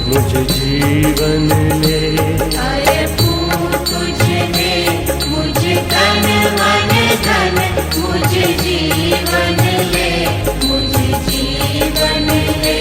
मुझ जीवन ले अरे तुझने मुझ तन मन धन मुझ जीवन ले मुझ जीवन ले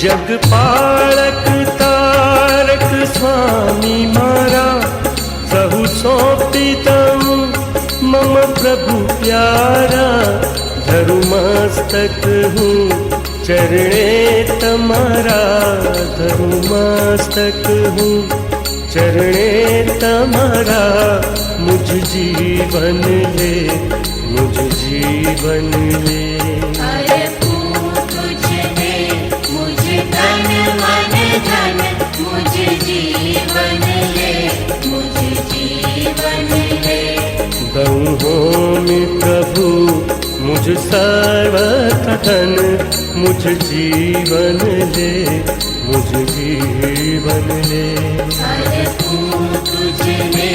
जग पालक तारक स्वामी मारा सहु सौंपी दऊं मम प्रभु प्यारा धरु मस्तक हूँ चरणे तमारा धरु मस्तक हूँ चरणे तमारा मुझ जीवन ले मुझ जीवन ले अरे तुझने मुझ तन मन धन मुझ जीवन ले मुझ जीवन ले दऊं होम प्रभु मुझ सर्वतन मुझ जीवन ले मुझ जीवन ले अरे तुझने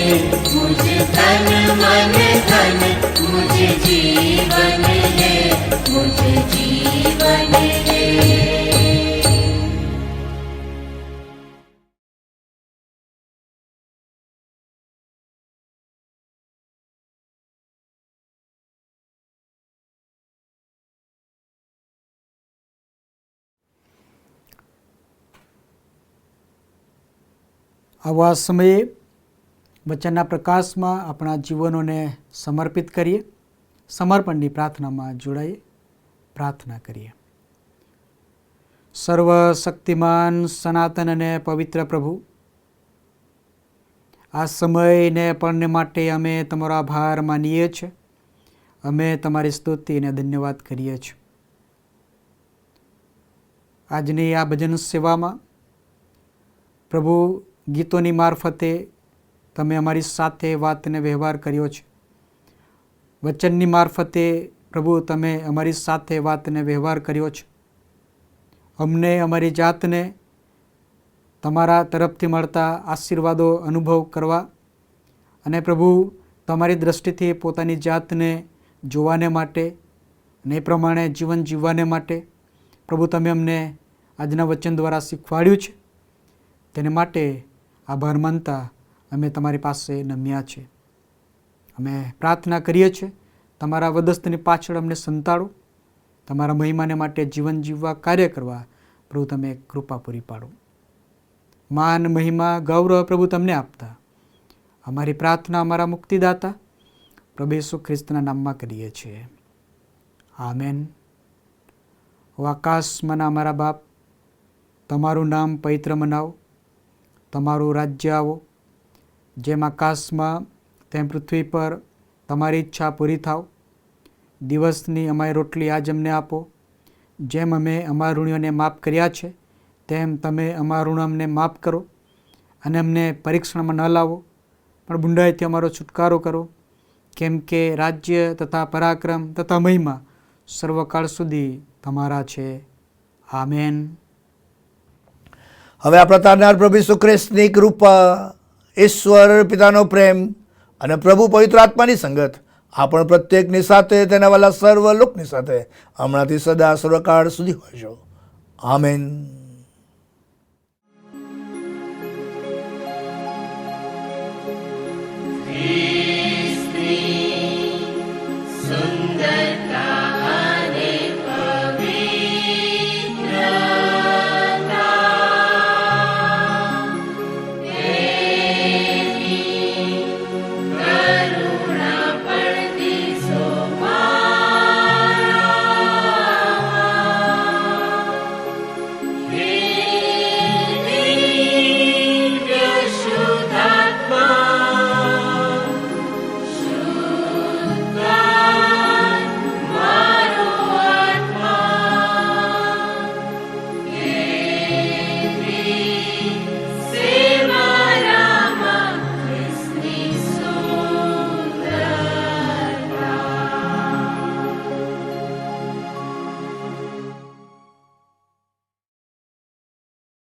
मुझ तन मन धन मुझ जीवन ले मुझ जीवन ले આવા સમયે વચનના પ્રકાશમાં આપણા જીવનોને સમર્પિત કરીએ, સમર્પણની પ્રાર્થનામાં જોડાઈએ, પ્રાર્થના કરીએ. સર્વશક્તિમાન સનાતન અને પવિત્ર પ્રભુ, આ સમયને પળને માટે અમે તમારો આભાર માનીએ છીએ. અમે તમારી સ્તુતિ અને ધન્યવાદ કરીએ છીએ. આજની આ ભજન સેવામાં પ્રભુ ગીતોની મારફતે તમે અમારી સાથે વાતને વ્યવહાર કર્યો છે. વચનની મારફતે પ્રભુ તમે અમારી સાથે વાતને વ્યવહાર કર્યો છે. અમને અમારી જાતને તમારા તરફથી મળતા આશીર્વાદો અનુભવ કરવા અને પ્રભુ તમારી દૃષ્ટિથી પોતાની જાતને જોવાને માટે અને એ પ્રમાણે જીવન જીવવાને માટે પ્રભુ તમે અમને આજના વચન દ્વારા શીખવાડ્યું છે. તેને માટે આભાર માનતા અમે તમારી પાસે નમ્યા છે. અમે પ્રાર્થના કરીએ છીએ તમારા વધસ્તની પાછળ અમને સંતાડો, તમારા મહિમાને માટે જીવન જીવવા કાર્ય કરવા પ્રભુ તમે કૃપા પૂરી પાડો. માન મહિમા ગૌરવ પ્રભુ તમને આપતા અમારી પ્રાર્થના અમારા મુક્તિદાતા પ્રભુ ઈસુ ખ્રિસ્તના નામમાં કરીએ છીએ. આમેન. ઓ આકાશમાંના અમારા બાપ, તમારું નામ પવિત્ર મનાવો, તમારું રાજ્ય આવો, જેમ આકાશમાં તેમ પૃથ્વી પર તમારી ઈચ્છા પૂરી થાવ. દિવસની અમારી રોટલી આજ અમને આપો, જેમ અમે અમારા ઋણીઓને માફ કર્યા છે તેમ તમે અમારા ઋણ અમને માફ કરો, અને અમને પરીક્ષણમાં ન લાવો પણ બુંડાઈથી અમારો છુટકારો કરો, કેમ કે રાજ્ય તથા પરાક્રમ તથા મહિમા સર્વકાળ સુધી તમારા છે. આમેન. હવે આ પ્રતારનાર પ્રભુ ઈસુ ખ્રિસ્તની કૃપા, ઈશ્વર પિતાનો પ્રેમ અને પ્રભુ પવિત્ર આત્માની સંગત આપણ પ્રત્યેકની સાથે તેના વાલા સર્વ લોકની સાથે હમણાંથી સદા સર્વકાળ સુધી હોય છે. આમેન. He